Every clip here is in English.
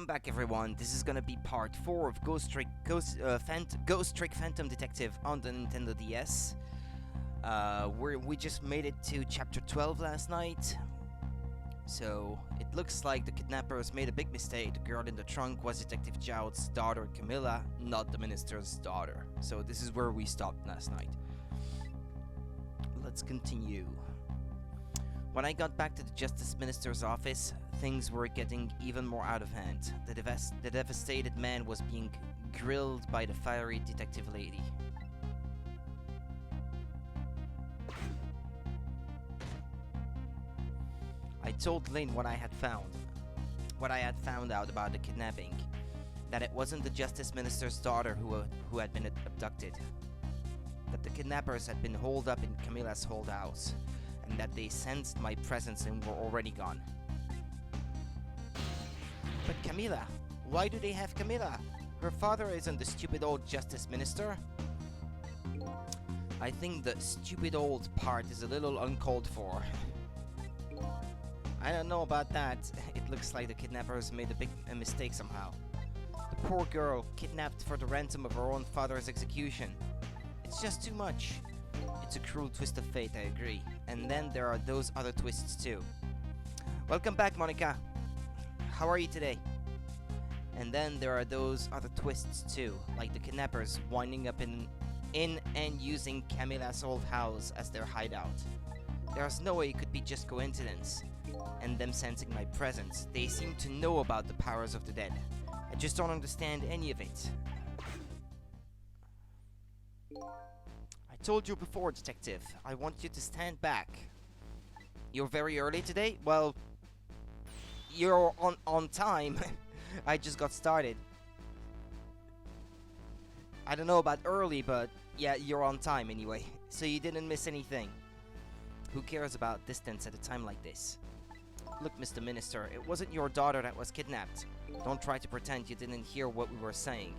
Welcome back, everyone. This is gonna be part 4 of Ghost Trick Phantom Detective on the Nintendo DS. We just made it to chapter 12 last night. So, it looks like the kidnappers made a big mistake. The girl in the trunk was Detective Jout's daughter, Camilla, not the minister's daughter. So this is where we stopped last night. Let's continue. When I got back to the Justice Minister's office, things were getting even more out of hand. The devastated man was being grilled by the fiery detective lady. I told Lynn what I had found out about the kidnapping. That it wasn't the Justice Minister's daughter who had been abducted. That the kidnappers had been holed up in Camilla's old house. And that they sensed my presence and were already gone. But Camilla? Why do they have Camilla? Her father isn't the stupid old Justice Minister. I think the stupid old part is a little uncalled for. I don't know about that. It looks like the kidnappers made a mistake somehow. The poor girl, kidnapped for the ransom of her own father's execution. It's just too much. It's a cruel twist of fate, I agree. And then there are those other twists too. Welcome back, Monica. How are you today? And then there are those other twists too, like the kidnappers winding up in and using Camilla's old house as their hideout. There's no way it could be just coincidence. And them sensing my presence, they seem to know about the powers of the dead. I just don't understand any of it. I told you before, Detective. I want you to stand back. You're very early today? Well, you're on time. I just got started. I don't know about early, but yeah, you're on time anyway. So you didn't miss anything. Who cares about distance at a time like this? Look, Mr. Minister, it wasn't your daughter that was kidnapped. Don't try to pretend you didn't hear what we were saying.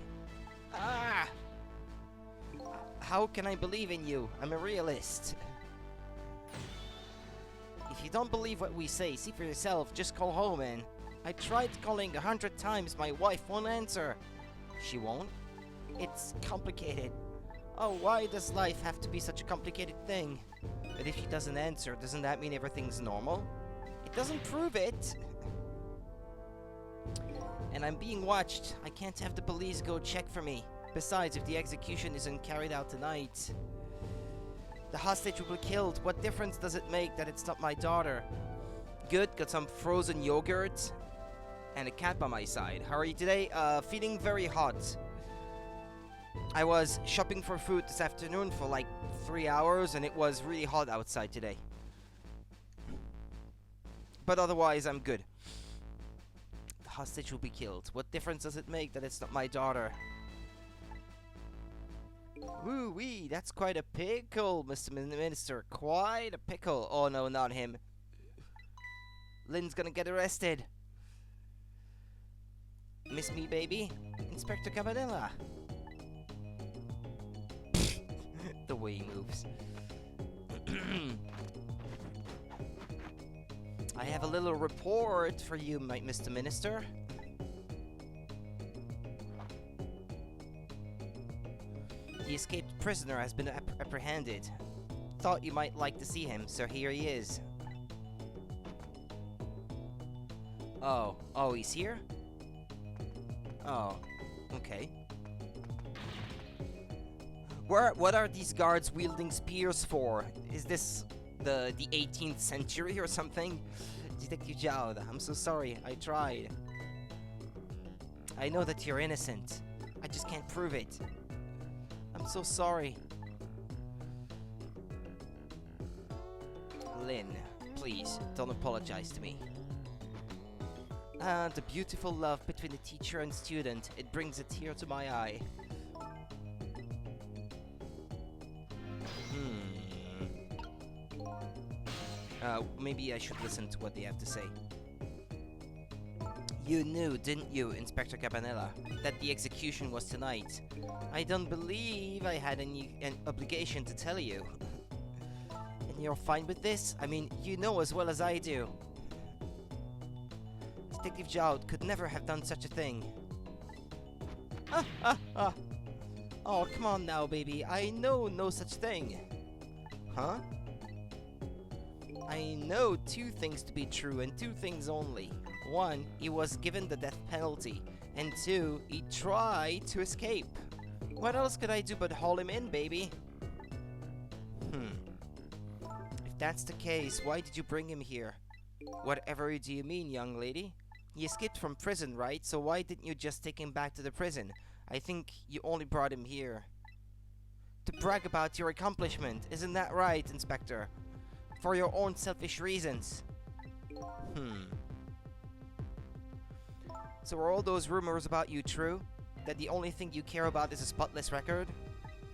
Ah! How can I believe in you? I'm a realist. If you don't believe what we say, see for yourself. Just call home, man. I tried calling 100 times. My wife won't answer. She won't? It's complicated. Oh, why does life have to be such a complicated thing? But if she doesn't answer, doesn't that mean everything's normal? It doesn't prove it. And I'm being watched. I can't have the police go check for me. Besides, if the execution isn't carried out tonight, the hostage will be killed. What difference does it make that it's not my daughter? Good, got some frozen yogurt and a cat by my side. How are you today? Feeling very hot. I was shopping for food this afternoon for like 3 hours and it was really hot outside today. But otherwise, I'm good. The hostage will be killed. What difference does it make that it's not my daughter? Woo-wee, that's quite a pickle, Mr. Minister. Quite a pickle. Oh no, not him. Lynn's gonna get arrested. Miss me, baby? Inspector Cabanilla. The way he moves. I have a little report for you, Mr. Minister. The escaped prisoner has been apprehended. Thought you might like to see him, so here he is. Oh, he's here? Oh, okay. What are these guards wielding spears for? Is this the 18th century or something? Detective Joud, I'm so sorry, I tried. I know that you're innocent. I just can't prove it. I'm so sorry. Lynn, please, don't apologize to me. The beautiful love between the teacher and student, it brings a tear to my eye. Maybe I should listen to what they have to say. You knew, didn't you, Inspector Cabanilla, that the execution was tonight? I don't believe I had an obligation to tell you. And you're fine with this? I mean, you know as well as I do. Detective Jowd could never have done such a thing. Oh, come on now, baby. I know no such thing. Huh? I know two things to be true and two things only. One, he was given the death penalty. And two, he tried to escape. What else could I do but haul him in, baby? If that's the case, why did you bring him here? Whatever do you mean, young lady? He escaped from prison, right? So why didn't you just take him back to the prison? I think you only brought him here to brag about your accomplishment. Isn't that right, Inspector? For your own selfish reasons. So are all those rumors about you true? That the only thing you care about is a spotless record?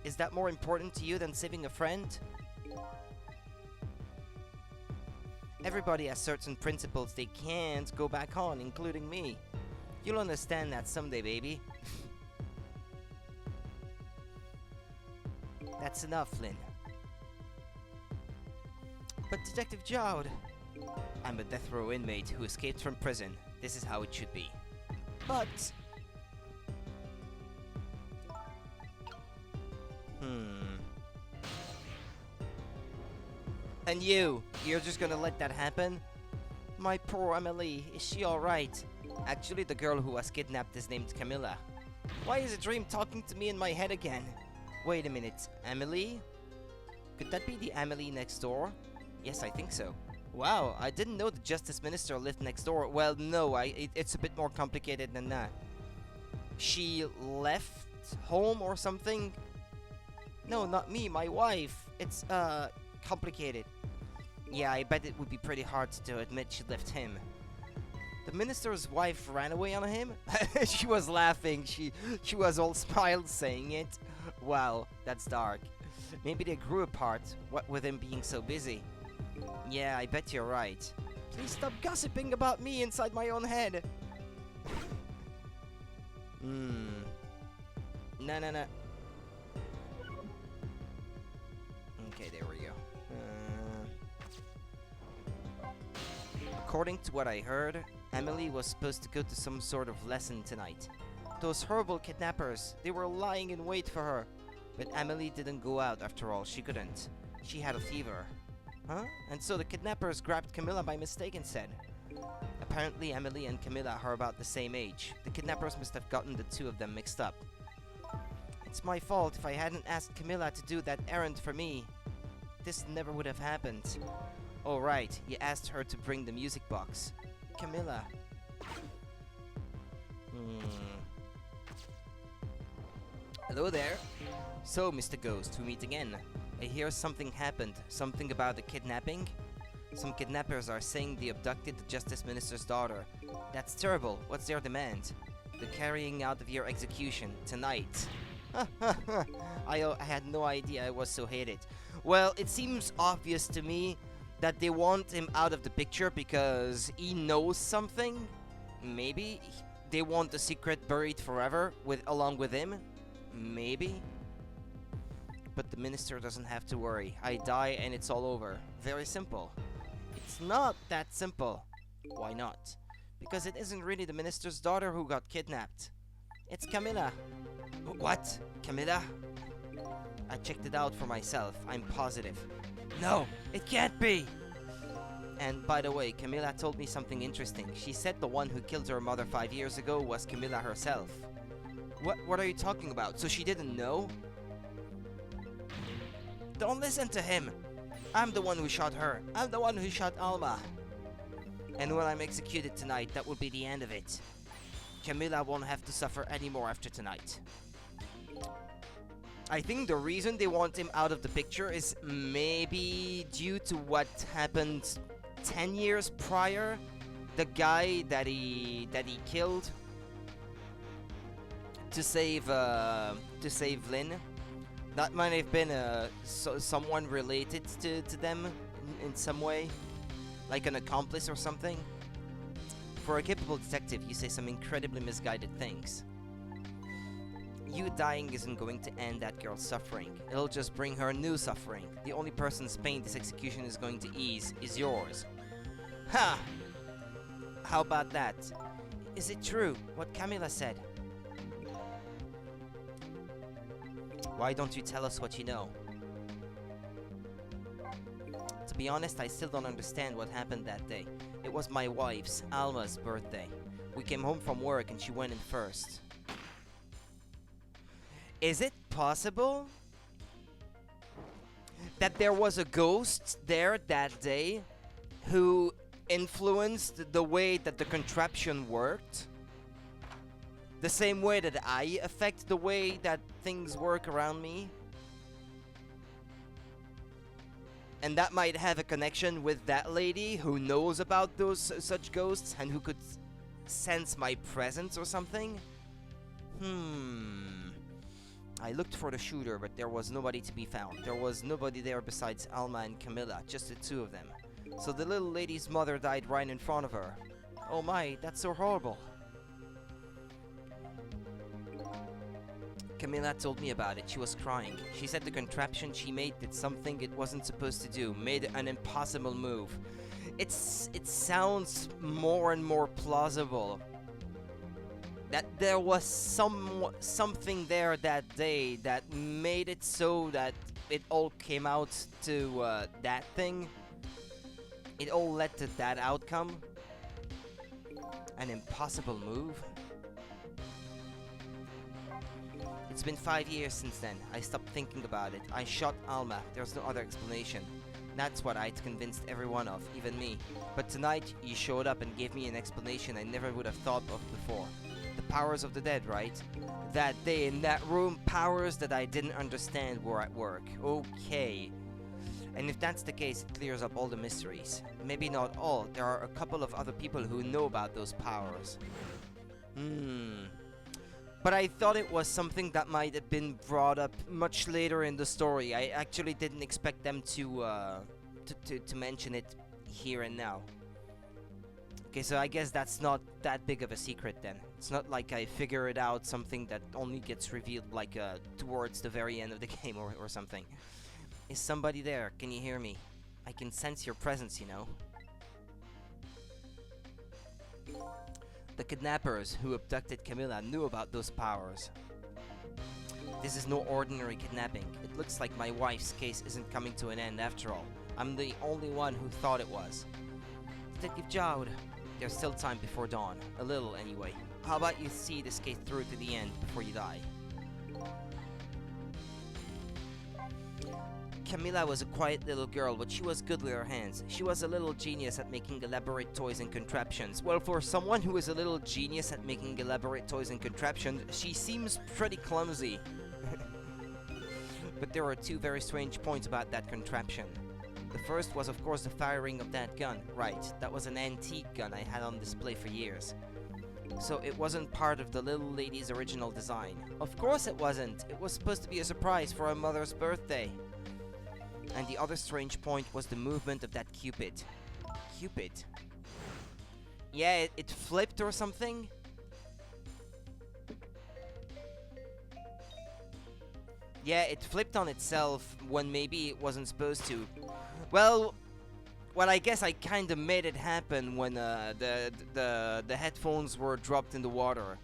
Is that more important to you than saving a friend? Everybody has certain principles they can't go back on, including me. You'll understand that someday, baby. That's enough, Lynn. But Detective Jowd, I'm a death row inmate who escaped from prison. This is how it should be. But... And you're just gonna let that happen? My poor Emily, is she alright? Actually, the girl who was kidnapped is named Camilla. Why is a dream talking to me in my head again? Wait a minute, Emily? Could that be the Emily next door? Yes, I think so. Wow, I didn't know the Justice Minister lived next door. Well, no, it's a bit more complicated than that. She left home or something? No, not me, my wife. It's, complicated. Yeah, I bet it would be pretty hard to admit she left him. The minister's wife ran away on him? She was laughing. She was all smiled saying it. Wow, that's dark. Maybe they grew apart, what with him being so busy. Yeah, I bet you're right. Please stop gossiping about me inside my own head. No. Okay, there we go. According to what I heard, Emily was supposed to go to some sort of lesson tonight. Those horrible kidnappers, they were lying in wait for her. But Emily didn't go out after all, she couldn't. She had a fever. Huh? And so the kidnappers grabbed Camilla by mistake instead. Apparently Emily and Camilla are about the same age. The kidnappers must have gotten the two of them mixed up. It's my fault if I hadn't asked Camilla to do that errand for me. This never would have happened. Oh right, you asked her to bring the music box. Camilla. Hello there. So, Mr. Ghost, we meet again. I hear something happened. Something about the kidnapping? Some kidnappers are saying they abducted the Justice Minister's daughter. That's terrible. What's their demand? The carrying out of your execution tonight. I had no idea I was so hated. Well, it seems obvious to me that they want him out of the picture because he knows something. Maybe they want the secret buried forever along with him. Maybe. But the minister doesn't have to worry. I die and it's all over. Very simple. It's not that simple. Why not? Because it isn't really the minister's daughter who got kidnapped. It's Camilla. What? Camilla? I checked it out for myself. I'm positive. No, it can't be! And by the way, Camilla told me something interesting. She said the one who killed her mother 5 years ago was Camilla herself. What are you talking about? So she didn't know? Don't listen to him! I'm the one who shot her. I'm the one who shot Alma. And when I'm executed tonight, that will be the end of it. Camilla won't have to suffer anymore after tonight. I think the reason they want him out of the picture is maybe due to what happened 10 years prior. The guy that he killed to save Lynn. That might have been someone related to them in some way, like an accomplice or something. For a capable detective, you say some incredibly misguided things. You dying isn't going to end that girl's suffering. It'll just bring her new suffering. The only person's pain this execution is going to ease is yours. Ha! How about that? Is it true, what Camilla said? Why don't you tell us what you know? To be honest, I still don't understand what happened that day. It was my wife's, Alma's, birthday. We came home from work and she went in first. Is it possible that there was a ghost there that day who influenced the way that the contraption worked? The same way that I affect the way that things work around me? And that might have a connection with that lady who knows about those such ghosts and who could sense my presence or something? I looked for the shooter, but there was nobody to be found. There was nobody there besides Alma and Camilla, just the two of them. So the little lady's mother died right in front of her. Oh my, that's so horrible. Camilla told me about it. She was crying. She said the contraption she made did something it wasn't supposed to do, made an impossible move. It sounds more and more plausible that there was something there that day that made it so that it all came out to that thing. It all led to that outcome. An impossible move. It's been 5 years since then. I stopped thinking about it. I shot Alma. There's no other explanation. That's what I'd convinced everyone of, even me. But tonight, you showed up and gave me an explanation I never would have thought of before. The powers of the dead, right? That day in that room, powers that I didn't understand were at work. Okay. And if that's the case, it clears up all the mysteries. Maybe not all. There are a couple of other people who know about those powers. But I thought it was something that might have been brought up much later in the story. I actually didn't expect them to mention it here and now. Okay, so I guess that's not that big of a secret then. It's not like I figured out something that only gets revealed like towards the very end of the game or something. Is somebody there? Can you hear me? I can sense your presence, you know. The kidnappers who abducted Camilla knew about those powers. This is no ordinary kidnapping. It looks like my wife's case isn't coming to an end after all. I'm the only one who thought it was. Detective Jowd, there's still time before dawn. A little, anyway. How about you see this case through to the end before you die? Camilla was a quiet little girl, but she was good with her hands. She was a little genius at making elaborate toys and contraptions. Well, for someone who is a little genius at making elaborate toys and contraptions, she seems pretty clumsy. But there were two very strange points about that contraption. The first was, of course, the firing of that gun. Right, that was an antique gun I had on display for years. So it wasn't part of the little lady's original design. Of course it wasn't. It was supposed to be a surprise for her mother's birthday. And the other strange point was the movement of that Cupid. Cupid? Yeah, it flipped or something? Yeah, it flipped on itself when maybe it wasn't supposed to. Well, I guess I kinda made it happen when the headphones were dropped in the water.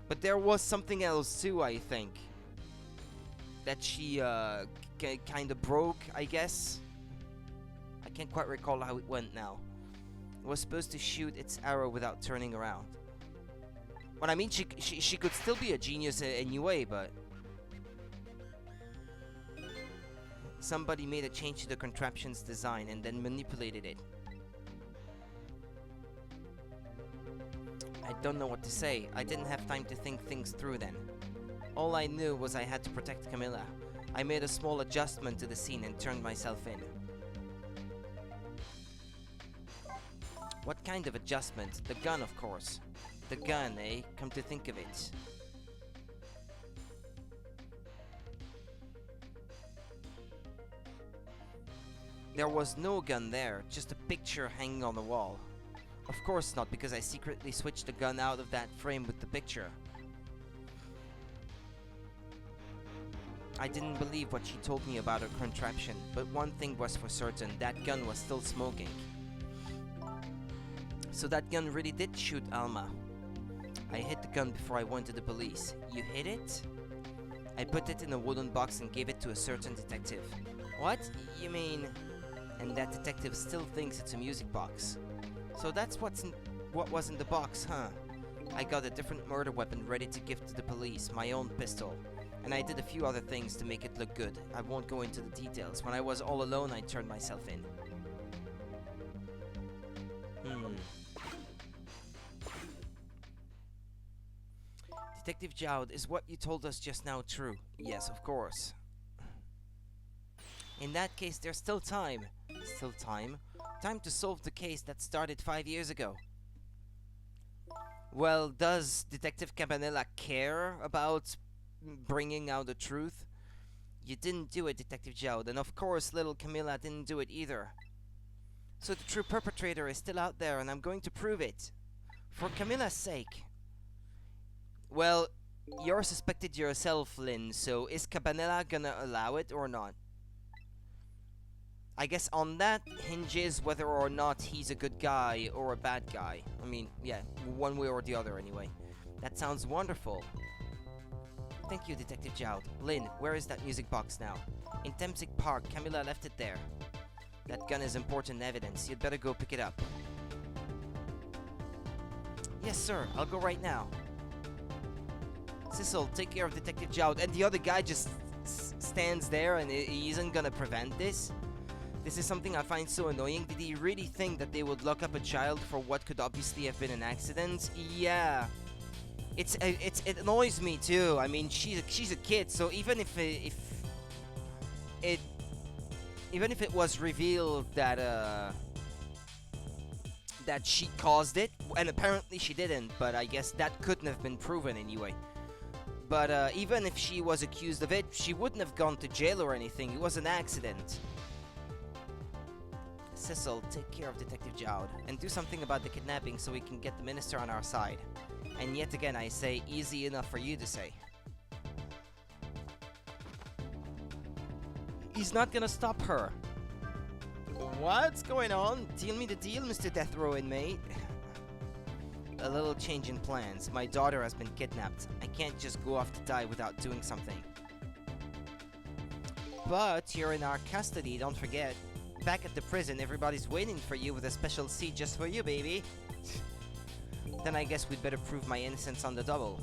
But there was something else too, I think. That she kinda broke, I guess. I can't quite recall how it went now. It was supposed to shoot its arrow without turning around. But I mean, she could still be a genius anyway, but... Somebody made a change to the contraption's design and then manipulated it. I don't know what to say. I didn't have time to think things through then. All I knew was I had to protect Camilla. I made a small adjustment to the scene and turned myself in. What kind of adjustment? The gun, of course. The gun, eh? Come to think of it. There was no gun there, just a picture hanging on the wall. Of course not, because I secretly switched the gun out of that frame with the picture. I didn't believe what she told me about her contraption, but one thing was for certain, that gun was still smoking. So that gun really did shoot Alma. gun before I went to the police. You hid it? I put it in a wooden box and gave it to a certain detective. What? You mean... And that detective still thinks it's a music box. So that's what was in the box, huh? I got a different murder weapon ready to give to the police, my own pistol. And I did a few other things to make it look good. I won't go into the details. When I was all alone, I turned myself in. Detective Jowd, is what you told us just now true? Yes, of course. In that case, there's still time. Still time? Time to solve the case that started 5 years ago. Well, does Detective Campanella care about bringing out the truth? You didn't do it, Detective Jowd, and of course little Camilla didn't do it either. So the true perpetrator is still out there, and I'm going to prove it. For Camilla's sake. Well, you're suspected yourself, Lynn, so is Campanella gonna allow it or not? I guess on that hinges whether or not he's a good guy or a bad guy. I mean, yeah, one way or the other anyway. That sounds wonderful. Thank you, Detective Jowd. Lynn, where is that music box now? In Temsic Park, Camilla left it there. That gun is important evidence. You'd better go pick it up. Yes, sir. I'll go right now. Sissel, take care of Detective Jowd. And the other guy just stands there and he isn't gonna prevent this? This is something I find so annoying. Did he really think that they would lock up a child for what could obviously have been an accident? Yeah. It annoys me too. I mean, she's a kid, so even if it was revealed that that she caused it, and apparently she didn't, but I guess that couldn't have been proven anyway. But even if she was accused of it, she wouldn't have gone to jail or anything. It was an accident. Sissel, take care of Detective Jowd, and do something about the kidnapping so we can get the minister on our side. And yet again, I say, easy enough for you to say. He's not gonna stop her. What's going on? Deal me the deal, Mr. Death Row inmate. A little change in plans. My daughter has been kidnapped. I can't just go off to die without doing something. But you're in our custody, don't forget. Back at the prison, everybody's waiting for you with a special seat just for you, baby. Then I guess we'd better prove my innocence on the double.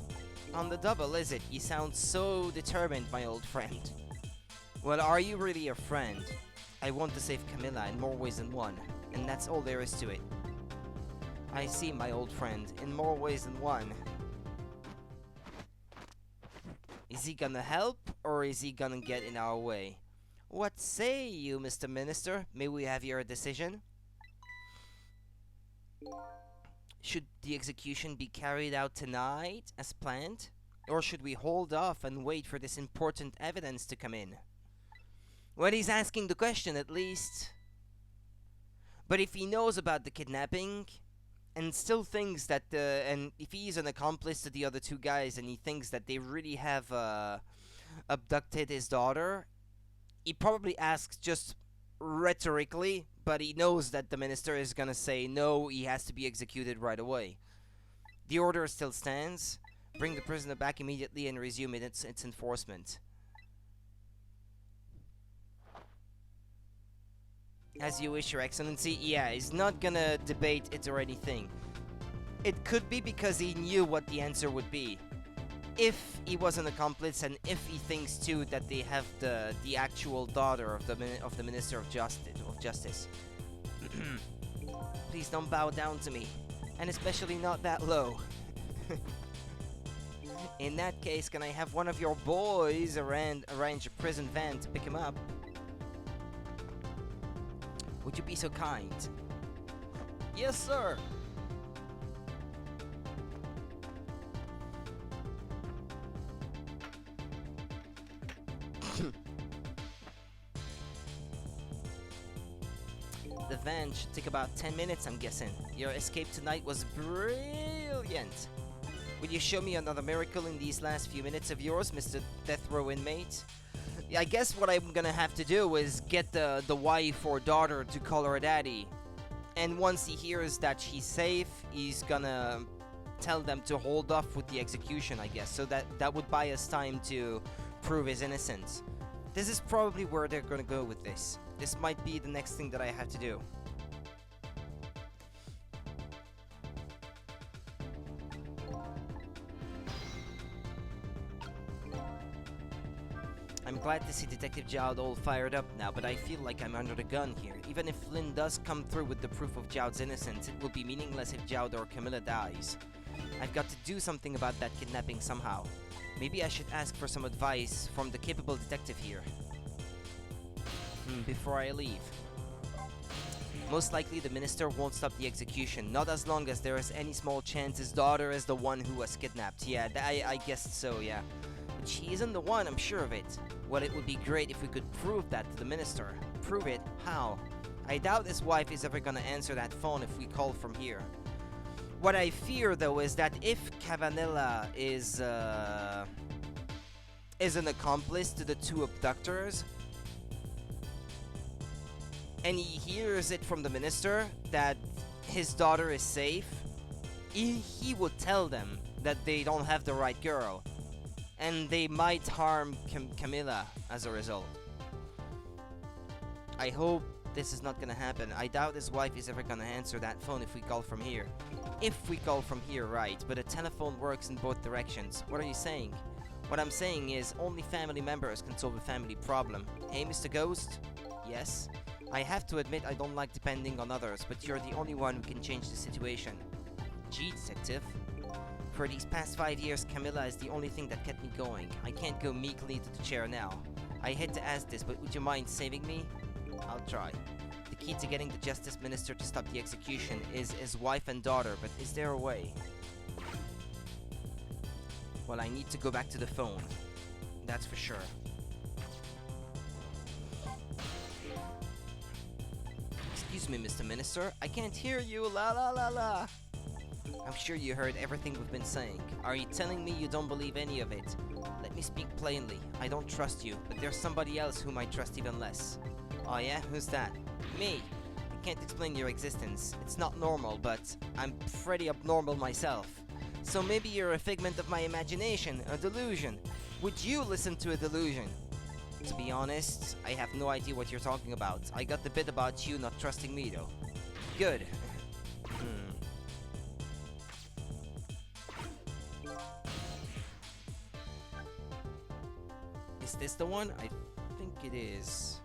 On the double, is it? You sound so determined, my old friend. Well, are you really a friend? I want to save Camilla in more ways than one, and that's all there is to it. I see, my old friend, in more ways than one. Is he gonna help, or is he gonna get in our way? What say you, Mr. Minister? May we have your decision? Should the execution be carried out tonight, as planned? Or should we hold off and wait for this important evidence to come in? Well, he's asking the question, at least. But if he knows about the kidnapping, and still thinks that, and if he's an accomplice to the other two guys, and he thinks that they really have, abducted his daughter, he probably asks just rhetorically, but he knows that the minister is gonna say no, he has to be executed right away. The order still stands. Bring the prisoner back immediately and resume its enforcement. As you wish, Your Excellency. Yeah, he's not gonna debate it or anything. It could be because he knew what the answer would be. If he was an accomplice, and if he thinks too that they have the actual daughter of the Minister of Justice. Please don't bow down to me, and especially not that low. In that case, can I have one of your boys arrange a prison van to pick him up? Would you be so kind? Yes, sir. The van should take about 10 minutes, I'm guessing. Your escape tonight was brilliant. Will you show me another miracle in these last few minutes of yours, Mr. Death Row inmate? I guess what I'm gonna have to do is get the wife or daughter to call her daddy. And once he hears that she's safe, he's gonna tell them to hold off with the execution, I guess, so that would buy us time to prove his innocence. This is probably where they're gonna go with this. This might be the next thing that I have to do. I'm glad to see Detective Jowd all fired up now, but I feel like I'm under the gun here. Even if Lynn does come through with the proof of Jowd's innocence, it will be meaningless if Jowd or Camilla dies. I've got to do something about that kidnapping somehow. Maybe I should ask for some advice from the capable detective here. Before I leave. Most likely the minister won't stop the execution, not as long as there is any small chance his daughter is the one who was kidnapped. Yeah, I guessed so, yeah. But she isn't the one, I'm sure of it. Well, it would be great if we could prove that to the minister. Prove it? How? I doubt his wife is ever gonna answer that phone if we call from here. What I fear, though, is that if Cavanilla is an accomplice to the two abductors, and he hears it from the minister that his daughter is safe, he would tell them that they don't have the right girl. And they might harm Camilla as a result. I hope this is not gonna happen. I doubt his wife is ever gonna answer that phone if we call from here. If we call from here, right, but a telephone works in both directions. What are you saying? What I'm saying is, only family members can solve a family problem. Hey, Mr. Ghost? Yes? I have to admit I don't like depending on others, but you're the only one who can change the situation. Gee, detective. For these past 5 years, Camilla is the only thing that kept me going. I can't go meekly to the chair now. I hate to ask this, but would you mind saving me? I'll try. The key to getting the Justice Minister to stop the execution is his wife and daughter, but is there a way? Well, I need to go back to the phone. That's for sure. Excuse me, Mr. Minister. I can't hear you. La la la la. I'm sure you heard everything we've been saying. Are you telling me you don't believe any of it? Let me speak plainly. I don't trust you, but there's somebody else whom I trust even less. Oh yeah? Who's that? Me! I can't explain your existence. It's not normal, but I'm pretty abnormal myself. So maybe you're a figment of my imagination, a delusion. Would you listen to a delusion? To be honest, I have no idea what you're talking about. I got the bit about you not trusting me, though. Good. Is this the one? I think it is.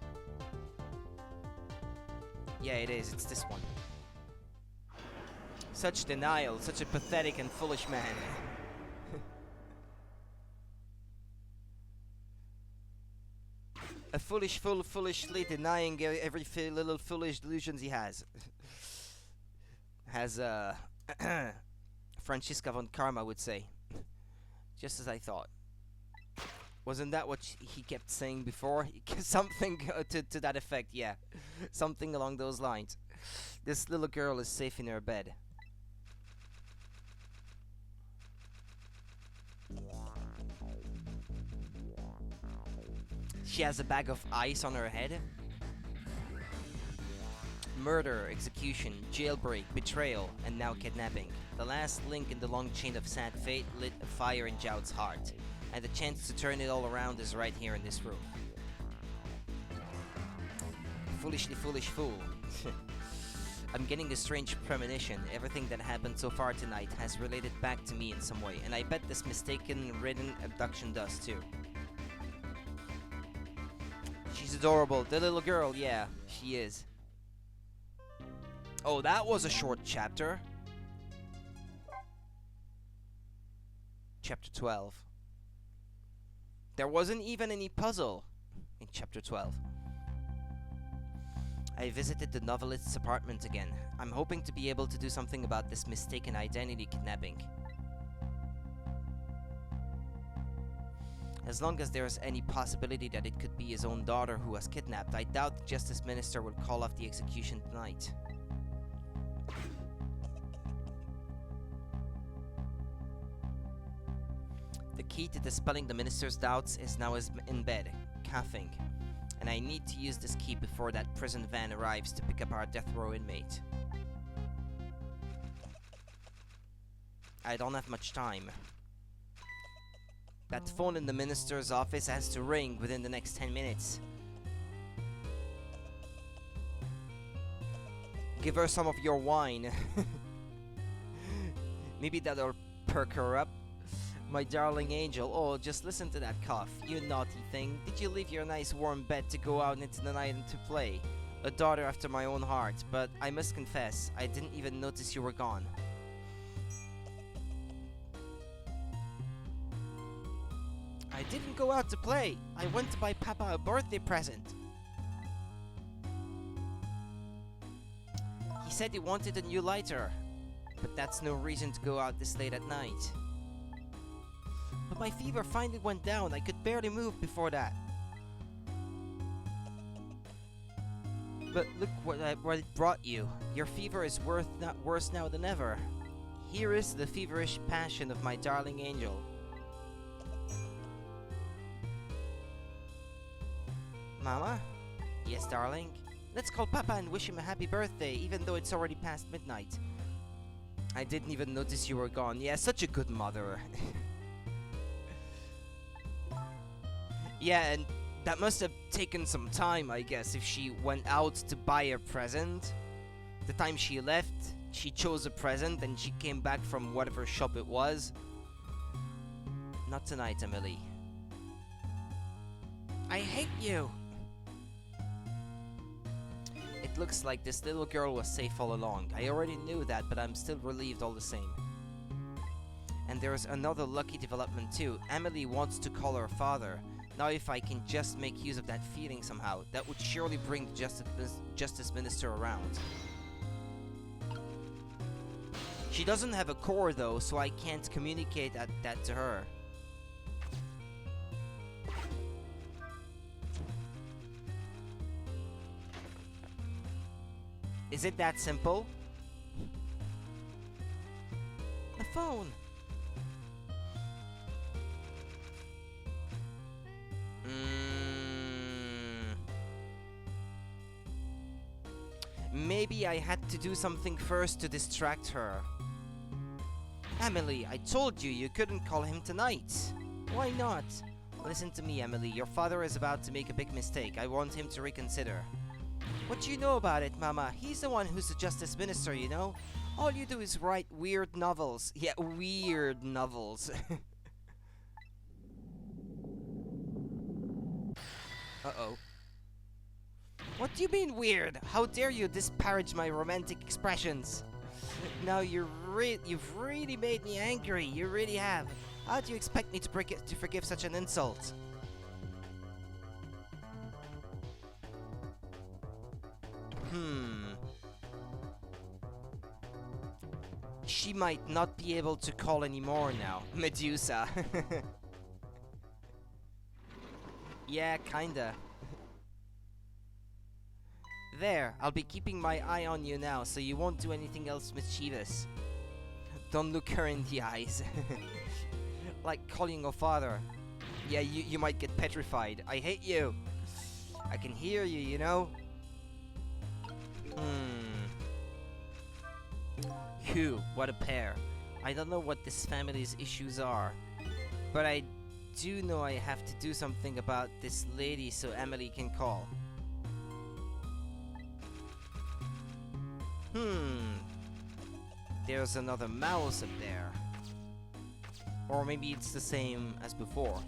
Yeah, it is. It's this one. Such denial, such a pathetic and foolish man. A foolish fool, foolishly denying every little foolish delusions he has. Has, Franziska von Karma would say. Just as I thought. Wasn't that what he kept saying before? Something to that effect, yeah. Something along those lines. This little girl is safe in her bed. She has a bag of ice on her head. Murder, execution, jailbreak, betrayal, and now kidnapping. The last link in the long chain of sad fate lit a fire in Jowd's heart. And the chance to turn it all around is right here in this room. Foolishly foolish fool. I'm getting a strange premonition. Everything that happened so far tonight has related back to me in some way, and I bet this mistaken written abduction does too. She's adorable. The little girl, yeah, she is. Oh, that was a short chapter. Chapter 12. There wasn't even any puzzle in Chapter 12. I visited the novelist's apartment again. I'm hoping to be able to do something about this mistaken identity kidnapping. As long as there's any possibility that it could be his own daughter who was kidnapped, I doubt the Justice Minister will call off the execution tonight. The key to dispelling the Minister's doubts is now in bed, coughing. And I need to use this key before that prison van arrives to pick up our death row inmate. I don't have much time. That phone in the minister's office has to ring within the next 10 minutes. Give her some of your wine. Maybe that'll perk her up. My darling angel. Oh, just listen to that cough. You naughty thing. Did you leave your nice warm bed to go out into the night and to play? A daughter after my own heart, but I must confess, I didn't even notice you were gone. I didn't go out to play. I went to buy Papa a birthday present. He said he wanted a new lighter, but that's no reason to go out this late at night. But my fever finally went down. I could barely move before that. But look what it brought you. Your fever is worse now than ever. Here is the feverish passion of my darling angel. Mama? Yes, darling? Let's call Papa and wish him a happy birthday, even though it's already past midnight. I didn't even notice you were gone. Yeah, such a good mother. Yeah, and that must have taken some time, I guess, if she went out to buy a present. The time she left, she chose a present, and she came back from whatever shop it was. Not tonight, Emily. I hate you! It looks like this little girl was safe all along. I already knew that, but I'm still relieved all the same. And there's another lucky development too. Emily wants to call her father. Now if I can just make use of that feeling somehow, that would surely bring the Justice Minister around. She doesn't have a core though, so I can't communicate that to her. Is it that simple? The phone! Maybe I had to do something first to distract her. Emily, I told you you couldn't call him tonight. Why not? Listen to me, Emily. Your father is about to make a big mistake. I want him to reconsider. What do you know about it, Mama? He's the one who's the Justice Minister, you know? All you do is write weird novels. Yeah, weird novels. Uh-oh. What do you mean weird? How dare you disparage my romantic expressions? Now you've really made me angry. You really have. How do you expect me to forgive such an insult? She might not be able to call anymore now. Medusa. Yeah, kinda. There, I'll be keeping my eye on you now, so you won't do anything else mischievous. Don't look her in the eyes. Like calling your father. Yeah, you might get petrified. I hate you. I can hear you, you know? Phew, what a pair. I don't know what this family's issues are, but I do know I have to do something about this lady so Emily can call. There's another mouse up there. Or maybe it's the same as before.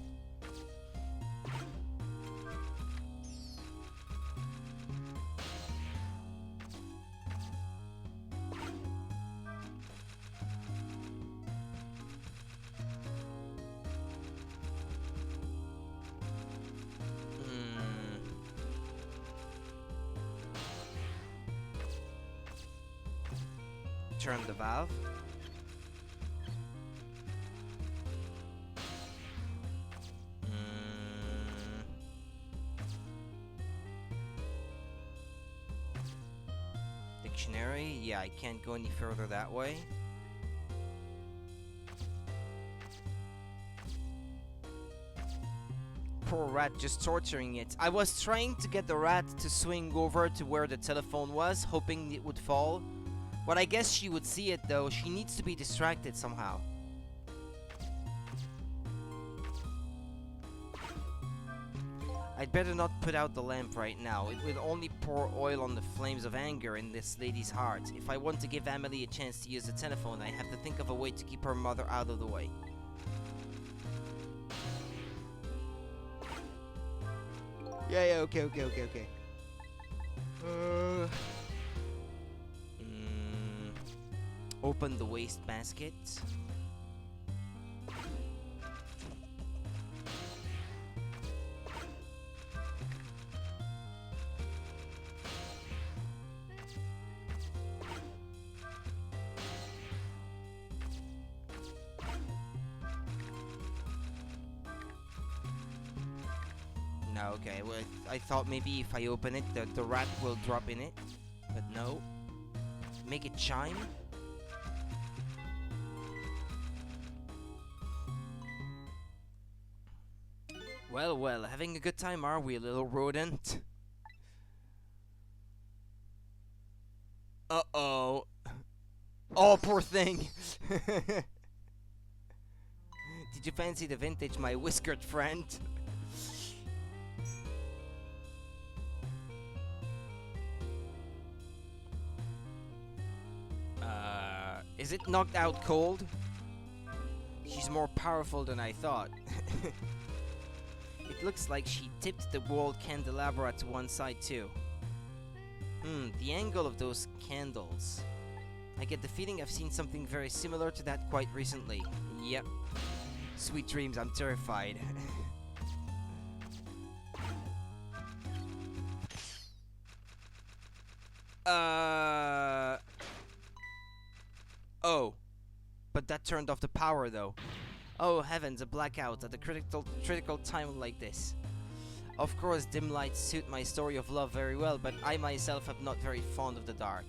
Turn the valve. Dictionary? Yeah, I can't go any further that way. Poor rat, just torturing it. I was trying to get the rat to swing over to where the telephone was, hoping it would fall. Well, I guess she would see it though. She needs to be distracted somehow. I'd better not put out the lamp right now. It will only pour oil on the flames of anger in this lady's heart. If I want to give Emily a chance to use the telephone, I have to think of a way to keep her mother out of the way. Yeah, okay. Open the waste basket. No, okay, well, I thought maybe if I open it, the rat will drop in it. But no. Make it chime? Well, having a good time, are we, little rodent? Uh-oh. Oh, poor thing! Did you fancy the vintage, my whiskered friend? Is it knocked out cold? She's more powerful than I thought. It looks like she tipped the wall candelabra to one side too. The angle of those candles. I get the feeling I've seen something very similar to that quite recently. Yep. Sweet dreams, I'm terrified. Oh. But that turned off the power though. Oh heavens, a blackout at a critical time like this. Of course, dim lights suit my story of love very well, but I myself am not very fond of the dark.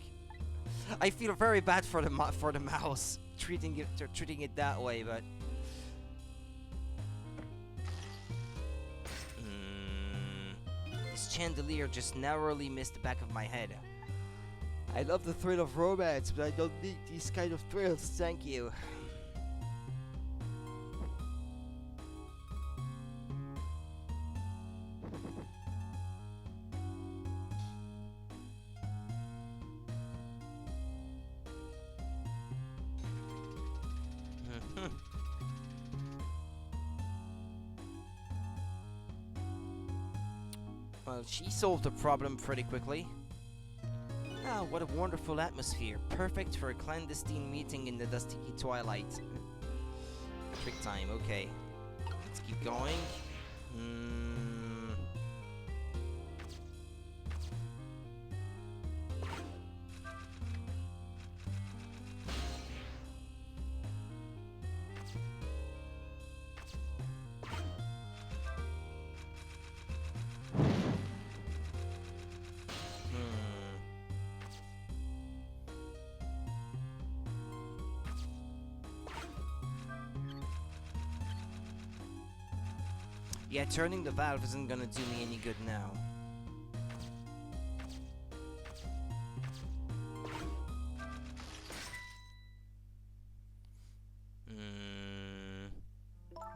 I feel very bad for the mouse, treating it that way, but this chandelier just narrowly missed the back of my head. I love the thrill of romance, but I don't need these kind of thrills, thank you. Well, she solved the problem pretty quickly. Ah, what a wonderful atmosphere. Perfect for a clandestine meeting in the dusty twilight. Trick time, okay. Let's keep going. Yeah, turning the valve isn't gonna do me any good now.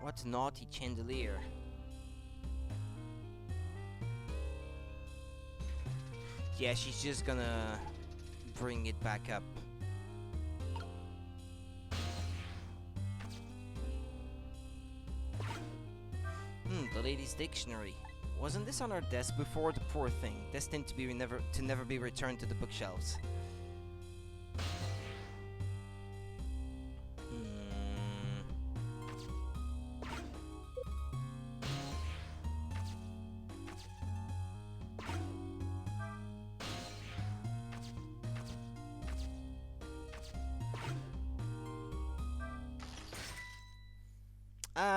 What naughty chandelier. Yeah, she's just gonna bring it back up. The lady's dictionary. Wasn't this on our desk before? The poor thing, destined to be never be returned to the bookshelves.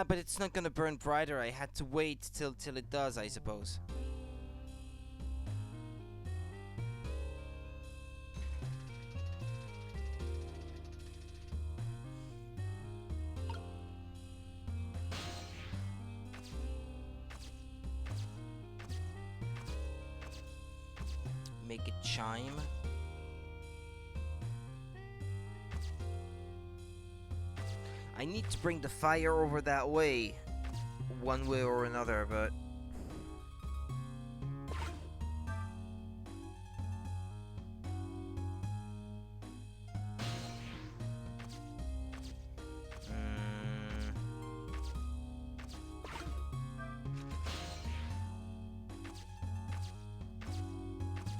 But it's not gonna burn brighter. I had to wait till it does, I suppose. Make it chime. I need to bring the fire over that way, one way or another, but...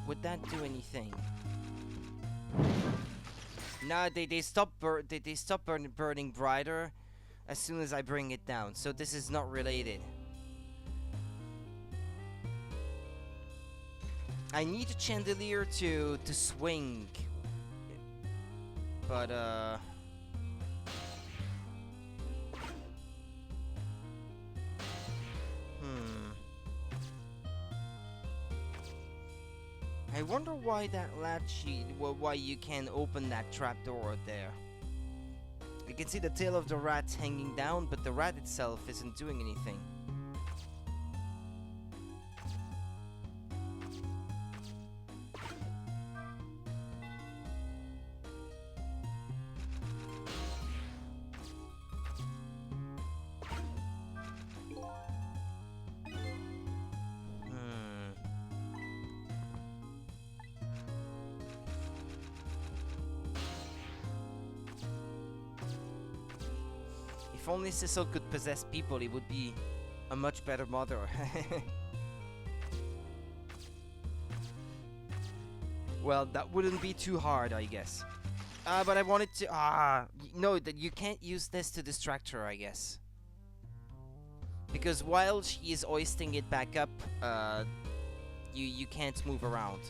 Would that do anything? Nah, they stop burning brighter as soon as I bring it down. So this is not related. I need a chandelier to swing, but I wonder why that why you can't open that trapdoor there. You can see the tail of the rat hanging down, but the rat itself isn't doing anything. If only Cecil could possess people, he would be a much better mother. Well, that wouldn't be too hard, I guess. But I wanted to... no, that you can't use this to distract her, I guess. Because while she is hoisting it back up, you can't move around.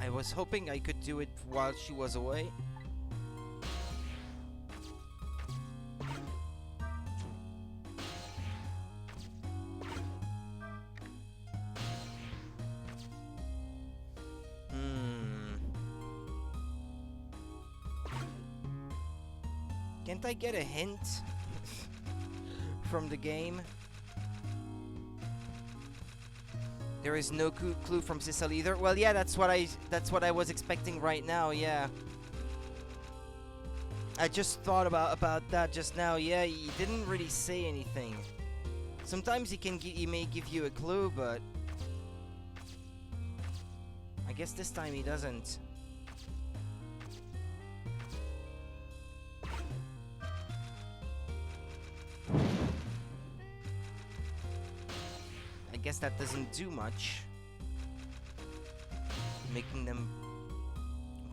I was hoping I could do it while she was away. Can't I get a hint from the game? There is no clue from Cecil either. Well, yeah, that's what I was expecting right now. Yeah, I just thought about that just now. Yeah, he didn't really say anything. Sometimes he may give you a clue, but I guess this time he doesn't. I guess that doesn't do much, making them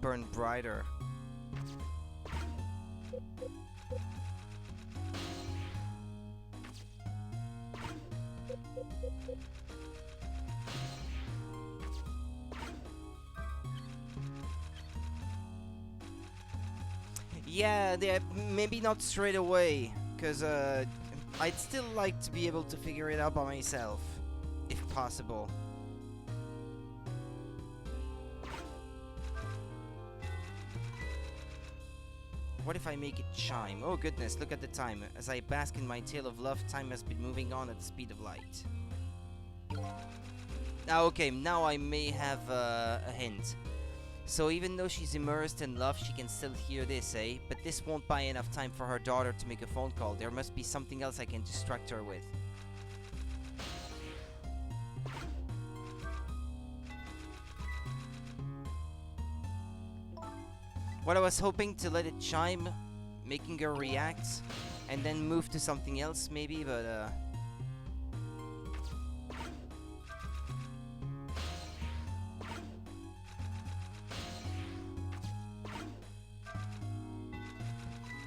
burn brighter. Yeah, maybe not straight away, because I'd still like to be able to figure it out by myself, if possible. What if I make it chime? Oh goodness, look at the time. As I bask in my tale of love, time has been moving on at the speed of light. Okay, now I may have a hint. So even though she's immersed in love, she can still hear this, eh? But this won't buy enough time for her daughter to make a phone call. There must be something else I can distract her with. What I was hoping to let it chime, making her react, and then move to something else maybe, but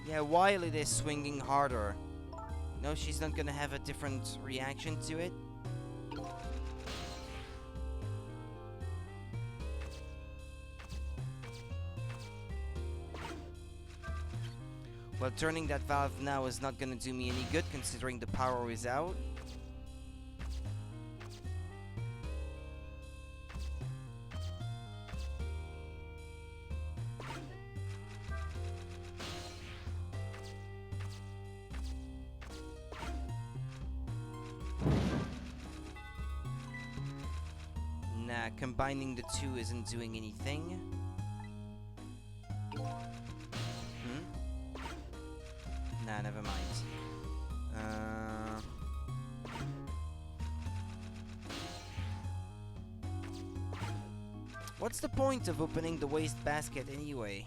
yeah, while it is swinging harder. No, she's not gonna have a different reaction to it. Well, turning that valve now is not gonna do me any good considering the power is out. Yeah, combining the two isn't doing anything. Nah, never mind. What's the point of opening the waste basket anyway?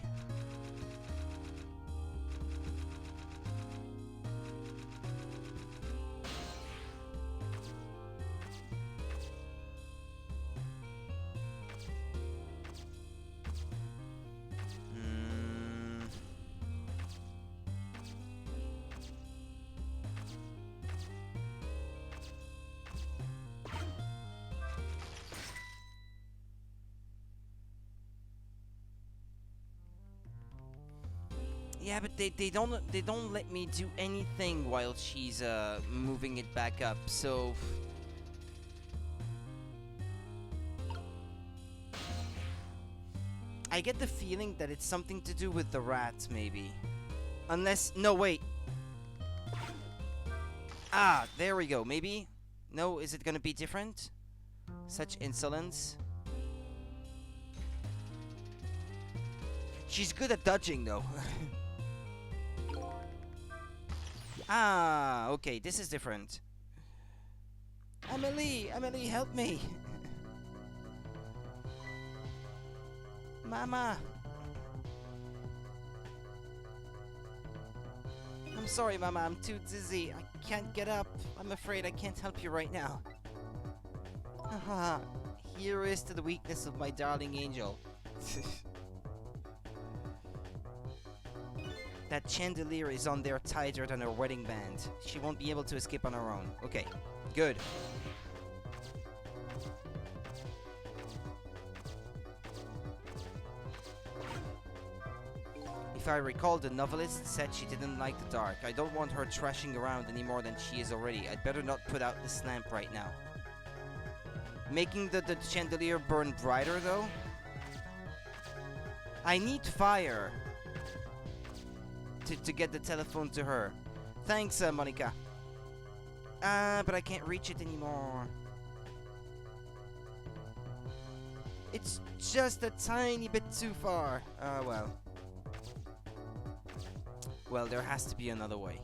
Yeah, but they don't let me do anything while she's moving it back up. So I get the feeling that it's something to do with the rat, maybe. Unless no, wait. Ah, there we go. Maybe. No, is it gonna be different? Such insolence. She's good at dodging, though. Ah, okay, this is different. Emily, help me. Mama. I'm sorry, Mama, I'm too dizzy. I can't get up. I'm afraid I can't help you right now. Haha, here is to the weakness of my darling angel. That chandelier is on there tighter than her wedding band. She won't be able to escape on her own. Okay, good. If I recall, the novelist said she didn't like the dark. I don't want her trashing around any more than she is already. I'd better not put out this lamp right now. Making the chandelier burn brighter, though? I need fire to get the telephone to her. Thanks, Monica. But I can't reach it anymore. It's just a tiny bit too far. Well. Well, there has to be another way.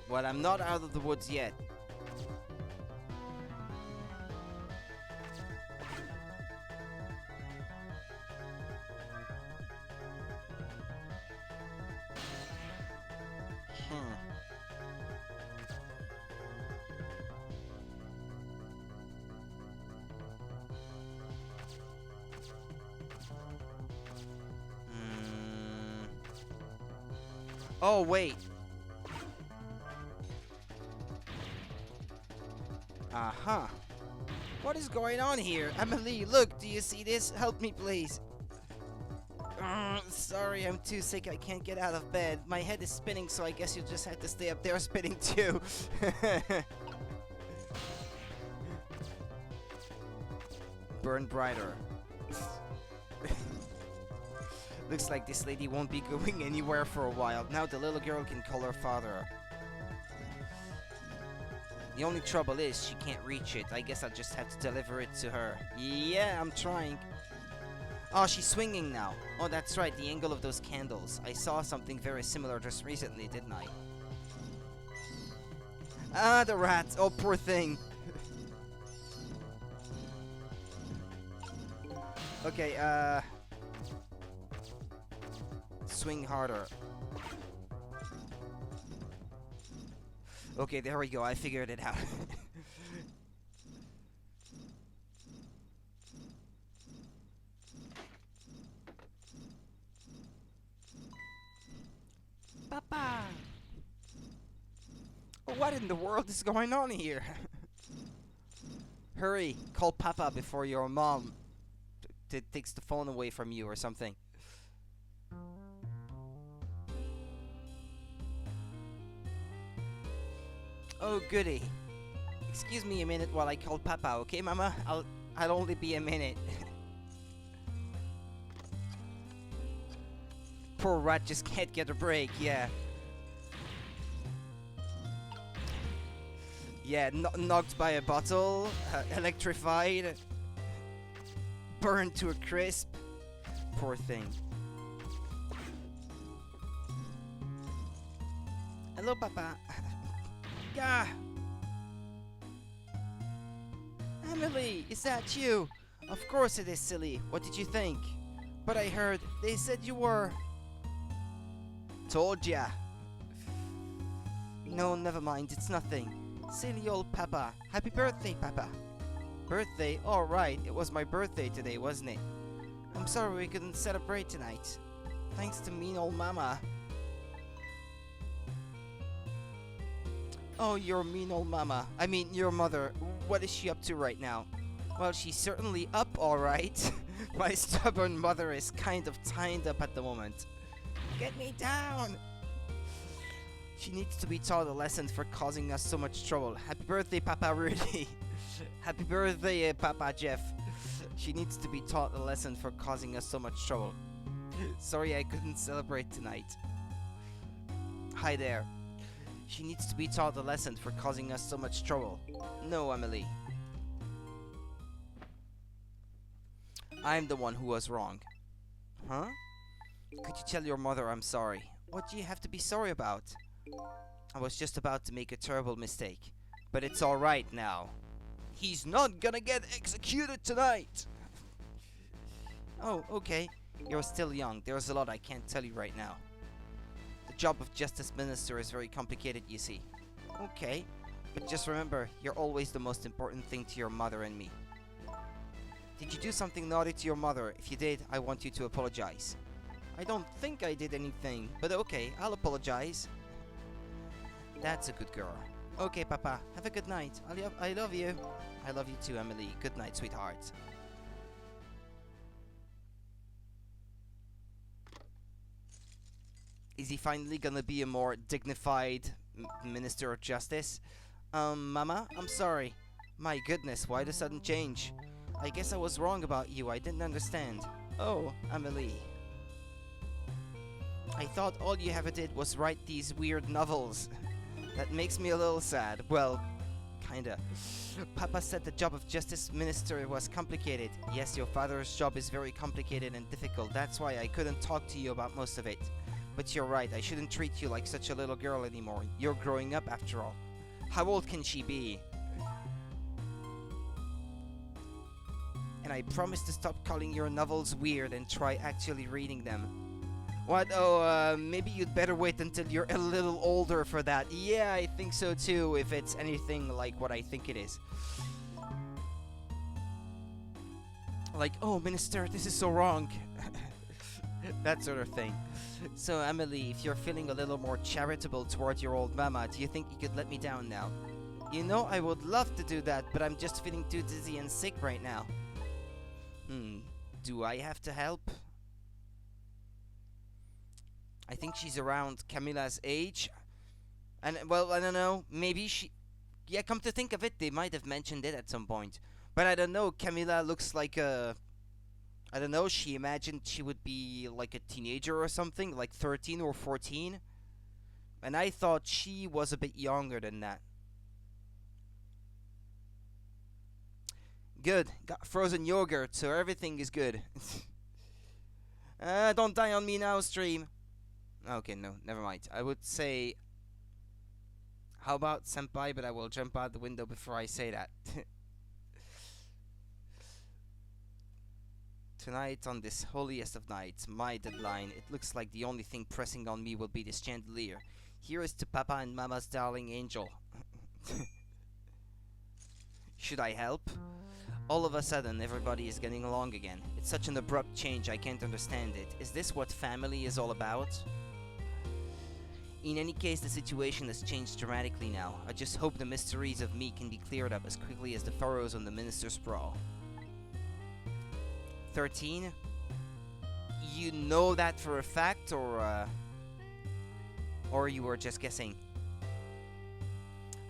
Well, I'm not out of the woods yet. Oh, wait. Uh-huh. What is going on here? Emily, look, do you see this? Help me, please. Sorry, I'm too sick. I can't get out of bed. My head is spinning, so I guess you just have to stay up there spinning too. Burn brighter. Looks like this lady won't be going anywhere for a while. Now the little girl can call her father. The only trouble is she can't reach it. I guess I'll just have to deliver it to her. Yeah, I'm trying. Oh, she's swinging now. Oh, that's right, the angle of those candles. I saw something very similar just recently, didn't I? Ah, the rats. Oh, poor thing. Okay, swing harder. Okay, there we go. I figured it out. Papa! What in the world is going on here? Hurry, call Papa before your mom takes the phone away from you or something. Oh, goody. Excuse me a minute while I call Papa, okay, Mama? I'll only be a minute. Poor rat just can't get a break, yeah. Yeah, knocked by a bottle, electrified, burned to a crisp. Poor thing. Hello, Papa. Gah! Emily, is that you? Of course it is, silly. What did you think? But I heard they said you were... Told ya. No, never mind, it's nothing. Silly old Papa. Happy birthday, Papa. Birthday? All right, it was my birthday today, wasn't it? I'm sorry we couldn't celebrate tonight. Thanks to mean old Mama. Oh, your mean old Mama. I mean, your mother. What is she up to right now? Well, she's certainly up, all right. My stubborn mother is kind of tied up at the moment. Get me down! She needs to be taught a lesson for causing us so much trouble. Happy birthday, Papa Rudy. Happy birthday, Papa Jeff. She needs to be taught a lesson for causing us so much trouble. Sorry I couldn't celebrate tonight. Hi there. She needs to be taught a lesson for causing us so much trouble. No, Emily. I'm the one who was wrong. Huh? Could you tell your mother I'm sorry? What do you have to be sorry about? I was just about to make a terrible mistake. But it's alright now. He's not gonna get executed tonight! Oh, okay. You're still young. There's a lot I can't tell you right now. The job of Justice Minister is very complicated, you see. Okay. But just remember, you're always the most important thing to your mother and me. Did you do something naughty to your mother? If you did, I want you to apologize. I don't think I did anything, but okay, I'll apologize. That's a good girl. Okay, Papa, have a good night. I love you. I love you too, Emily. Good night, sweetheart. Is he finally gonna be a more dignified Minister of Justice? Mama, I'm sorry. My goodness, why the sudden change? I guess I was wrong about you. I didn't understand. Oh, Emily. I thought all you ever did was write these weird novels. That makes me a little sad. Well, kinda. Papa said the job of Justice Minister was complicated. Yes, your father's job is very complicated and difficult. That's why I couldn't talk to you about most of it. But you're right, I shouldn't treat you like such a little girl anymore. You're growing up after all. How old can she be? And I promise to stop calling your novels weird and try actually reading them. What? Oh, maybe you'd better wait until you're a little older for that. Yeah, I think so too, if it's anything like what I think it is. Like, oh, Minister, this is so wrong. That sort of thing. So, Emily, if you're feeling a little more charitable toward your old mama, do you think you could let me down now? You know, I would love to do that, but I'm just feeling too dizzy and sick right now. Do I have to help? I think she's around Camilla's age. And, well, I don't know. Maybe she... Yeah, come to think of it, they might have mentioned it at some point. But I don't know, Camilla looks like a... I don't know, she imagined she would be like a teenager or something, like 13 or 14. And I thought she was a bit younger than that. Good. Got frozen yogurt, so everything is good. Don't die on me now, stream. Okay, no, never mind. I would say... How about senpai, but I will jump out the window before I say that. Tonight, on this holiest of nights, my deadline, it looks like the only thing pressing on me will be this chandelier. Here is to Papa and Mama's darling angel. Should I help? All of a sudden, everybody is getting along again. It's such an abrupt change, I can't understand it. Is this what family is all about? In any case, the situation has changed dramatically now. I just hope the mysteries of me can be cleared up as quickly as the furrows on the minister's brow. 13? You know that for a fact, or you were just guessing?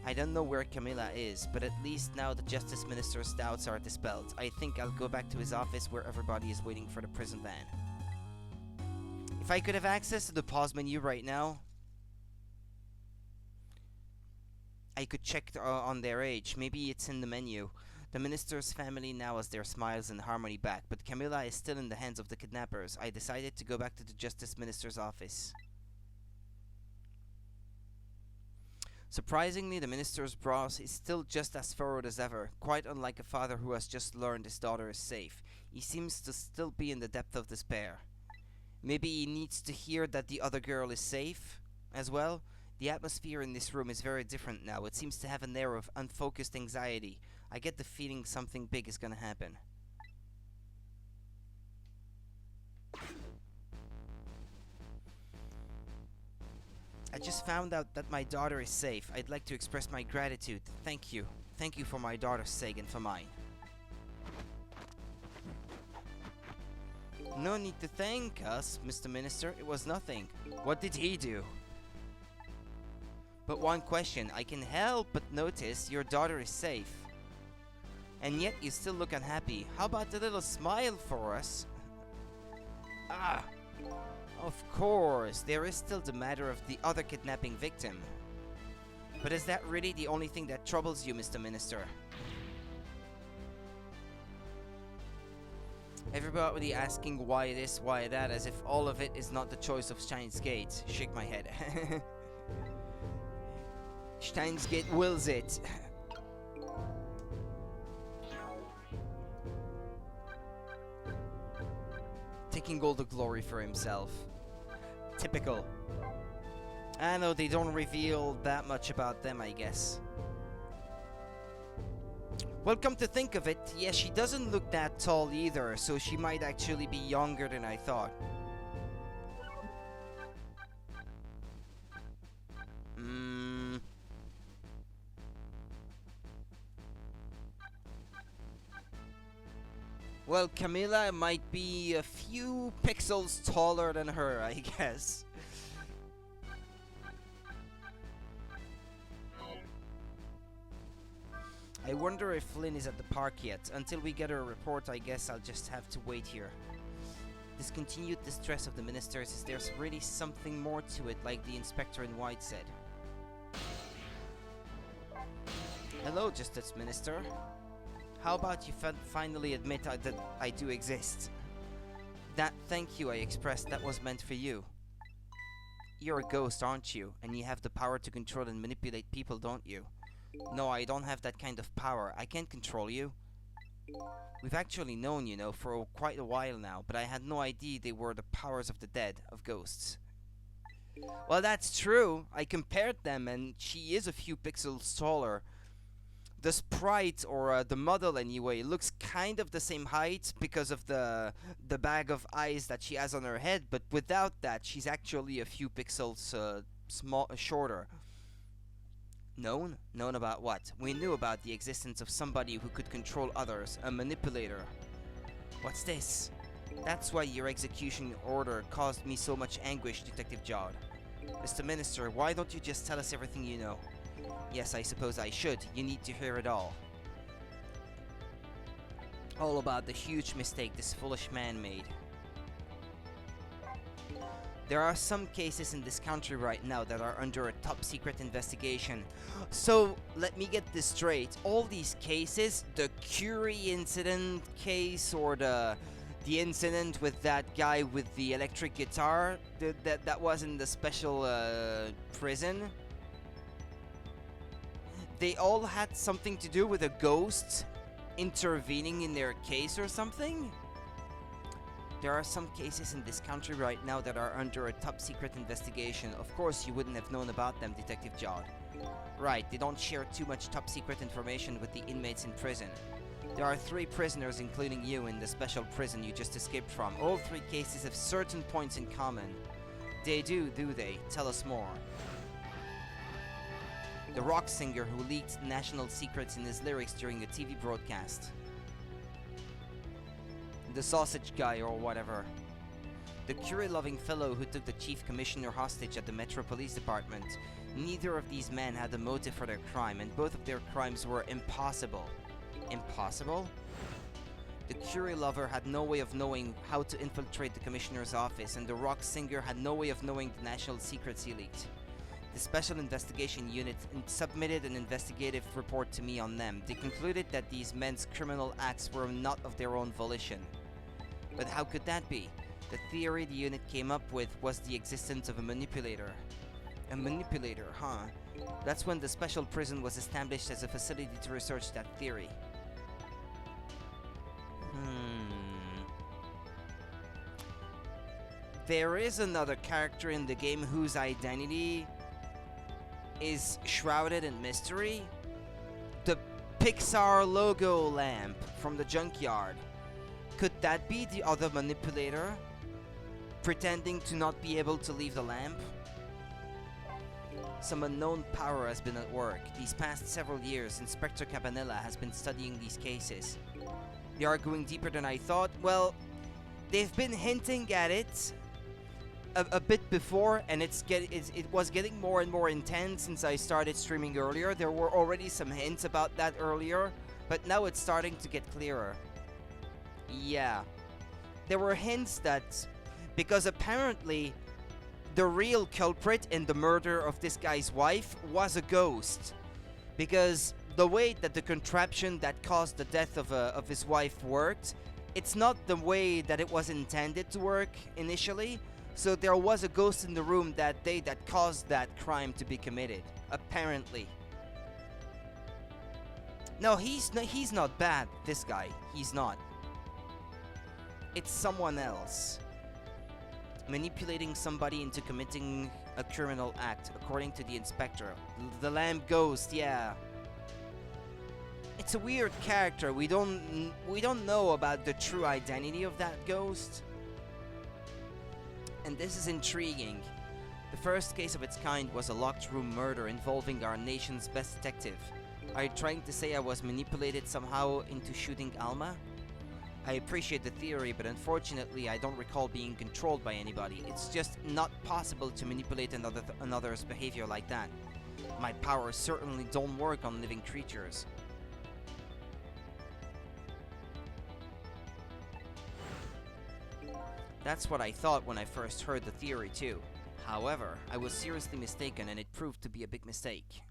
I don't know where Camilla is, but at least now the Justice Minister's doubts are dispelled. I think I'll go back to his office where everybody is waiting for the prison van. If I could have access to the pause menu right now, I could check on their age. Maybe it's in the menu. The minister's family now has their smiles and harmony back, but Camilla is still in the hands of the kidnappers. I decided to go back to the Justice Minister's office. Surprisingly, the minister's brows is still just as furrowed as ever, quite unlike a father who has just learned his daughter is safe. He seems to still be in the depth of despair. Maybe he needs to hear that the other girl is safe as well. The atmosphere in this room is very different now. It seems to have an air of unfocused anxiety. I get the feeling something big is gonna happen. I just found out that my daughter is safe. I'd like to express my gratitude. Thank you. Thank you for my daughter's sake and for mine. No need to thank us, Mr. Minister. It was nothing. What did he do? But one question. I can help but notice your daughter is safe. And yet you still look unhappy. How about a little smile for us? Ah! Of course, there is still the matter of the other kidnapping victim. But is that really the only thing that troubles you, Mr. Minister? Everybody asking why this, why that, as if all of it is not the choice of Steins Gate. Shake my head. Steins Gate wills it. Taking all the glory for himself. Typical. I know they don't reveal that much about them, I guess. Well, come to think of it, yeah, she doesn't look that tall either, so she might actually be younger than I thought. Well, Camilla might be a few pixels taller than her, I guess. I wonder if Flynn is at the park yet. Until we get her report, I guess I'll just have to wait here. This continued distress of the ministers, is there's really something more to it, like the inspector in white said. Hello, Justice Minister. How about you finally admit that I do exist? That thank you I expressed, that was meant for you. You're a ghost, aren't you? And you have the power to control and manipulate people, don't you? No, I don't have that kind of power. I can't control you. We've actually known, you know, for quite a while now, but I had no idea they were the powers of the dead, of ghosts. Well, that's true. I compared them, and she is a few pixels taller. The sprite, or the model anyway, looks kind of the same height because of the bag of eyes that she has on her head, but without that, she's actually a few pixels shorter. Known? Known about what? We knew about the existence of somebody who could control others, a manipulator. What's this? That's why your execution order caused me so much anguish, Detective Jod. Mr. Minister, why don't you just tell us everything you know? Yes, I suppose I should. You need to hear it all. All about the huge mistake this foolish man made. There are some cases in this country right now that are under a top secret investigation. So, let me get this straight. All these cases, the Curie incident case or the incident with that guy with the electric guitar that was in the special prison, they all had something to do with a ghost intervening in their case or something? There are some cases in this country right now that are under a top secret investigation. Of course you wouldn't have known about them, Detective Jod. Right, they don't share too much top secret information with the inmates in prison. There are 3 prisoners, including you, in the special prison you just escaped from. All 3 cases have certain points in common. They do they? Tell us more. The rock singer who leaked national secrets in his lyrics during a TV broadcast. The sausage guy or whatever. The curry-loving fellow who took the chief commissioner hostage at the Metro Police Department. Neither of these men had a motive for their crime, and both of their crimes were impossible. Impossible? The curry lover had no way of knowing how to infiltrate the commissioner's office, and the rock singer had no way of knowing the National Secrets Elite. The Special Investigation Unit submitted an investigative report to me on them. They concluded that these men's criminal acts were not of their own volition. But how could that be? The theory the unit came up with was the existence of a manipulator. A manipulator, huh? That's when the special prison was established as a facility to research that theory. There is another character in the game whose identity is shrouded in mystery. The Pixar logo lamp from the junkyard. Could that be the other manipulator? Pretending to not be able to leave the lamp? Some unknown power has been at work. These past several years, Inspector Cabanella has been studying these cases. They are going deeper than I thought. Well, they've been hinting at it a bit before, and it was getting more and more intense since I started streaming earlier. There were already some hints about that earlier, but now it's starting to get clearer. Yeah. There were hints that, because apparently the real culprit in the murder of this guy's wife was a ghost. Because the way that the contraption that caused the death of his wife worked, it's not the way that it was intended to work initially. So there was a ghost in the room that day that caused that crime to be committed, apparently. No, he's not bad, this guy. He's not. It's someone else. Manipulating somebody into committing a criminal act, according to the inspector. The lamp ghost, yeah. It's a weird character. We don't know about the true identity of that ghost. And this is intriguing. The first case of its kind was a locked room murder involving our nation's best detective. Are you trying to say I was manipulated somehow into shooting Alma? I appreciate the theory, but unfortunately I don't recall being controlled by anybody. It's just not possible to manipulate another's behavior like that. My powers certainly don't work on living creatures. That's what I thought when I first heard the theory too. However, I was seriously mistaken, and it proved to be a big mistake.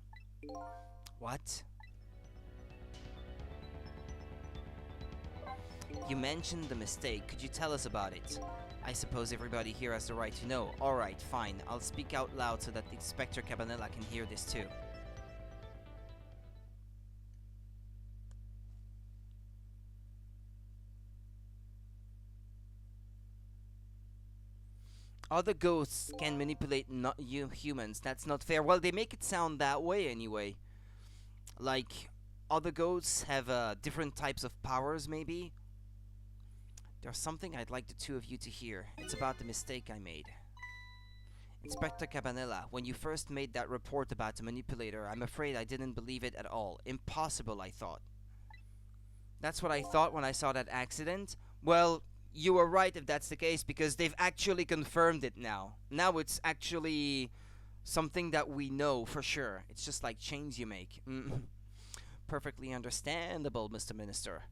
What? You mentioned the mistake. Could you tell us about it? I suppose everybody here has the right to know. Alright, fine. I'll speak out loud so that Inspector Cabanella can hear this too. Other ghosts can manipulate not you humans. That's not fair. Well, they make it sound that way anyway. Like, other ghosts have different types of powers, maybe? There's something I'd like the two of you to hear. It's about the mistake I made. Inspector Cabanella, when you first made that report about the manipulator, I'm afraid I didn't believe it at all. Impossible, I thought. That's what I thought when I saw that accident? Well, you were right if that's the case, because they've actually confirmed it now. Now it's actually something that we know for sure. It's just like chains you make. Perfectly understandable, Mr. Minister.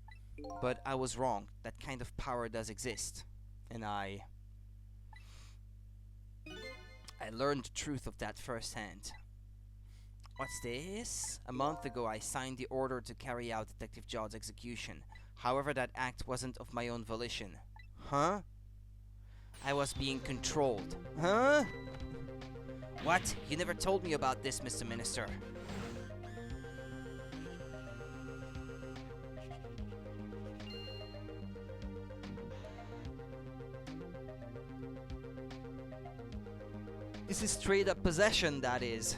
But I was wrong. That kind of power does exist. And I learned the truth of that firsthand. What's this? A month ago I signed the order to carry out Detective Jod's execution. However, that act wasn't of my own volition. Huh? I was being controlled. Huh? What? You never told me about this, Mr. Minister. This is straight up possession, that is.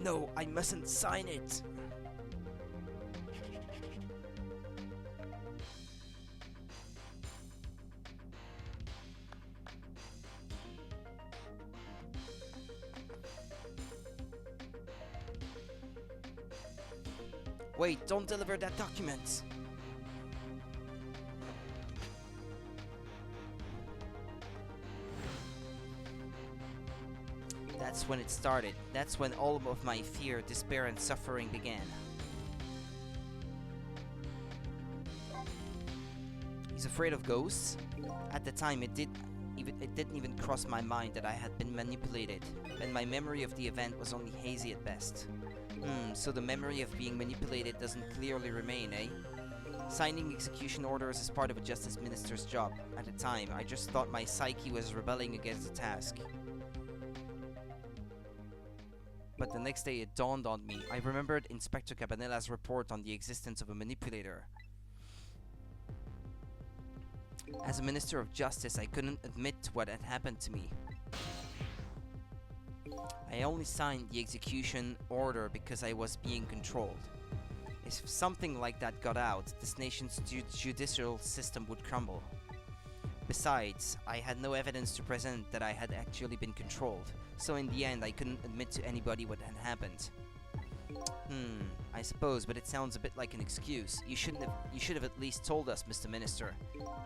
No, I mustn't sign it. Wait, don't deliver that document. That's when it started. That's when all of my fear, despair, and suffering began. He's afraid of ghosts. At the time, it didn't even cross my mind that I had been manipulated, and my memory of the event was only hazy at best. So the memory of being manipulated doesn't clearly remain, eh? Signing execution orders is part of a justice minister's job. At the time, I just thought my psyche was rebelling against the task. But the next day it dawned on me. I remembered Inspector Cabanella's report on the existence of a manipulator. As a Minister of Justice, I couldn't admit what had happened to me. I only signed the execution order because I was being controlled. If something like that got out, this nation's judicial system would crumble. Besides, I had no evidence to present that I had actually been controlled, so in the end I couldn't admit to anybody what had happened. I suppose, but it sounds a bit like an excuse. You should have at least told us, Mr. Minister.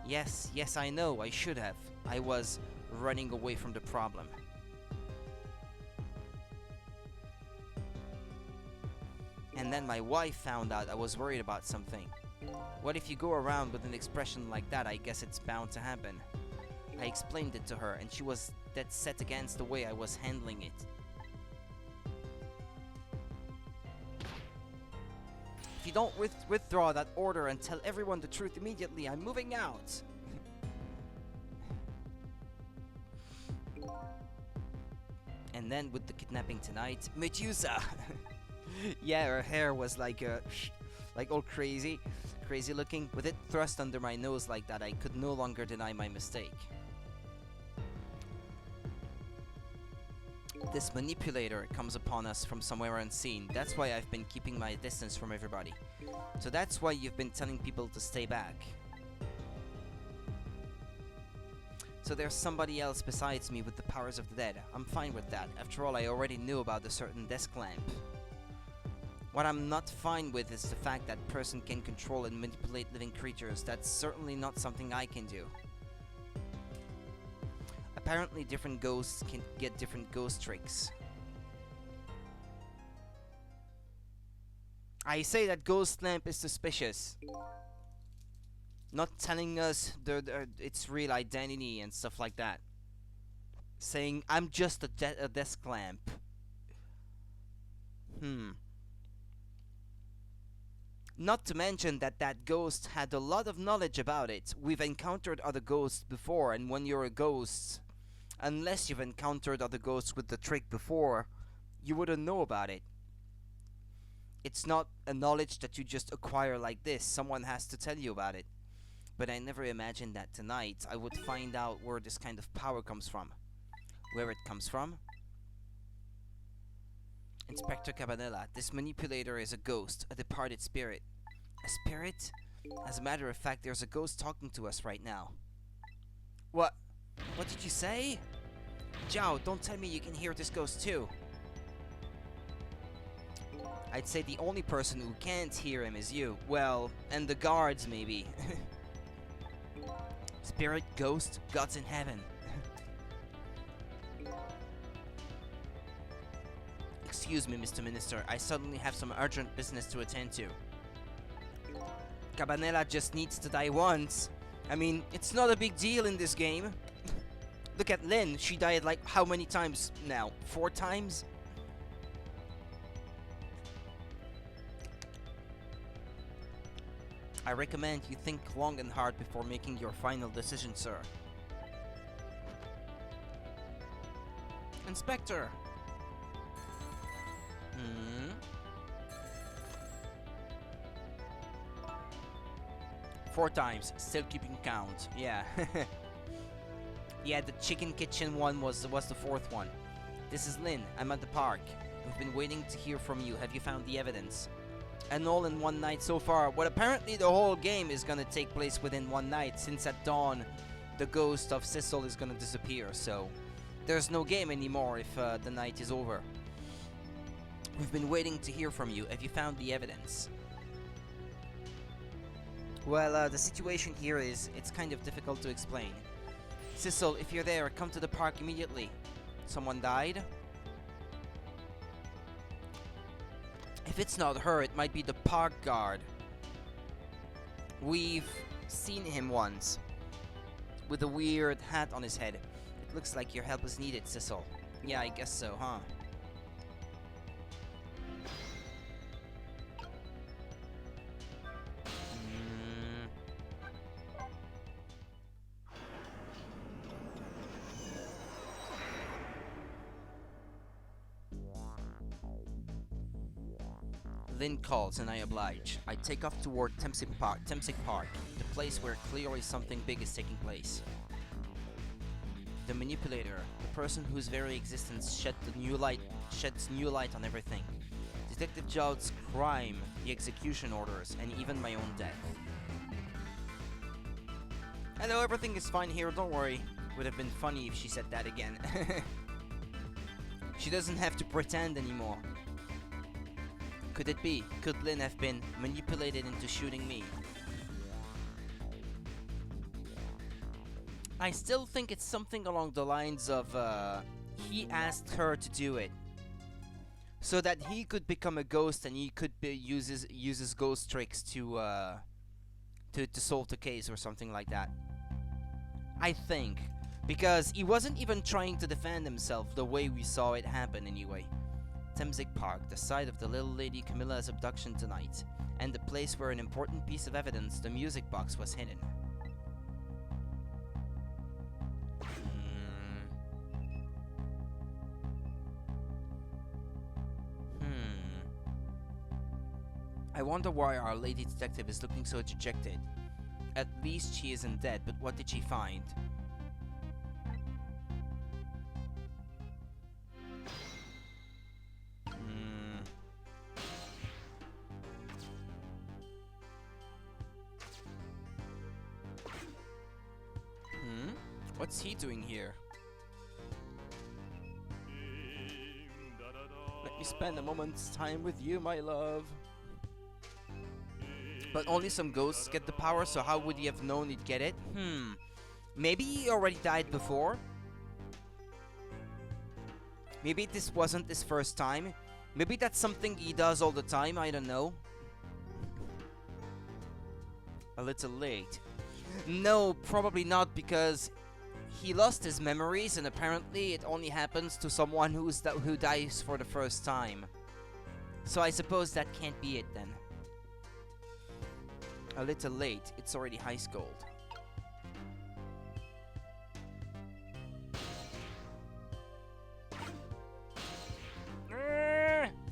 Yes, I know, I should have. I was running away from the problem. And then my wife found out I was worried about something. What if you go around with an expression like that? I guess it's bound to happen. I explained it to her, and she was dead set against the way I was handling it. If you don't withdraw that order and tell everyone the truth immediately, I'm moving out. And then with the kidnapping tonight, Medusa. Yeah, her hair was like all crazy looking. With it thrust under my nose like that, I could no longer deny my mistake. This manipulator comes upon us from somewhere unseen. That's why I've been keeping my distance from everybody. So that's why you've been telling people to stay back. So there's somebody else besides me with the powers of the dead. I'm fine with that. After all, I already knew about the certain desk lamp. What I'm not fine with is the fact that person can control and manipulate living creatures. That's certainly not something I can do. Apparently different ghosts can get different ghost tricks. I say that ghost lamp is suspicious. Not telling us its real identity and stuff like that. Saying, I'm just a desk lamp. Not to mention that ghost had a lot of knowledge about it. We've encountered other ghosts before, and when you're a ghost, unless you've encountered other ghosts with the trick before, you wouldn't know about it. It's not a knowledge that you just acquire like this. Someone has to tell you about it. But I never imagined that tonight I would find out where this kind of power comes from. Where it comes from? Inspector Cabanella, this manipulator is a ghost, a departed spirit. A spirit? As a matter of fact, there's a ghost talking to us right now. What? What did you say? Zhao, don't tell me you can hear this ghost too. I'd say the only person who can't hear him is you. Well, and the guards maybe. Spirit, ghost, gods in heaven. Excuse me, Mr. Minister, I suddenly have some urgent business to attend to. Cabanella just needs to die once. I mean, it's not a big deal in this game. Look at Lynn, she died like how many times now? 4 times? I recommend you think long and hard before making your final decision, sir. Inspector! 4 times, still keeping count. Yeah. Yeah, the chicken kitchen one was the 4th one. This is Lynn. I'm at the park. We've been waiting to hear from you. Have you found the evidence? And all in one night so far. Well, apparently the whole game is gonna take place within one night, since at dawn the ghost of Sissel is gonna disappear. So there's no game anymore if the night is over. We've been waiting to hear from you. Have you found the evidence? Well, the situation here is, it's kind of difficult to explain. Sissel, if you're there, come to the park immediately. Someone died? If it's not her, it might be the park guard. We've seen him once, with a weird hat on his head. It looks like your help is needed, Sissel. Yeah, I guess so, huh? Lynn calls and I oblige. I take off toward Temsig Park, the place where clearly something big is taking place. The manipulator, the person whose very existence sheds new light on everything. Detective Jowd's crime, the execution orders, and even my own death. Hello, everything is fine here, don't worry. Would have been funny if she said that again. She doesn't have to pretend anymore. Could it be? Could Lynn have been manipulated into shooting me? I still think it's something along the lines of, he asked her to do it. So that he could become a ghost and he could uses ghost tricks to solve the case or something like that. I think. Because he wasn't even trying to defend himself the way we saw it happen anyway. Temsig Park, the site of the little lady Camilla's abduction tonight, and the place where an important piece of evidence, the music box, was hidden. I wonder why our lady detective is looking so dejected. At least she isn't dead, but what did she find? What's he doing here? Let me spend a moment's time with you, my love. But only some ghosts get the power, so how would he have known he'd get it? Maybe he already died before? Maybe this wasn't his first time? Maybe that's something he does all the time, I don't know. A little late. No, probably not, because he lost his memories, and apparently it only happens to someone who dies for the first time. So I suppose that can't be it then. A little late, it's already high school.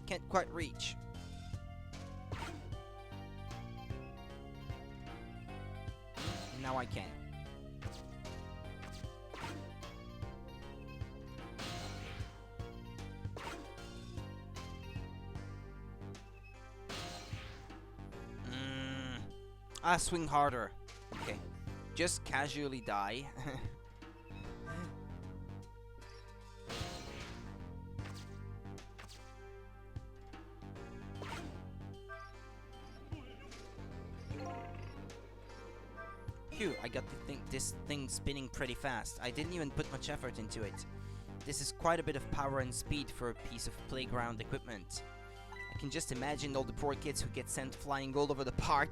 Can't quite reach. Now I can. Swing harder. Okay. Just casually die. Phew, I got this thing spinning pretty fast. I didn't even put much effort into it. This is quite a bit of power and speed for a piece of playground equipment. I can just imagine all the poor kids who get sent flying all over the park.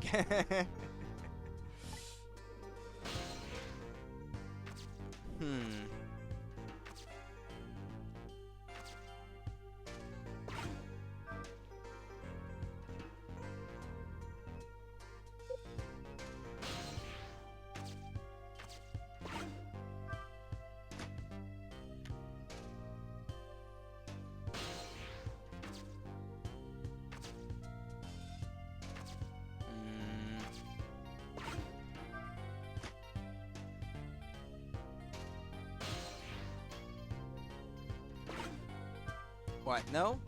What? No?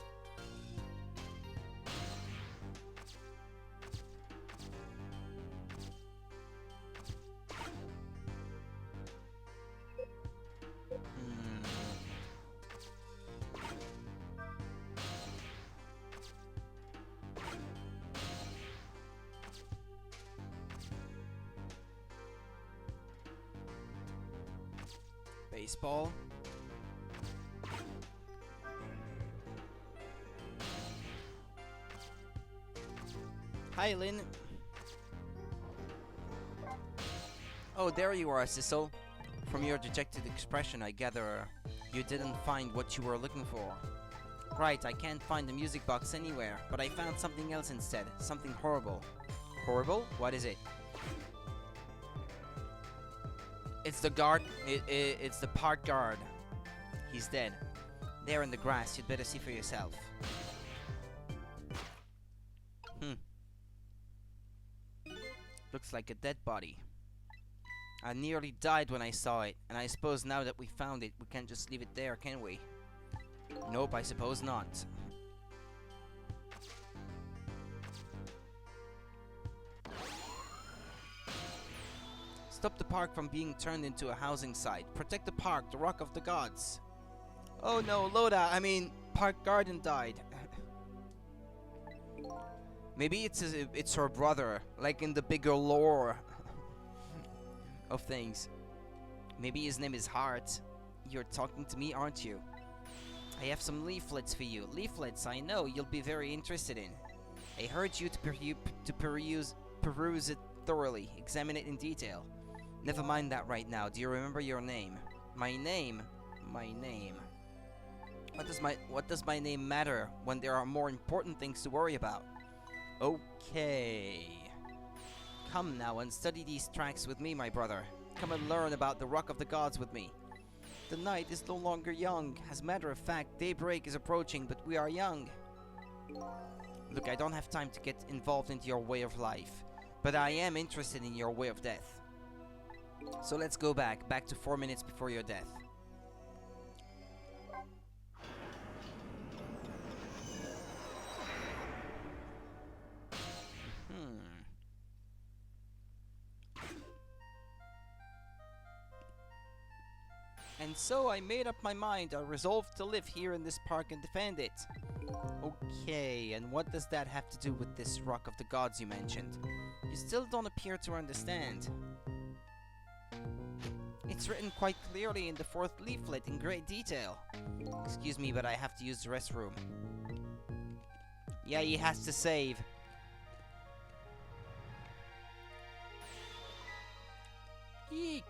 Baseball? Hi, Lynn. Oh, there you are, Sissel. From your dejected expression, I gather you didn't find what you were looking for. Right, I can't find the music box anywhere, but I found something else instead. Something horrible. Horrible? What is it? It's the guard. It's the park guard. He's dead. There in the grass. You'd better see for yourself. Looks like a dead body. I nearly died when I saw it, and I suppose now that we found it, we can't just leave it there, can we? Nope, I suppose not. Stop the park from being turned into a housing site. Protect the park, the Rock of the Gods. Oh no, Park Garden died. Maybe it's her brother, like in the bigger lore of things. Maybe his name is Hart. You're talking to me, aren't you? I have some leaflets for you. Leaflets I know you'll be very interested in. I heard you to peruse it thoroughly, examine it in detail. Never mind that right now. Do you remember your name? My name? My name. What does my name matter when there are more important things to worry about? Okay. Come now and study these tracks with me, my brother. Come and learn about the Rock of the Gods with me. The night is no longer young. As a matter of fact, daybreak is approaching, but we are young. Look, I don't have time to get involved into your way of life, but I am interested in your way of death. So let's go back to 4 minutes before your death. And so I made up my mind. I resolved to live here in this park and defend it. Okay, and what does that have to do with this Rock of the Gods you mentioned? You still don't appear to understand. It's written quite clearly in the 4th leaflet in great detail. Excuse me, but I have to use the restroom. Yeah, he has to save. Eek!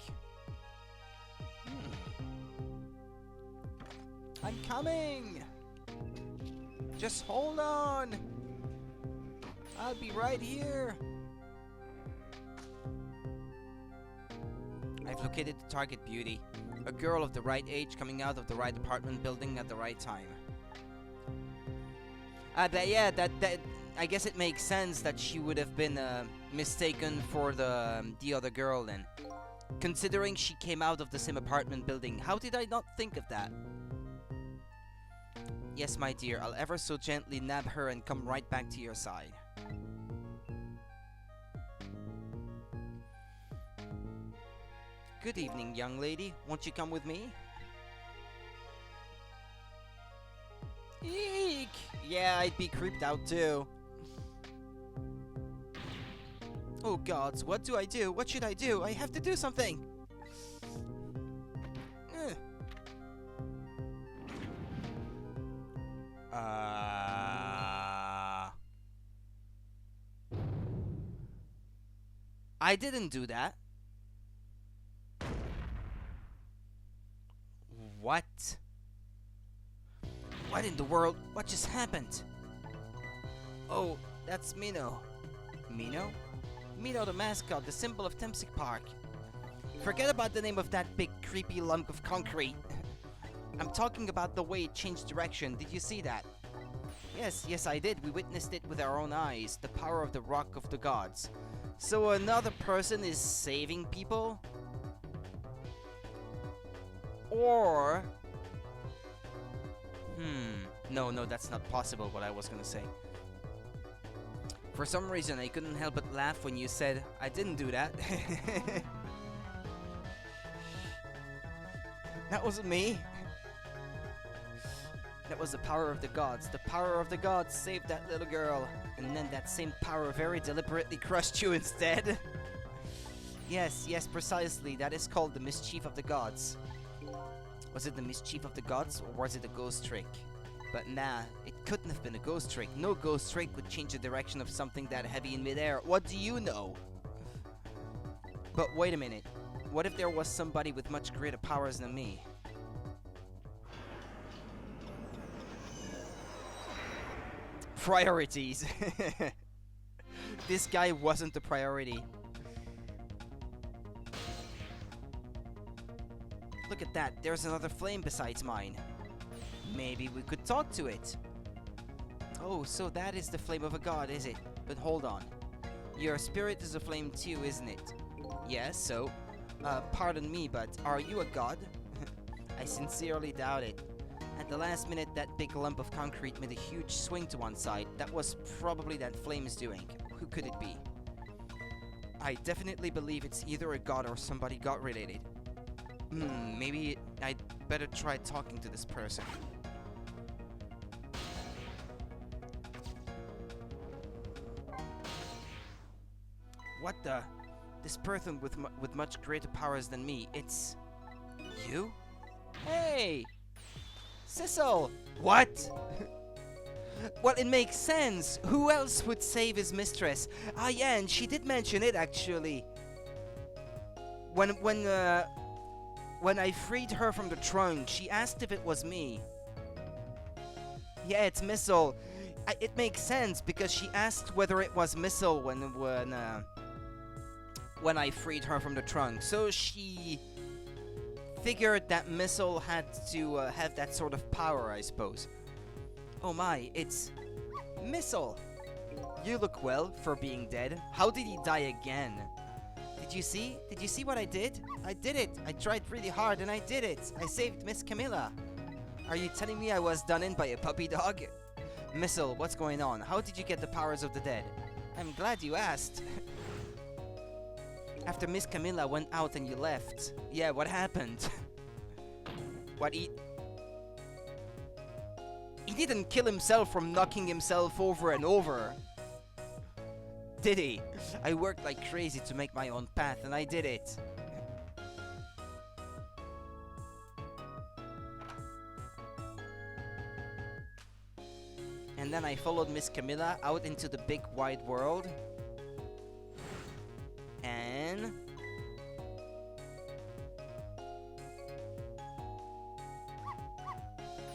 I'm coming! Just hold on! I'll be right here! I've located the target, beauty. A girl of the right age coming out of the right apartment building at the right time. I guess it makes sense that she would have been mistaken for the other girl then. Considering she came out of the same apartment building, how did I not think of that? Yes, my dear, I'll ever so gently nab her and come right back to your side. Good evening, young lady. Won't you come with me? Eek! Yeah, I'd be creeped out too. Oh gods, what do I do? What should I do? I have to do something! I didn't do that. What? What in the world? What just happened? Oh, that's Minnow. Minnow? Minnow the mascot, the symbol of Tempsic Park. Forget about the name of that big creepy lump of concrete. I'm talking about the way it changed direction. Did you see that? Yes, I did. We witnessed it with our own eyes. The power of the Rock of the Gods. So another person is saving people? Or... No, that's not possible, what I was gonna say. For some reason, I couldn't help but laugh when you said, I didn't do that. That wasn't me. That was the power of the gods. The power of the gods saved that little girl. And then that same power very deliberately crushed you instead. Yes, precisely. That is called the mischief of the gods. Was it the mischief of the gods, or was it a ghost trick? But nah, it couldn't have been a ghost trick. No ghost trick would change the direction of something that heavy in midair. What do you know? But wait a minute. What if there was somebody with much greater powers than me? Priorities. This guy wasn't the priority. Look at that, there's another flame besides mine. Maybe we could talk to it. Oh, so that is the flame of a god, is it? But hold on. Your spirit is a flame too, isn't it? Yes, so... pardon me, but are you a god? I sincerely doubt it. At the last minute, that big lump of concrete made a huge swing to one side. That was probably that flame's doing. Who could it be? I definitely believe it's either a god or somebody god-related. Maybe I'd better try talking to this person. What the? This person with much greater powers than me, it's... you? Hey! Sissel! What? Well, it makes sense. Who else would save his mistress? Ah, yeah, and she did mention it, actually. When I freed her from the trunk, she asked if it was me. Yeah, it's Missile. It makes sense, because she asked whether it was Missile when I freed her from the trunk. So she figured that Missile had to have that sort of power, I suppose. Oh my, it's Missile. You look well for being dead. How did he die again? Did you see? Did you see what I did? I did it. I tried really hard and I did it. I saved Miss Camilla. Are you telling me I was done in by a puppy dog? Missile, what's going on? How did you get the powers of the dead? I'm glad you asked. After Miss Camilla went out and you left. Yeah, what happened? What, he didn't kill himself from knocking himself over and over. Did he? I worked like crazy to make my own path and I did it. And then I followed Miss Camilla out into the big wide world.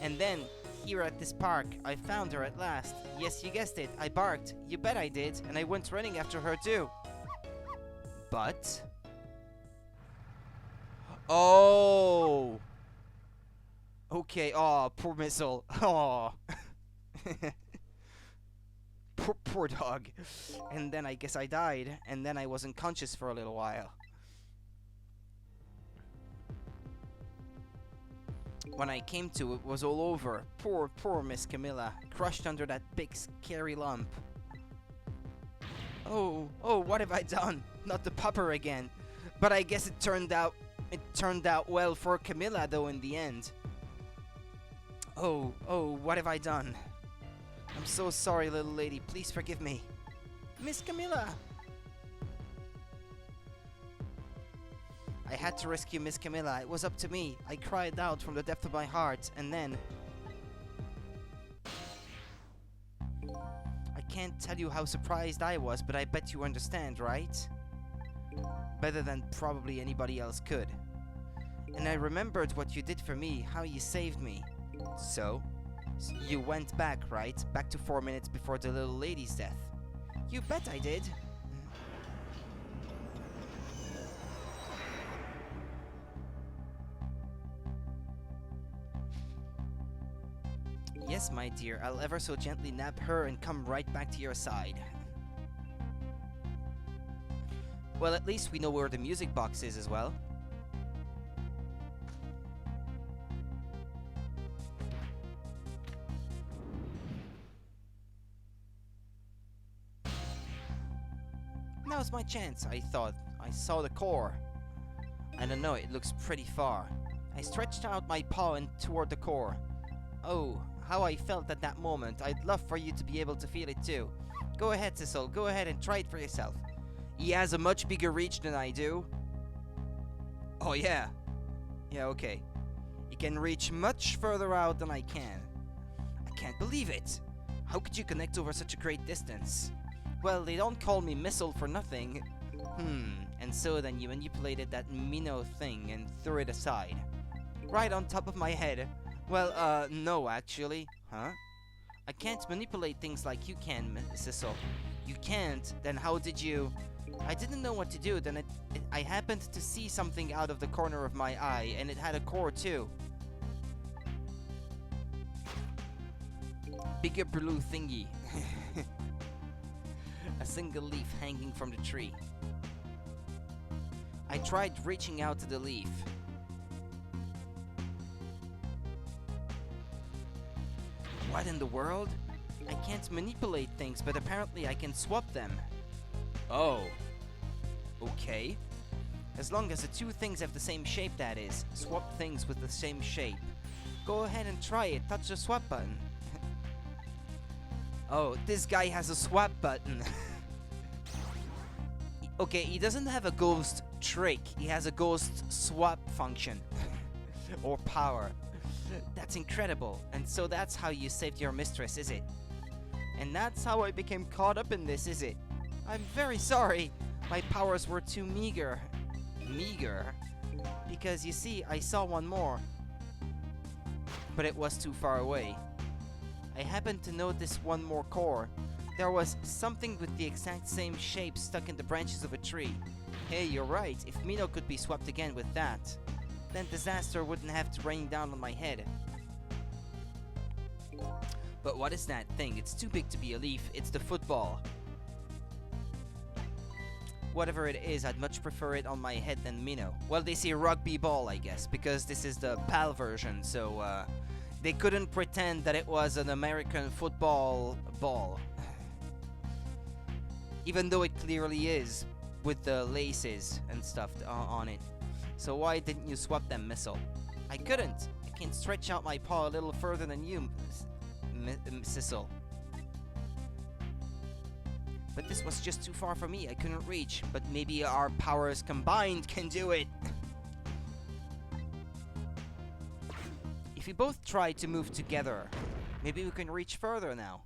And then, here at this park, I found her at last. Yes, you guessed it, I barked. You bet I did, and I went running after her too. But... oh! Okay, oh, poor Missile. Oh. Poor dog. And then I guess I died, and then I was unconscious for a little while. When I came to, it was all over. Poor Miss Camilla, crushed under that big scary lump. Oh, what have I done? Not the pupper again. But I guess it turned out well for Camilla though in the end. Oh, what have I done? I'm so sorry, little lady. Please forgive me. Miss Camilla! I had to rescue Miss Camilla. It was up to me. I cried out from the depth of my heart, and then... I can't tell you how surprised I was, but I bet you understand, right? Better than probably anybody else could. And I remembered what you did for me, how you saved me. So, you went back, right? Back to 4 minutes before the little lady's death. You bet I did. Yes, my dear, I'll ever so gently nab her and come right back to your side. Well, at least we know where the music box is as well. Now's my chance, I thought. I saw the core. I don't know, it looks pretty far. I stretched out my paw and toward the core. Oh, how I felt at that moment. I'd love for you to be able to feel it too. Go ahead, Sissel. Go ahead and try it for yourself. He has a much bigger reach than I do. Oh, yeah. Yeah, okay. He can reach much further out than I can. I can't believe it! How could you connect over such a great distance? Well, they don't call me Missile for nothing. And so then you manipulated that Minnow thing and threw it aside. Right on top of my head. Well, no, actually. Huh? I can't manipulate things like you can, Sissel. You can't? Then how did you... I didn't know what to do, then I happened to see something out of the corner of my eye, and it had a core too. Bigger blue thingy. A single leaf hanging from the tree. I tried reaching out to the leaf. What in the world? I can't manipulate things, but apparently I can swap them. Oh. Okay. As long as the two things have the same shape, that is. Swap things with the same shape. Go ahead and try it. Touch the swap button. Oh, this guy has a swap button. Okay, he doesn't have a ghost trick. He has a ghost swap function. Or power. That's incredible. And so that's how you saved your mistress, is it? And that's how I became caught up in this, is it? I'm very sorry. My powers were too meager. Meager? Because you see, I saw one more. But it was too far away. I happened to notice one more core. There was something with the exact same shape stuck in the branches of a tree. Hey, you're right. If Minnow could be swapped again with that, then disaster wouldn't have to rain down on my head. But what is that thing? It's too big to be a leaf. It's the football. Whatever it is, I'd much prefer it on my head than Minnow. Well, they say rugby ball, I guess, because this is the PAL version, so they couldn't pretend that it was an American football ball. Even though it clearly is, with the laces and stuff on it. So why didn't you swap them, Missile? I couldn't. I can't stretch out my paw a little further than you, Sissel. But this was just too far for me. I couldn't reach. But maybe our powers combined can do it. If we both try to move together, maybe we can reach further now.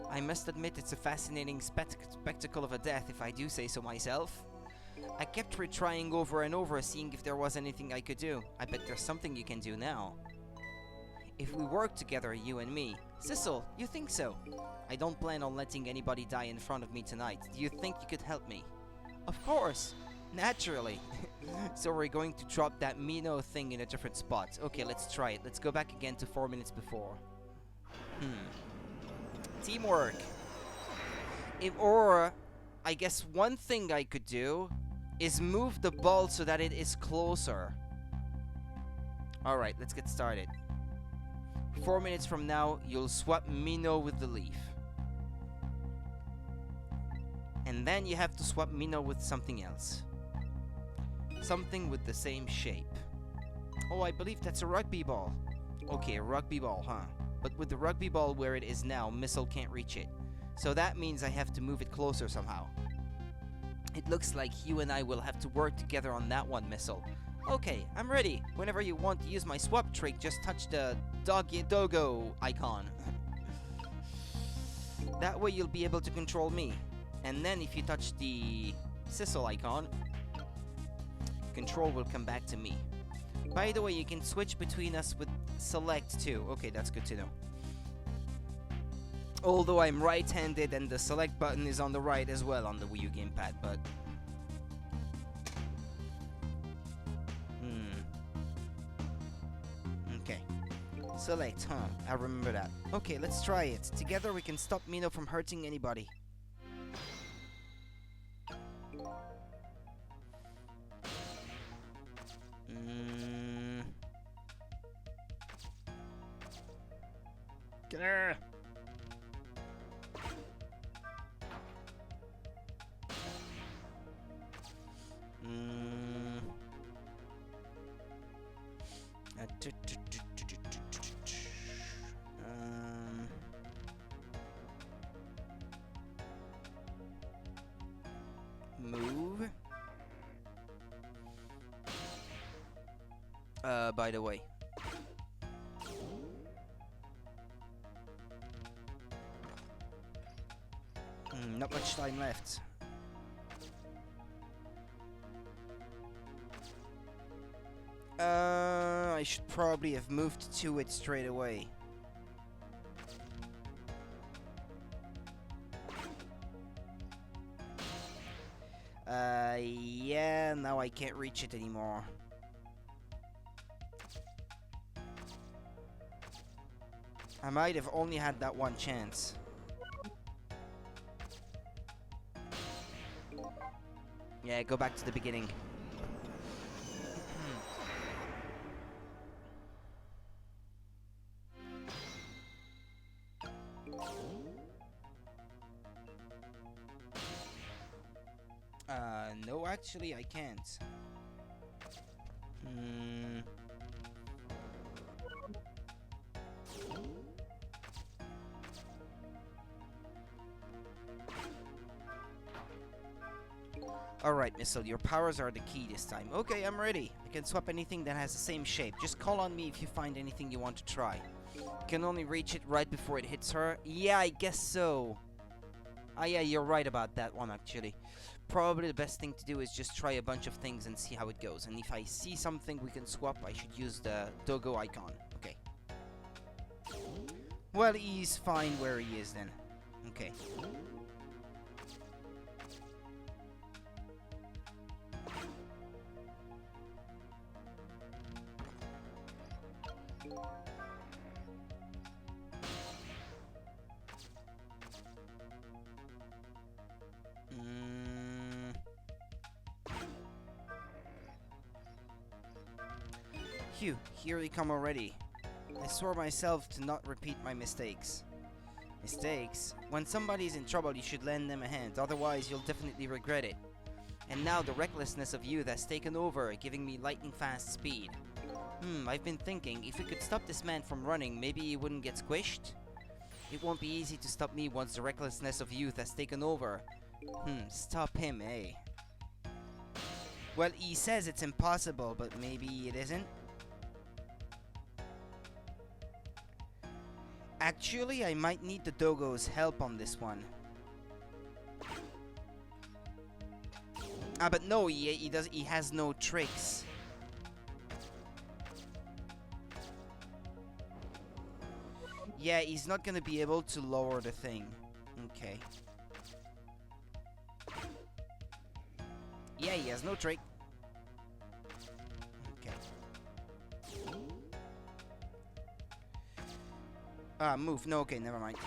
I must admit it's a fascinating spectacle of a death, if I do say so myself. I kept retrying over and over, seeing if there was anything I could do. I bet there's something you can do now. If we work together, you and me. Sissel, you think so? I don't plan on letting anybody die in front of me tonight. Do you think you could help me? Of course! Naturally! So we're going to drop that Minnow thing in a different spot. Okay, let's try it. Let's go back again to 4 minutes before. Teamwork! Or, I guess one thing I could do is move the ball so that it is closer. Alright, let's get started. 4 minutes from now, you'll swap Minnow with the leaf. And then you have to swap Minnow with something else. Something with the same shape. Oh, I believe that's a rugby ball. Okay, a rugby ball, huh? But with the rugby ball where it is now, Missile can't reach it. So that means I have to move it closer somehow. It looks like you and I will have to work together on that one, Missile. Okay, I'm ready. Whenever you want to use my swap trick, just touch the doggo icon. That way you'll be able to control me. And then if you touch the Sissel icon, control will come back to me. By the way, you can switch between us with select too. Okay, that's good to know. Although I'm right-handed and the select button is on the right as well on the Wii U gamepad, but... Okay. Select, huh? I remember that. Okay, let's try it. Together we can stop Minnow from hurting anybody. Grr. Move. By the way. Not much time left. I should probably have moved to it straight away. Yeah, now I can't reach it anymore. I might have only had that one chance. Yeah, go back to the beginning. No, actually, I can't. Alright, Missile, your powers are the key this time. Okay, I'm ready. I can swap anything that has the same shape. Just call on me if you find anything you want to try. You can only reach it right before it hits her. Yeah, I guess so. Ah, yeah, you're right about that one, actually. Probably the best thing to do is just try a bunch of things and see how it goes. And if I see something we can swap, I should use the doggo icon. Okay. Well, he's fine where he is then. Okay. Phew, here we come already. I swore myself to not repeat my mistakes. Mistakes? When somebody's in trouble, you should lend them a hand, otherwise you'll definitely regret it. And now the recklessness of youth has taken over, giving me lightning fast speed. I've been thinking, if we could stop this man from running, maybe he wouldn't get squished? It won't be easy to stop me once the recklessness of youth has taken over. Stop him, eh? Well, he says it's impossible, but maybe it isn't? Actually, I might need the doggo's help on this one. Ah, but no, he has no tricks. Yeah, he's not gonna be able to lower the thing. Okay. Yeah, he has no trick. Okay. Move. No, okay, never mind.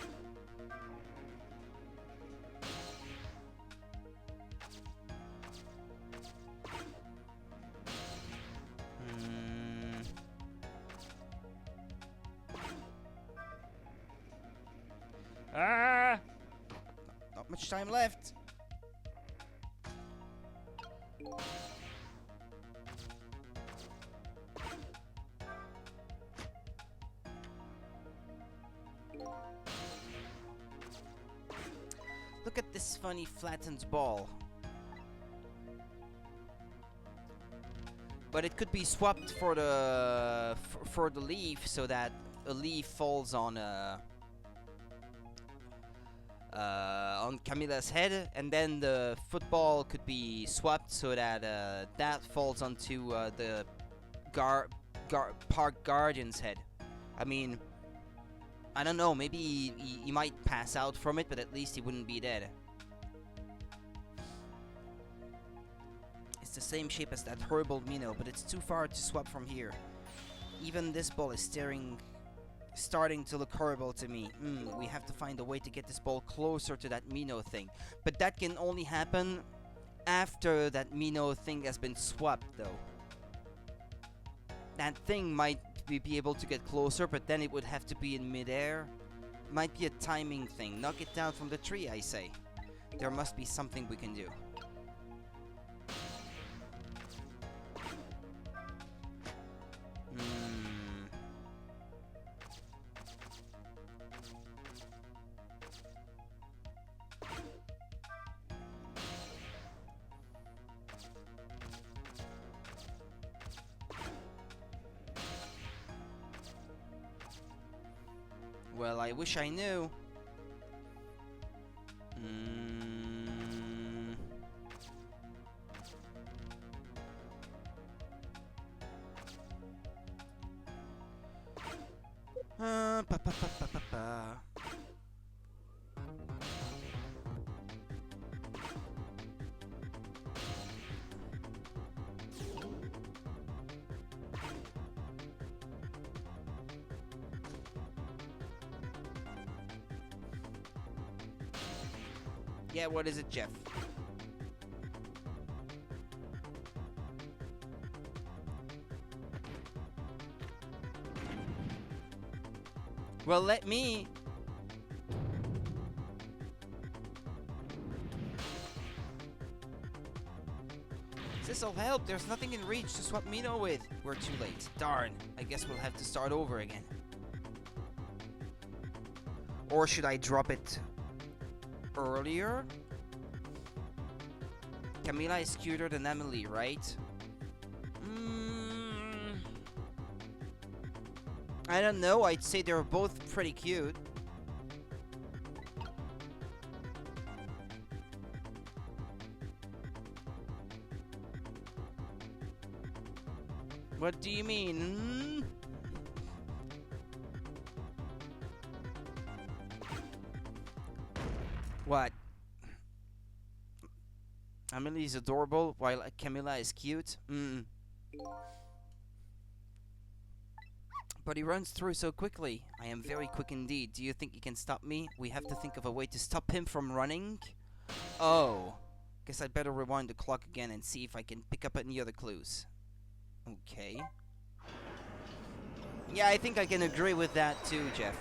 Not much time left. Look at this funny flattened ball. But it could be swapped for the leaf, so that a leaf falls on Camilla's head, and then the football could be swapped so that that falls onto the park guardian's head. I mean, I don't know, maybe he might pass out from it, but at least he wouldn't be dead. It's the same shape as that horrible minnow, but it's too far to swap from here. Even this ball is starting to look horrible to me. We have to find a way to get this ball closer to that minnow thing. But that can only happen after that minnow thing has been swapped, though. That thing might be able to get closer, but then it would have to be in midair. Might be a timing thing. Knock it down from the tree, I say. There must be something we can do. Well, I wish I knew. Pa, pa, pa, pa, pa, pa. Yeah, what is it, Jeff? Well, let me... This'll help. There's nothing in reach to swap Mino with. We're too late. Darn. I guess we'll have to start over again. Or should I drop it earlier? Camila is cuter than Emily, right? I don't know. I'd say they're both pretty cute. What do you mean? What? Emily is adorable while Camilla is cute? But he runs through so quickly. I am very quick indeed. Do you think you can stop me? We have to think of a way to stop him from running. Oh. Guess I'd better rewind the clock again and see if I can pick up any other clues. Okay. Yeah, I think I can agree with that too, Jeff.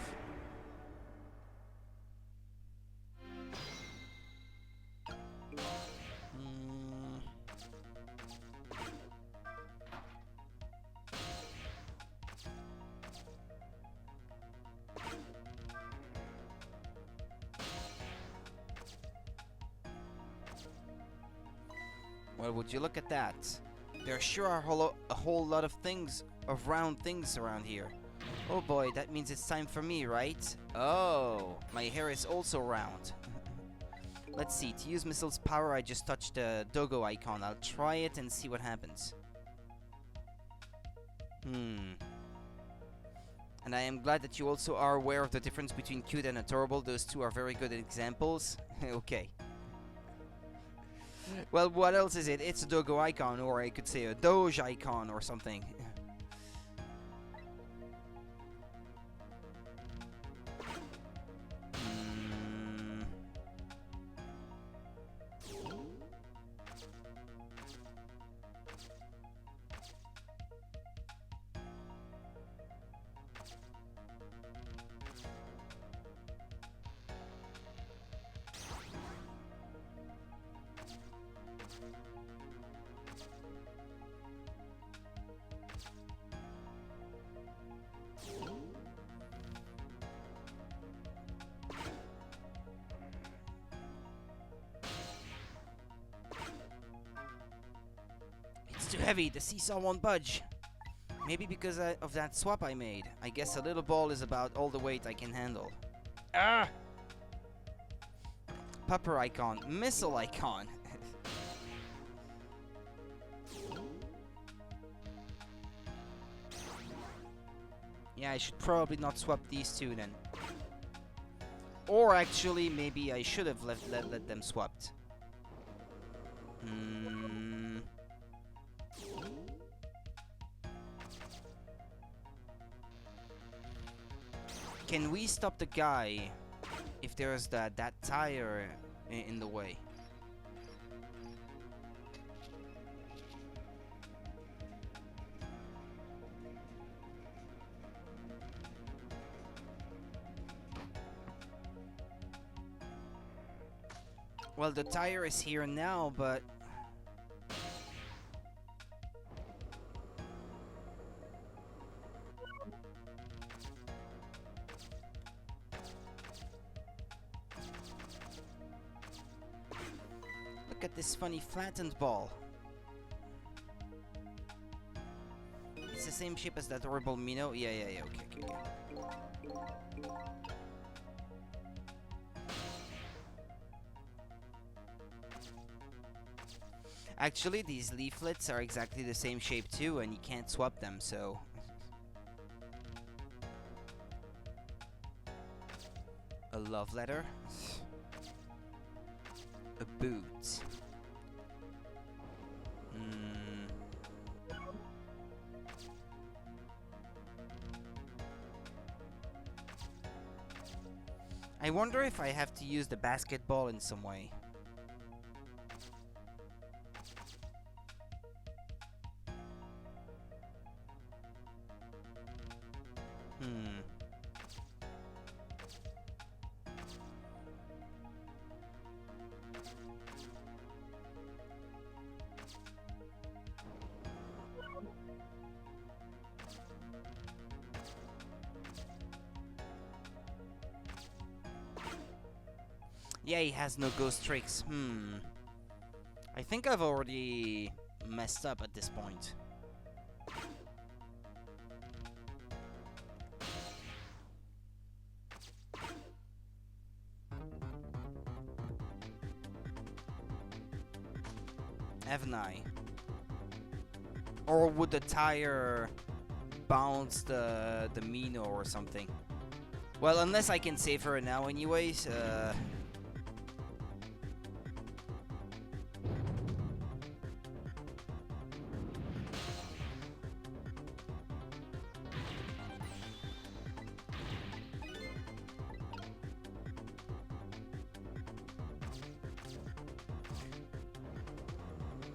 Well, would you look at that? There sure are a whole lot of round things around here. Oh boy, that means it's time for me, right? Oh, my hair is also round. Let's see, to use Missile's power, I just touched the doggo icon. I'll try it and see what happens. And I am glad that you also are aware of the difference between cute and adorable. Those two are very good examples. Okay. Well, what else is it? It's a doggo icon, or I could say a doge icon or something. Too heavy, the seesaw won't budge. Maybe because of that swap I made. I guess a little ball is about all the weight I can handle. Ah! Pupper icon, missile icon. Yeah, I should probably not swap these two then. Or actually, maybe I should have let them swapped. Can we stop the guy if there's that tire in the way? Well, the tire is here now, but... Look at this funny flattened ball. It's the same shape as that horrible Mino. Yeah, okay. Actually, these leaflets are exactly the same shape too, and you can't swap them, so... A love letter? A boot. I wonder if I have to use the basketball in some way. Yeah, he has no ghost tricks. I think I've already messed up at this point. Haven't I? Or would the tire bounce the Mino or something? Well, unless I can save her now anyways,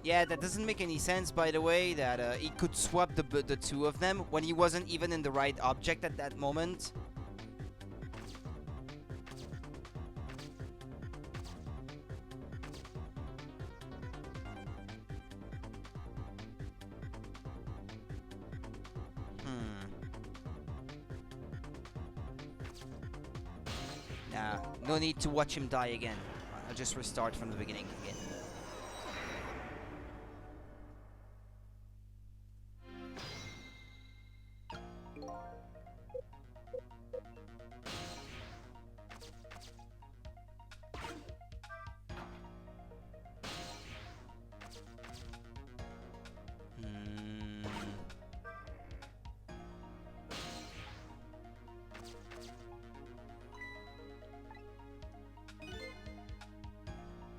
yeah, that doesn't make any sense, by the way, that he could swap the two of them when he wasn't even in the right object at that moment. Nah, no need to watch him die again. I'll just restart from the beginning again.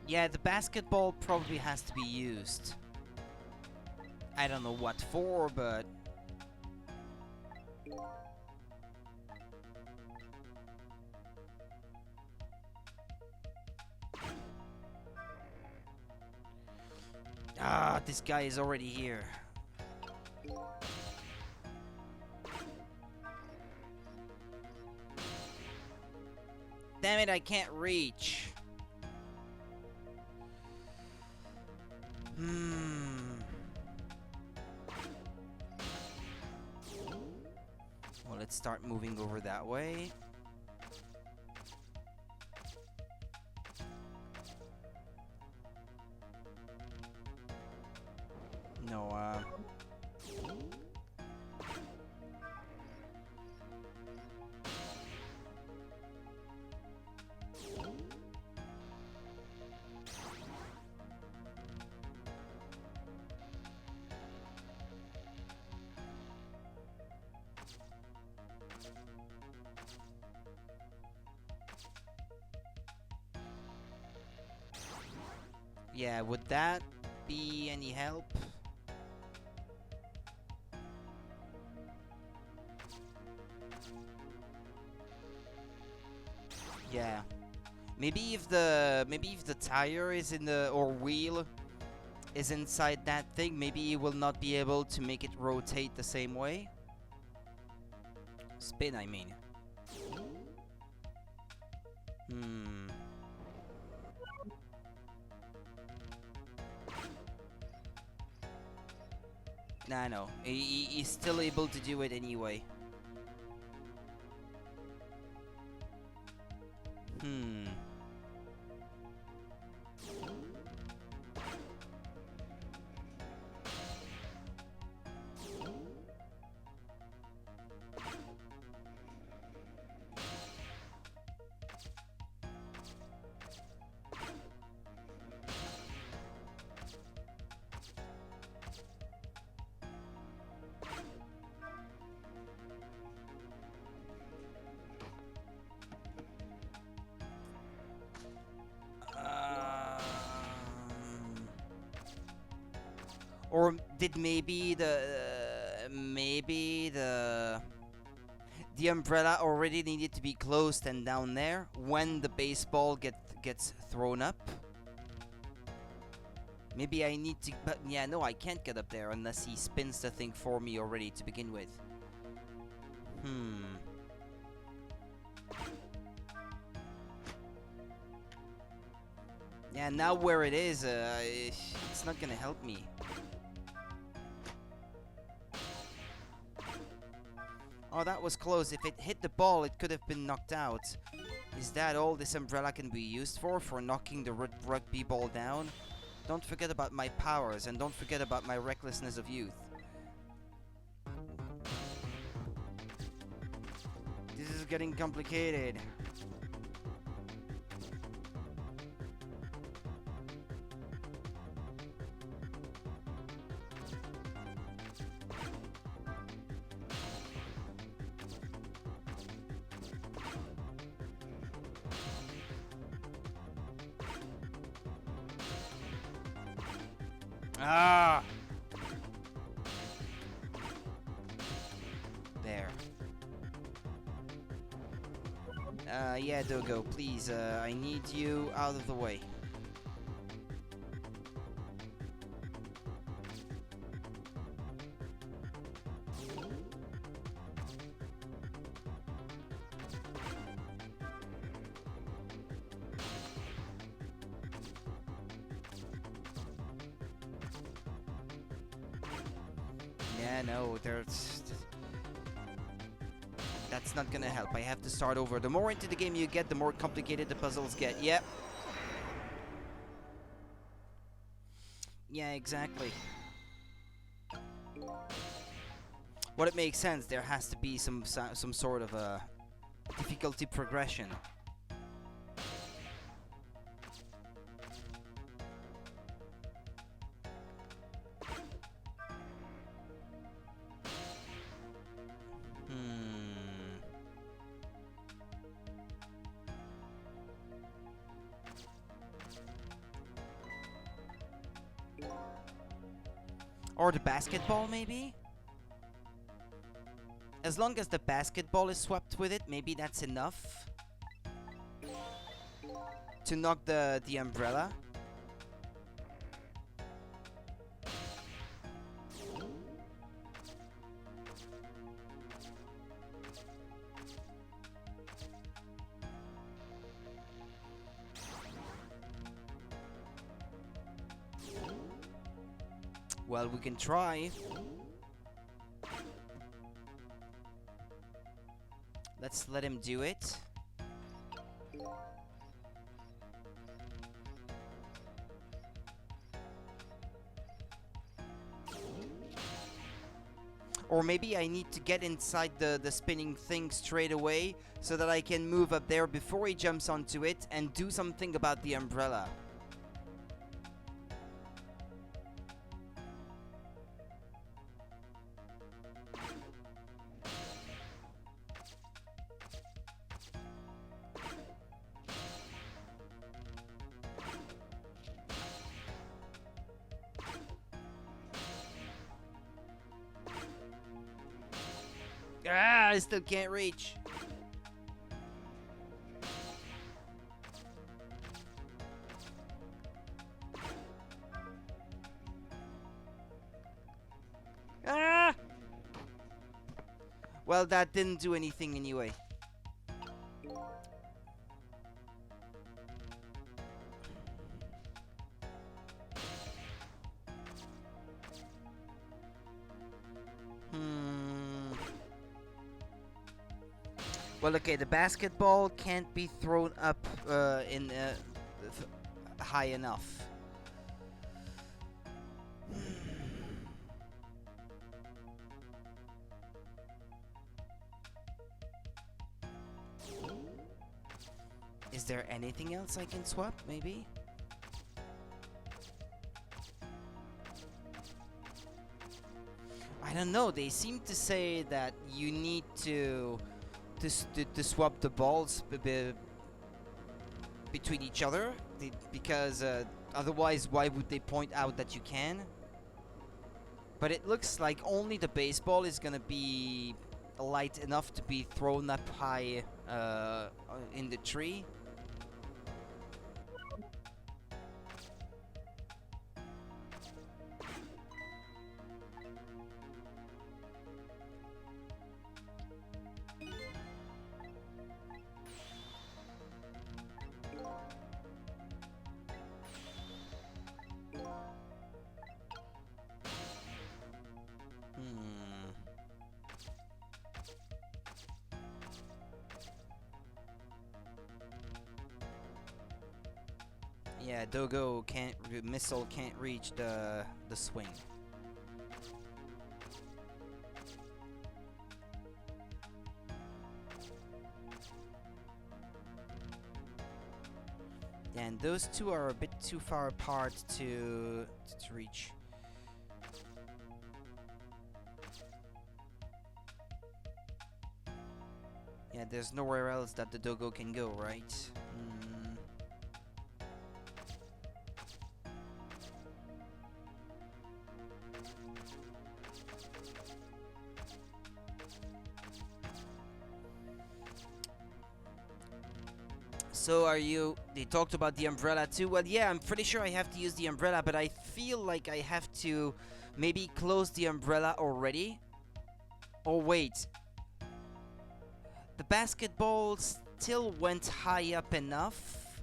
Yeah, the basketball probably has to be used. I don't know what for, but... Ah, this guy is already here. Damn it, I can't reach. Well, let's start moving over that way. No, yeah, would that be any help? Yeah. Maybe if the tire is in the or wheel is inside that thing, maybe you will not be able to make it rotate the same way. Spin, I mean. Nah, no. He's still able to do it anyway. Or did maybe the umbrella already needed to be closed and down there when the baseball gets thrown up? Maybe I need to, but yeah, no, I can't get up there unless he spins the thing for me already to begin with. Yeah, now where it is, it's not gonna help me. Oh, that was close. If it hit the ball, it could have been knocked out. Is that all this umbrella can be used for knocking the rugby ball down? Don't forget about my powers, and don't forget about my recklessness of youth. This is getting complicated. Ah! There. Yeah, Dogo, please, I need you out of the way. Yeah, no, that's not gonna help. I have to start over. The more into the game you get, the more complicated the puzzles get. Yep. Yeah, exactly. Well, it makes sense. There has to be some sort of a difficulty progression. Or the basketball, maybe? As long as the basketball is swapped with it, maybe that's enough to knock the umbrella. Well, we can try. Let's let him do it. Or maybe I need to get inside the spinning thing straight away so that I can move up there before he jumps onto it and do something about the umbrella. Ah, I still can't reach. Ah! Well, that didn't do anything anyway. Well, okay, the basketball can't be thrown up high enough. Is there anything else I can swap, maybe? I don't know, they seem to say that you need to swap the balls between each other, because otherwise why would they point out that you can? But it looks like only the baseball is gonna be light enough to be thrown up high in the tree. Yeah, Dogo can't. Missile can't reach the swing. And those two are a bit too far apart to reach. Yeah, there's nowhere else that the Dogo can go, right? So are you... They talked about the umbrella too. Well, yeah, I'm pretty sure I have to use the umbrella, but I feel like I have to maybe close the umbrella already. Oh, wait. The basketball still went high up enough.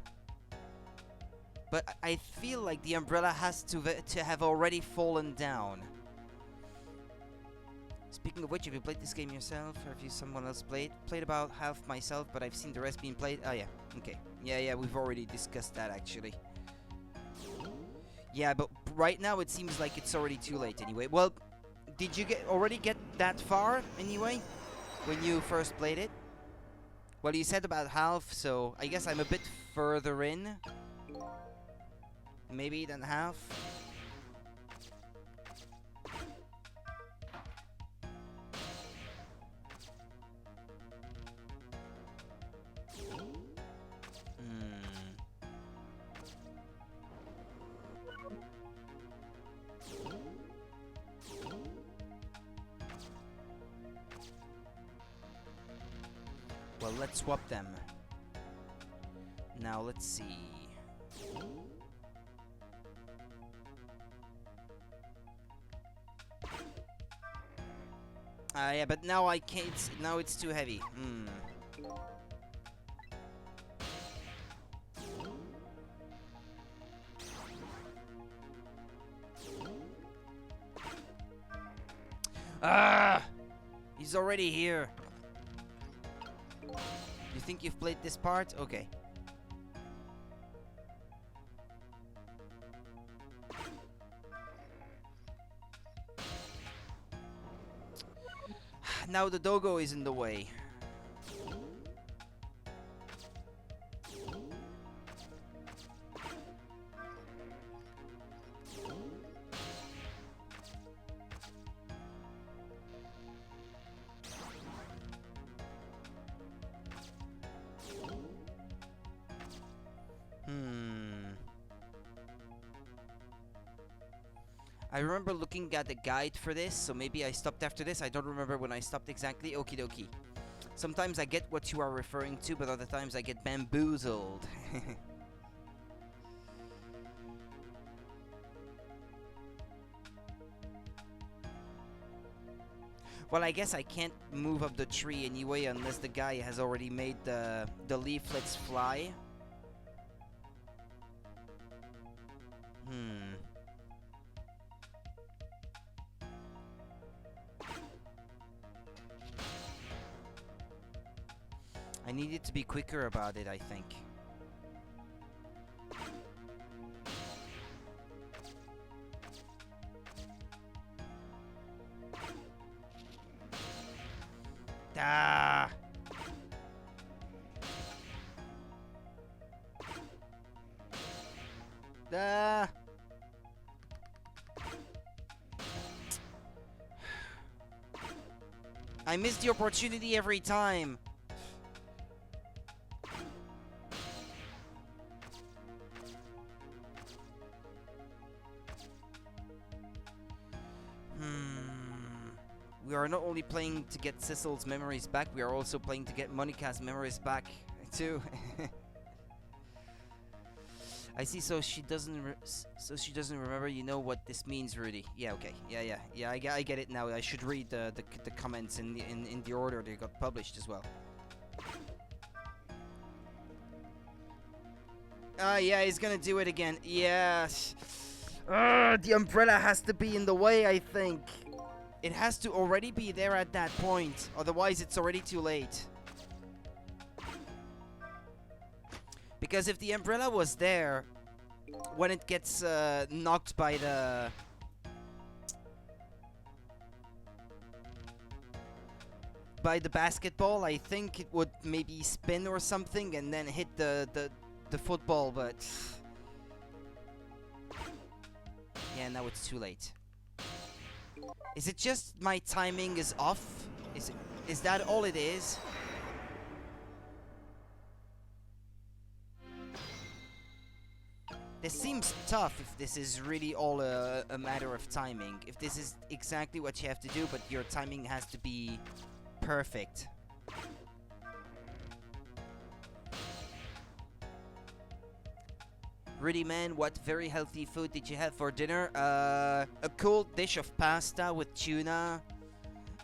But I feel like the umbrella has to have already fallen down. Speaking of which, have you played this game yourself, or have you someone else played? Played about half myself, but I've seen the rest being played. Oh yeah, okay. Yeah, we've already discussed that actually. Yeah, but right now it seems like it's already too late anyway. Well, did you already get that far anyway, when you first played it? Well, you said about half, so I guess I'm a bit further in. Maybe than half. Well, let's swap them. Now, let's see. Yeah, but now I can't. Now it's too heavy. Ah! He's already here. You think you've played this part? Okay. Now the Dogo is in the way. I remember looking at the guide for this, so maybe I stopped after this. I don't remember when I stopped exactly. Okie dokie. Sometimes I get what you are referring to, but other times I get bamboozled. Well, I guess I can't move up the tree anyway unless the guy has already made the leaflets fly. I needed to be quicker about it, I think. Ah! Ah! I miss the opportunity every time. We are not only playing to get Sissel's memories back, we are also playing to get Monika's memories back, too. I see, so she doesn't remember, you know what this means, Rudy. Yeah, okay. Yeah, I get it now. I should read the comments in the order they got published as well. Yeah, he's gonna do it again. Yeah. The umbrella has to be in the way, I think. It has to already be there at that point, otherwise it's already too late. Because if the umbrella was there, when it gets knocked by the... basketball, I think it would maybe spin or something and then hit the football, but... Yeah, now it's too late. Is it just my timing is off? Is that all it is? This seems tough if this is really all a matter of timing. If this is exactly what you have to do, but your timing has to be perfect. Really, man, what very healthy food did you have for dinner? A cold dish of pasta with tuna.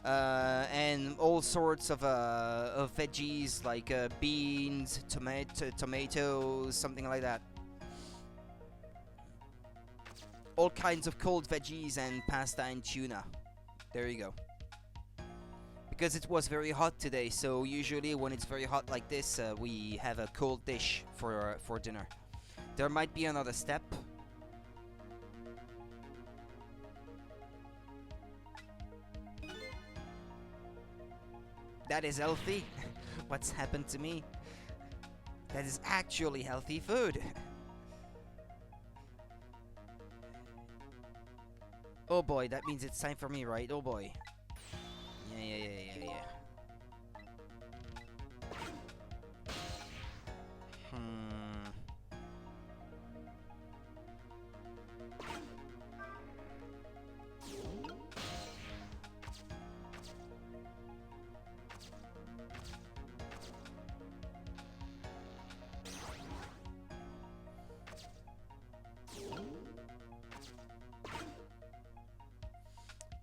And all sorts of veggies like beans, tomatoes, something like that. All kinds of cold veggies and pasta and tuna. There you go. Because it was very hot today, so usually when it's very hot like this, we have a cold dish for dinner. There might be another step. That is healthy. What's happened to me? That is actually healthy food. Oh boy, that means it's time for me, right? Oh boy. Yeah.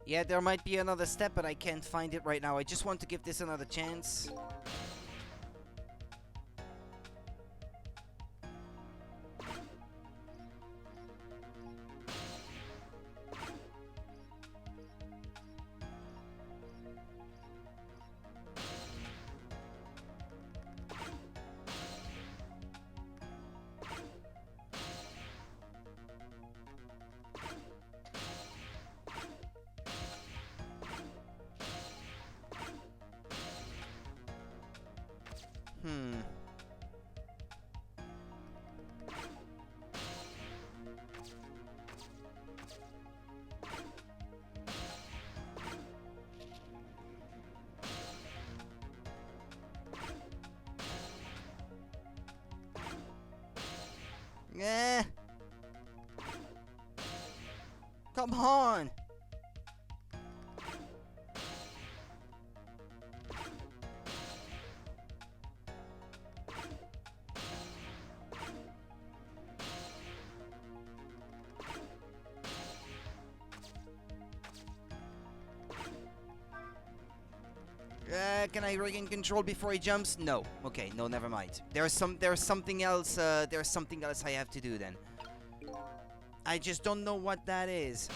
Yeah, there might be another step, but I can't find it right now. I just want to give this another chance. Yeah. Come on. Can I regain control before he jumps? No. Okay, no, never mind. There's something else I have to do then. I just don't know what that is.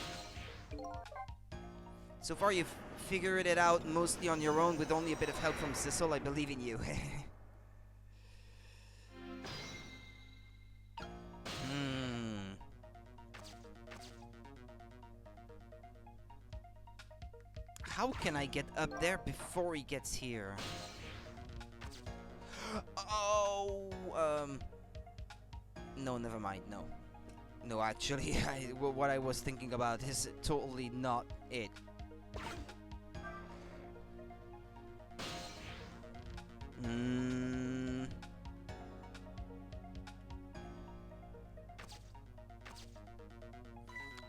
So far you've figured it out mostly on your own with only a bit of help from Sissel. I believe in you. How can I get up there before he gets here? Oh, no, never mind, no. No, actually, what I was thinking about is totally not it.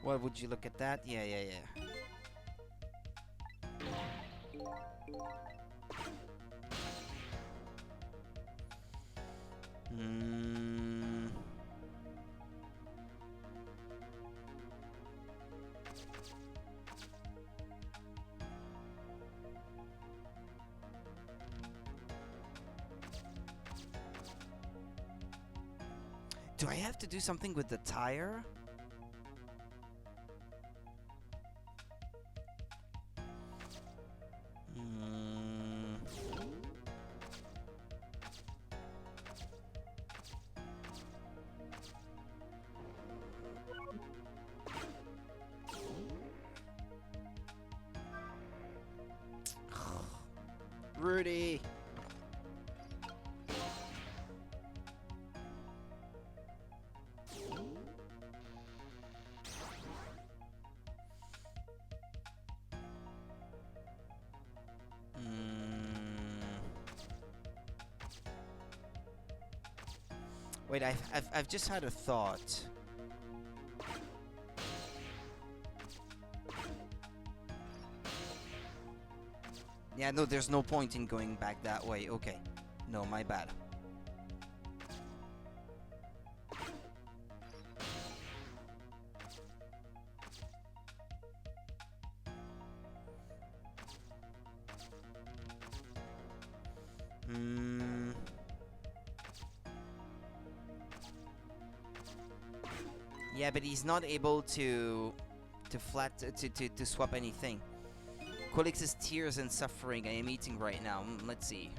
What would you look at that? Yeah. Hmm. Do I have to do something with the tire? Hmm. Rudy. Wait, I've just had a thought. Yeah, no, there's no point in going back that way. Okay. No, my bad. Hmm. Yeah, but he's not able to swap anything. Colix's tears and suffering I am eating right now. Let's see.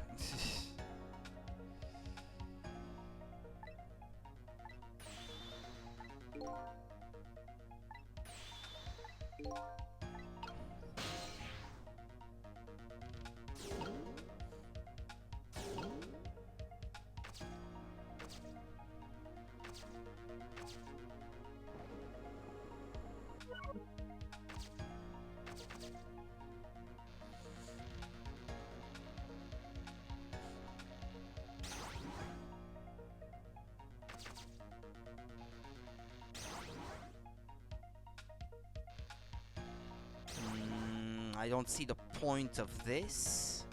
I don't see the point of this.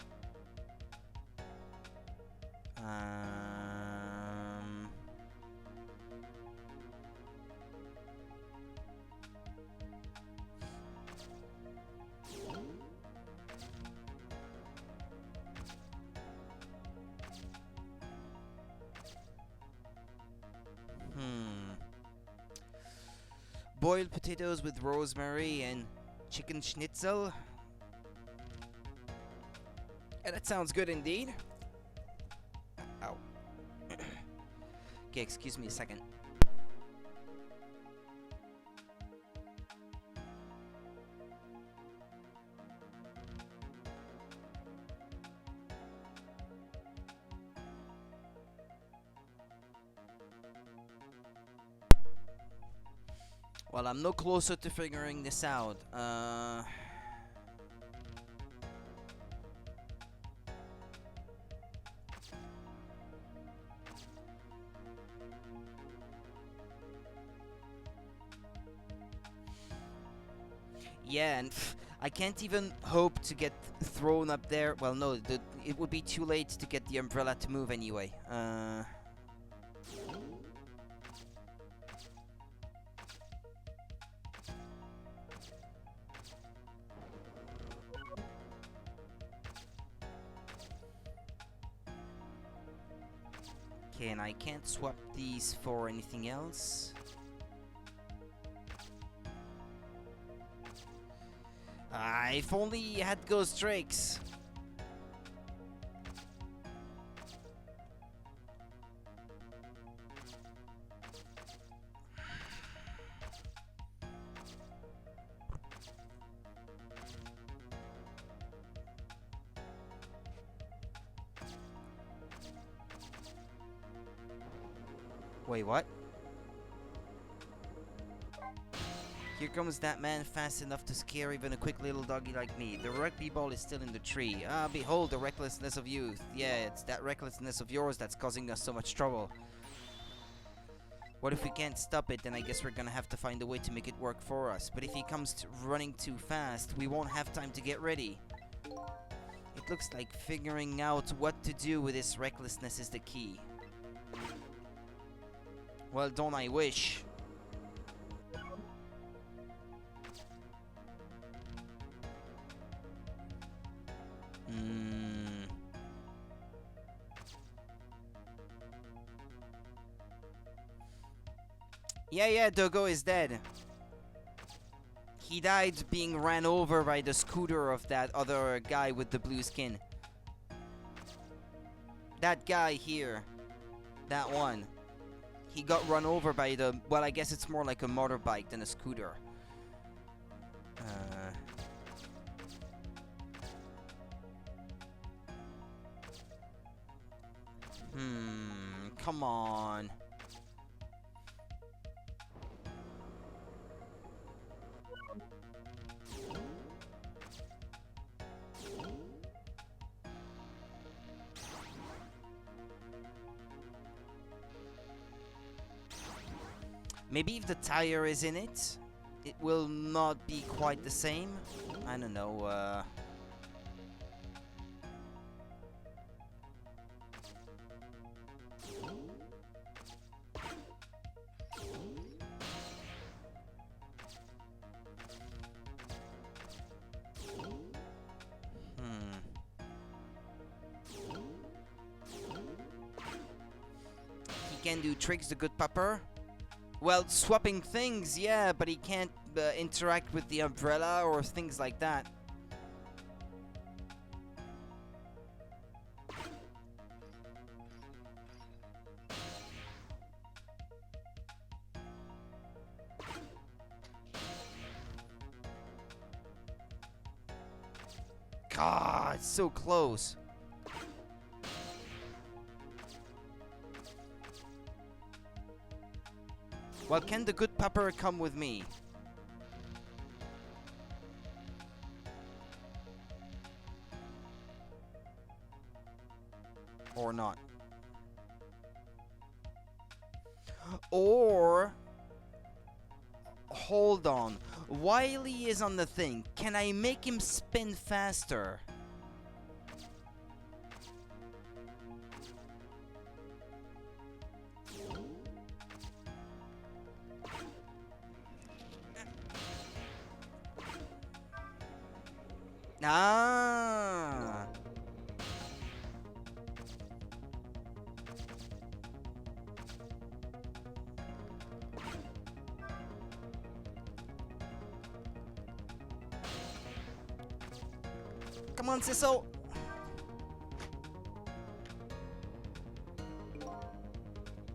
Boiled potatoes with rosemary and chicken schnitzel. Yeah, that sounds good indeed. Ow. Okay, excuse me a second. Well, I'm no closer to figuring this out. Yeah, and I can't even hope to get thrown up there. Well, no, it would be too late to get the umbrella to move anyway. Okay, and I can't swap these for anything else. If only he had ghost drakes. Wait, what? Here comes that man fast enough to scare even a quick little doggy like me. The rugby ball is still in the tree. Ah, behold the recklessness of youth. Yeah, it's that recklessness of yours that's causing us so much trouble. What if we can't stop it, then I guess we're gonna have to find a way to make it work for us. But if he comes running too fast, we won't have time to get ready. It looks like figuring out what to do with this recklessness is the key. Well, don't I wish? Yeah, Dogo is dead. He died being ran over by the scooter of that other guy with the blue skin. That guy here. That one. He got run over by the... Well, I guess it's more like a motorbike than a scooter. Come on. Maybe if the tire is in it, it will not be quite the same. I don't know, He can do tricks, the good pupper. Well, swapping things, yeah, but he can't interact with the umbrella or things like that. God, it's so close. Well, can the good pupper come with me? Or not? Or... Hold on. While he is on the thing, can I make him spin faster? Ah. Come on, Sissel.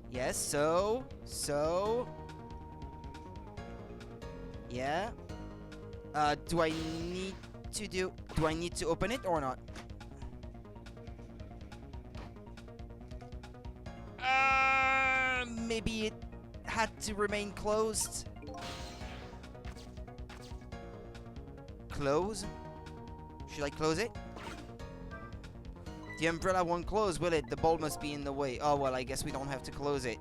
Yes, so. Yeah. Do I need to open it or not? Maybe it had to remain closed. Close? Should I close it? The umbrella won't close, will it? The ball must be in the way. Oh, well, I guess we don't have to close it.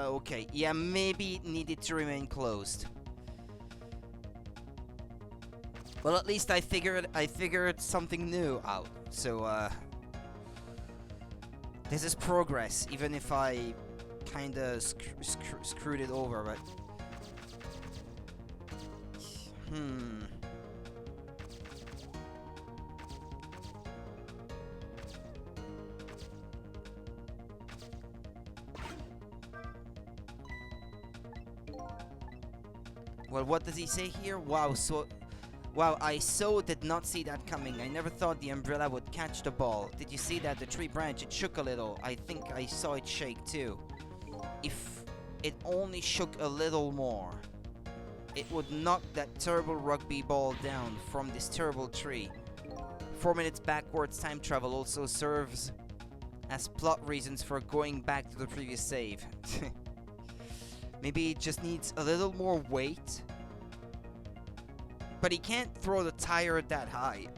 Okay. Yeah, maybe it needed to remain closed. Well, at least I figured something new out. So, this is progress, even if I kinda screwed it over, but... Well, what does he say here? Wow, I so did not see that coming. I never thought the umbrella would catch the ball. Did you see that? The tree branch, it shook a little. I think I saw it shake too. If it only shook a little more, it would knock that terrible rugby ball down from this terrible tree. 4 minutes backwards time travel also serves as plot reasons for going back to the previous save. Maybe it just needs a little more weight. But he can't throw the tire that high.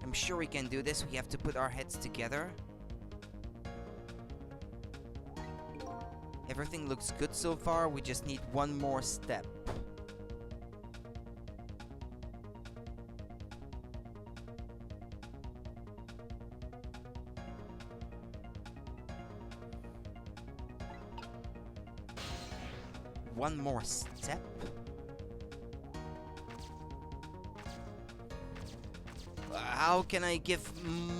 I'm sure we can do this. We have to put our heads together. Everything looks good so far. We just need one more step. one more step? How can I give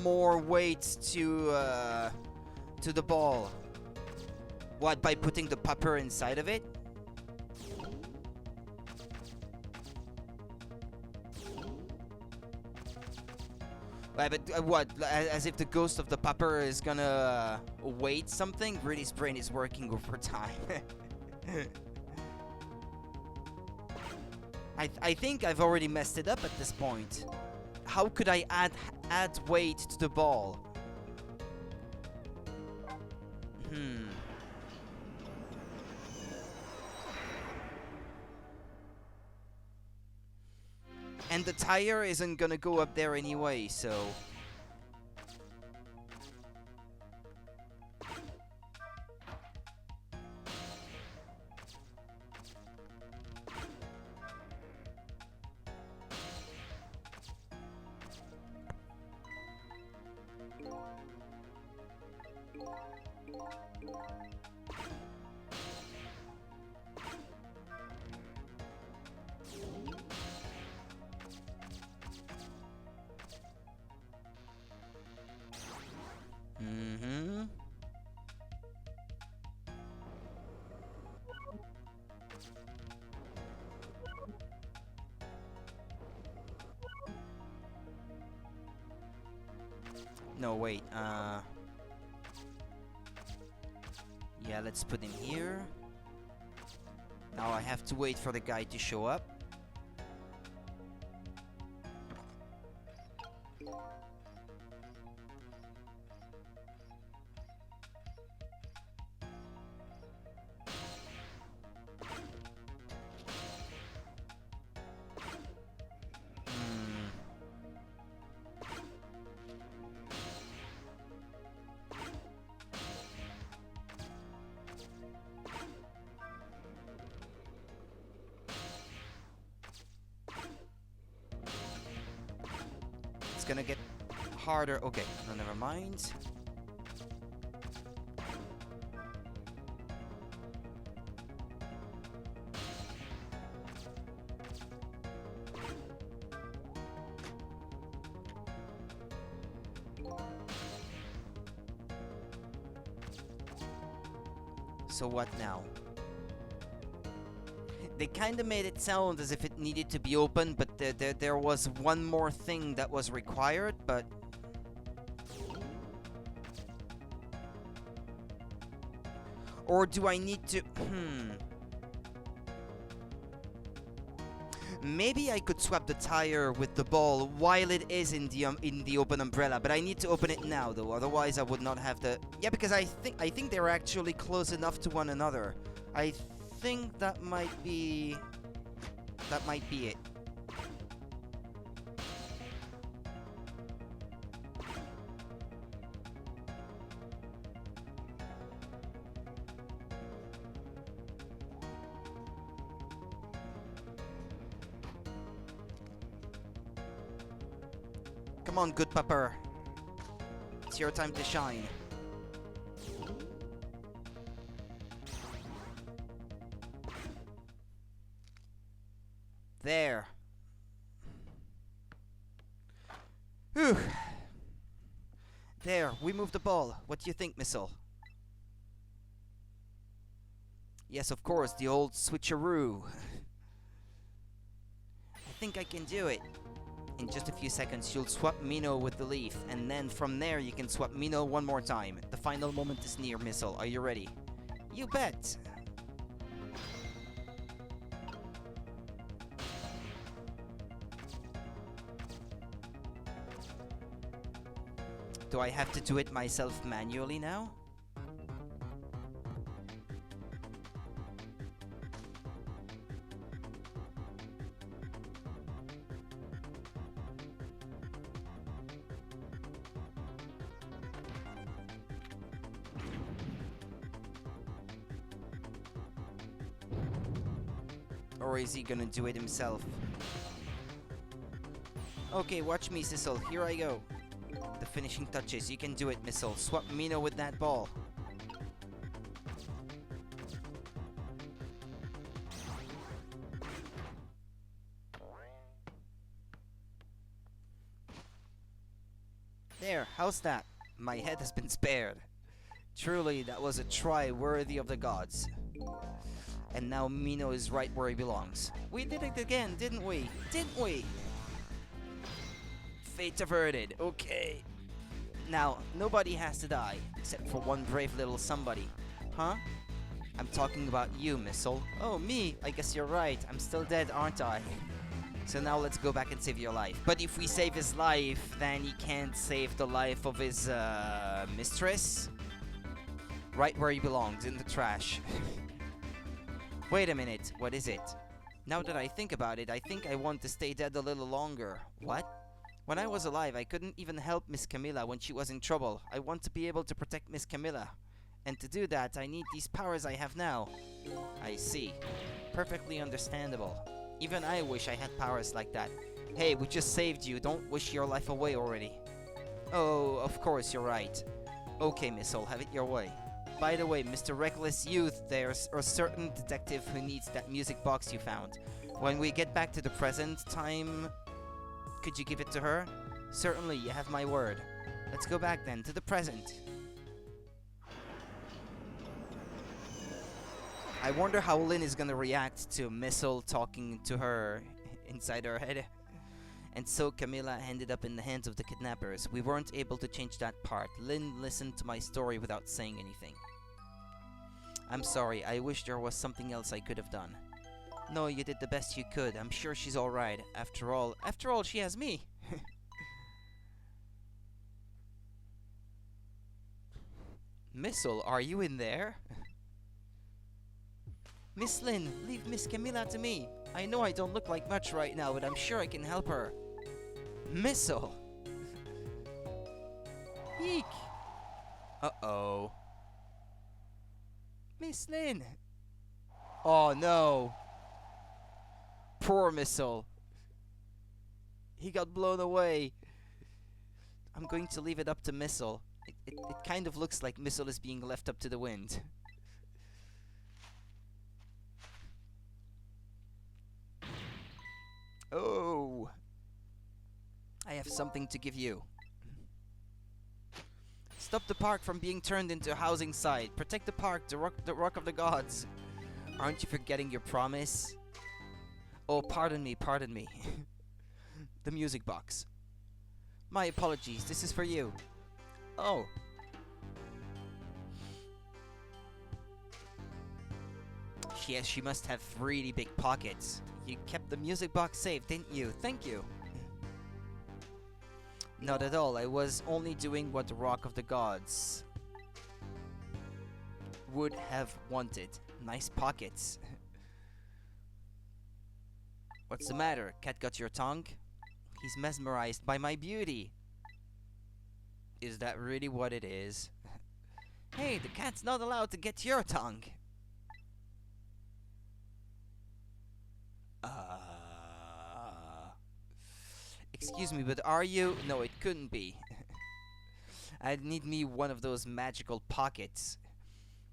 more weight to the ball? What, by putting the pupper inside of it? But what? As if the ghost of the pupper is gonna weight something? Gritty's brain is working overtime. I think I've already messed it up at this point. How could I add weight to the ball? And the tire isn't gonna go up there anyway, so... No, wait, yeah, let's put him here. Now I have to wait for the guy to show up. Gonna get harder. Okay, no, never mind. So what now? They kind of made it sound as if it needed to be open, but there was one more thing that was required, but... Or do I need to... Maybe I could swap the tire with the ball while it is in the open umbrella, but I need to open it now, though. Otherwise, I would not have the... Yeah, because I think they're actually close enough to one another. I think that might be it. Come on, good pupper. It's your time to shine. There. Whew. There, we moved the ball. What do you think, Missile? Yes, of course, the old switcheroo. I think I can do it. In just a few seconds, you'll swap Mino with the leaf, and then from there you can swap Mino one more time. The final moment is near, Missile. Are you ready? You bet! Do I have to do it myself manually now? Or is he gonna do it himself? Okay, watch me, Sissel. Here I go. The finishing touches. You can do it, Missile. Swap Mino with that ball. There, how's that? My head has been spared. Truly, that was a try worthy of the gods. And now Mino is right where he belongs. We did it again, didn't we? Didn't we? Fate averted, okay. Now, nobody has to die, except for one brave little somebody. Huh? I'm talking about you, Missile. Oh, me? I guess you're right. I'm still dead, aren't I? So now let's go back and save your life. But if we save his life, then he can't save the life of his, mistress? Right where he belongs, in the trash. Wait a minute, what is it? Now that I think about it, I think I want to stay dead a little longer. What? When I was alive, I couldn't even help Miss Camilla when she was in trouble. I want to be able to protect Miss Camilla. And to do that, I need these powers I have now. I see. Perfectly understandable. Even I wish I had powers like that. Hey, we just saved you. Don't wish your life away already. Oh, of course, you're right. Okay, Missile, have it your way. By the way, Mr. Reckless Youth, there's a certain detective who needs that music box you found. When we get back to the present time, could you give it to her? Certainly, you have my word. Let's go back then, to the present. I wonder how Lynn is gonna react to Missile talking to her inside her head. And so Camilla ended up in the hands of the kidnappers. We weren't able to change that part. Lynn listened to my story without saying anything. I'm sorry, I wish there was something else I could have done. No, you did the best you could. I'm sure she's alright. After all, she has me. Missile, are you in there? Miss Lynn, leave Miss Camilla to me. I know I don't look like much right now, but I'm sure I can help her. Missile! Eek! Uh-oh. Miss Lynn! Oh no! Poor Missile. He got blown away. I'm going to leave it up to Missile. It kind of looks like Missile is being left up to the wind. Oh! I have something to give you. Stop the park from being turned into a housing site. Protect the park, the rock of the gods. Aren't you forgetting your promise? Oh, pardon me. The music box. My apologies, this is for you. Oh. Yes, she must have really big pockets. You kept the music box safe, didn't you? Thank you. Not at all. I was only doing what the Rock of the Gods would have wanted. Nice pockets. What's the matter? Cat got your tongue? He's mesmerized by my beauty. Is that really what it is? Hey, the cat's not allowed to get your tongue. Excuse me, but are you? No, it couldn't be. I'd need me one of those magical pockets.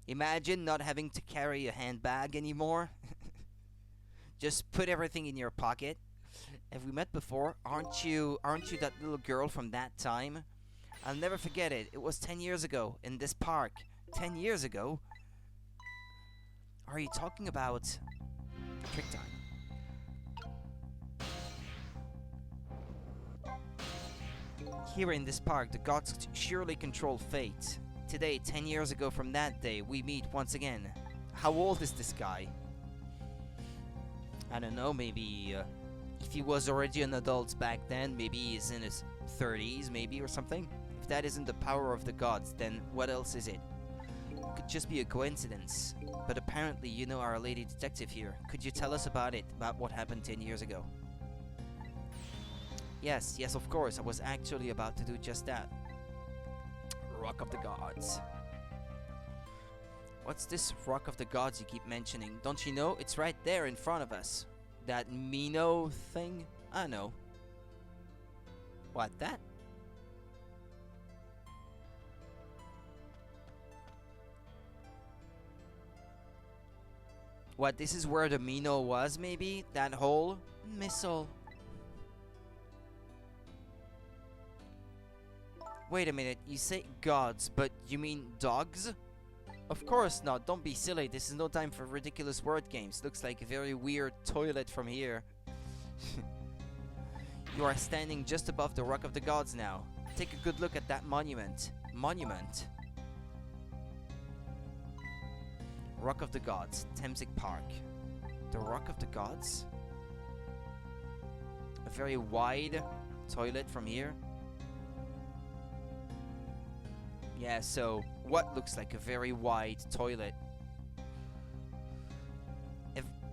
Imagine not having to carry a handbag anymore. Just put everything in your pocket. Have we met before? Aren't you that little girl from that time? I'll never forget it. It was 10 years ago in this park. 10 years ago? Are you talking about trick time? Here in this park, the gods surely control fate. Today, 10 years ago from that day, we meet once again. How old is this guy? I don't know, maybe if he was already an adult back then, maybe he's in his 30s, maybe, or something. If that isn't the power of the gods, then what else is it? It could just be a coincidence. But apparently you know our lady detective here. Could you tell us about it, about what happened 10 years ago? Yes, of course. I was actually about to do just that. Rock of the Gods. What's this Rock of the Gods you keep mentioning? Don't you know? It's right there in front of us. That Mino thing? I know. What, that? What, this is where the Mino was, maybe? That hole? Missile. Wait a minute, you say gods, but you mean dogs? Of course not, don't be silly, this is no time for ridiculous word games. Looks like a very weird toilet from here. You are standing just above the Rock of the Gods now. Take a good look at that monument. Monument? Rock of the Gods, Thameslink Park. The Rock of the Gods? A very wide toilet from here. Yeah, so what looks like a very wide toilet?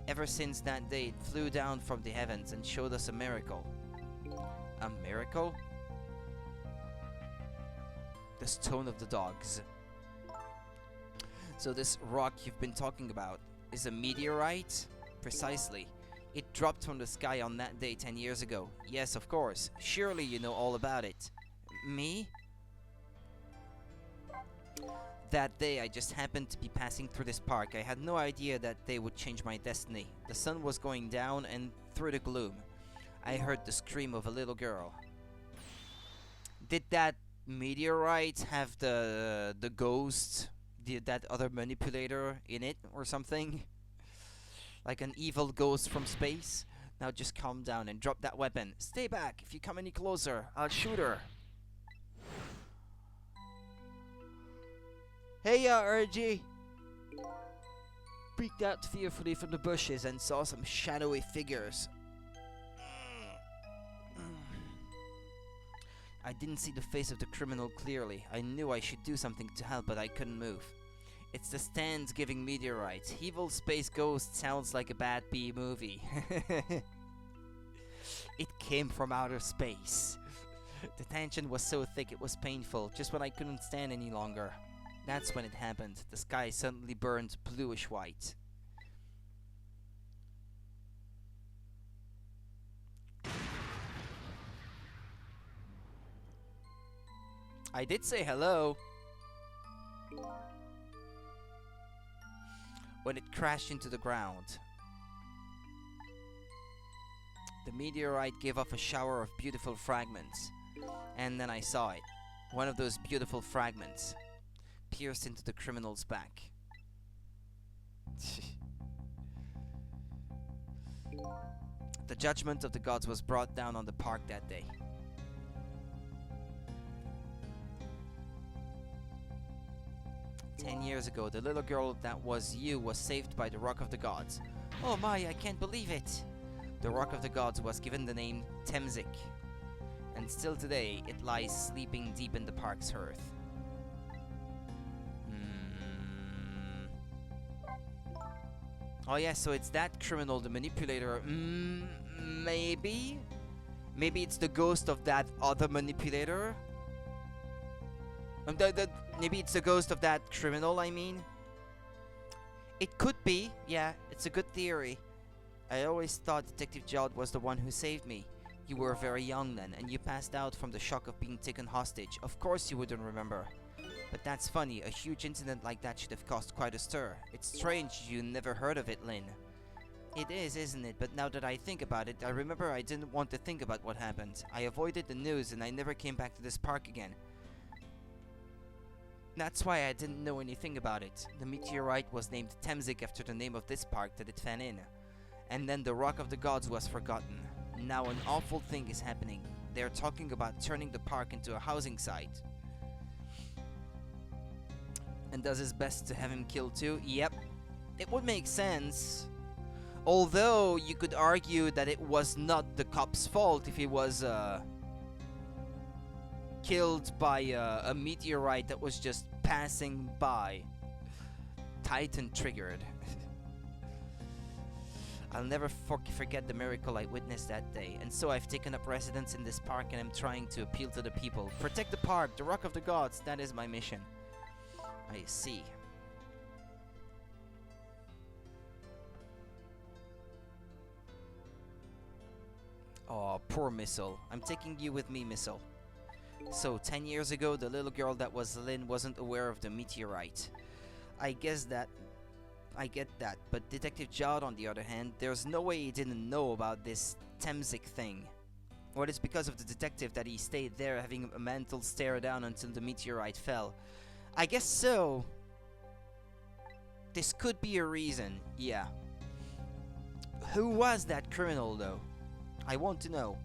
Ever since that day, it flew down from the heavens and showed us a miracle. A miracle? The Stone of the Dogs. So this rock you've been talking about is a meteorite? Precisely. It dropped from the sky on that day 10 years ago. Yes, of course. Surely you know all about it. Me? That day I just happened to be passing through this park. I had no idea that day would change my destiny. The sun was going down, and through the gloom I heard the scream of a little girl. Did that meteorite have the ghost, that other manipulator in it or something? Like an evil ghost from space? Now just calm down and drop that weapon. Stay back. If you come any closer, I'll shoot her. Hey, RG! Peeked out fearfully from the bushes and saw some shadowy figures. I didn't see the face of the criminal clearly. I knew I should do something to help, but I couldn't move. It's the stand giving meteorite. Evil space ghost sounds like a bad B movie. It came from outer space. The tension was so thick it was painful, just when I couldn't stand any longer. That's when it happened. The sky suddenly burned bluish white. I did say hello. When it crashed into the ground. The meteorite gave off a shower of beautiful fragments. And then I saw it. One of those beautiful fragments pierced into the criminal's back. The judgment of the gods was brought down on the park that day. "10 years ago, the little girl that was you was saved by the Rock of the Gods." Oh my, I can't believe it! The Rock of the Gods was given the name Thameslink, and still today it lies sleeping deep in the park's hearth. Oh yeah, so it's that criminal, the manipulator. Maybe? Maybe it's the ghost of that other manipulator? Maybe it's the ghost of that criminal, I mean? It could be, yeah, it's a good theory. I always thought Detective Judd was the one who saved me. You were very young then, and you passed out from the shock of being taken hostage. Of course you wouldn't remember. But that's funny, a huge incident like that should have caused quite a stir. It's strange you never heard of it, Lynn. It is, isn't it? But now that I think about it, I remember I didn't want to think about what happened. I avoided the news and I never came back to this park again. That's why I didn't know anything about it. The meteorite was named Thameslink after the name of this park that it fell in. And then the Rock of the Gods was forgotten. Now an awful thing is happening. They're talking about turning the park into a housing site. And does his best to have him killed too? Yep. It would make sense. Although you could argue that it was not the cop's fault if he was killed by a meteorite that was just passing by. Titan triggered. I'll never forget the miracle I witnessed that day, and so I've taken up residence in this park and am trying to appeal to the people. Protect the park, the Rock of the Gods, that is my mission. I see. Oh, poor Missile. I'm taking you with me, Missile. So, 10 years ago, the little girl that was Lynn wasn't aware of the meteorite. I get that, but Detective Judd, on the other hand, there's no way he didn't know about this Thameslink thing. Or it's because of the detective that he stayed there having a mental stare down until the meteorite fell? I guess so. This could be a reason, yeah. Who was that criminal, though? I want to know.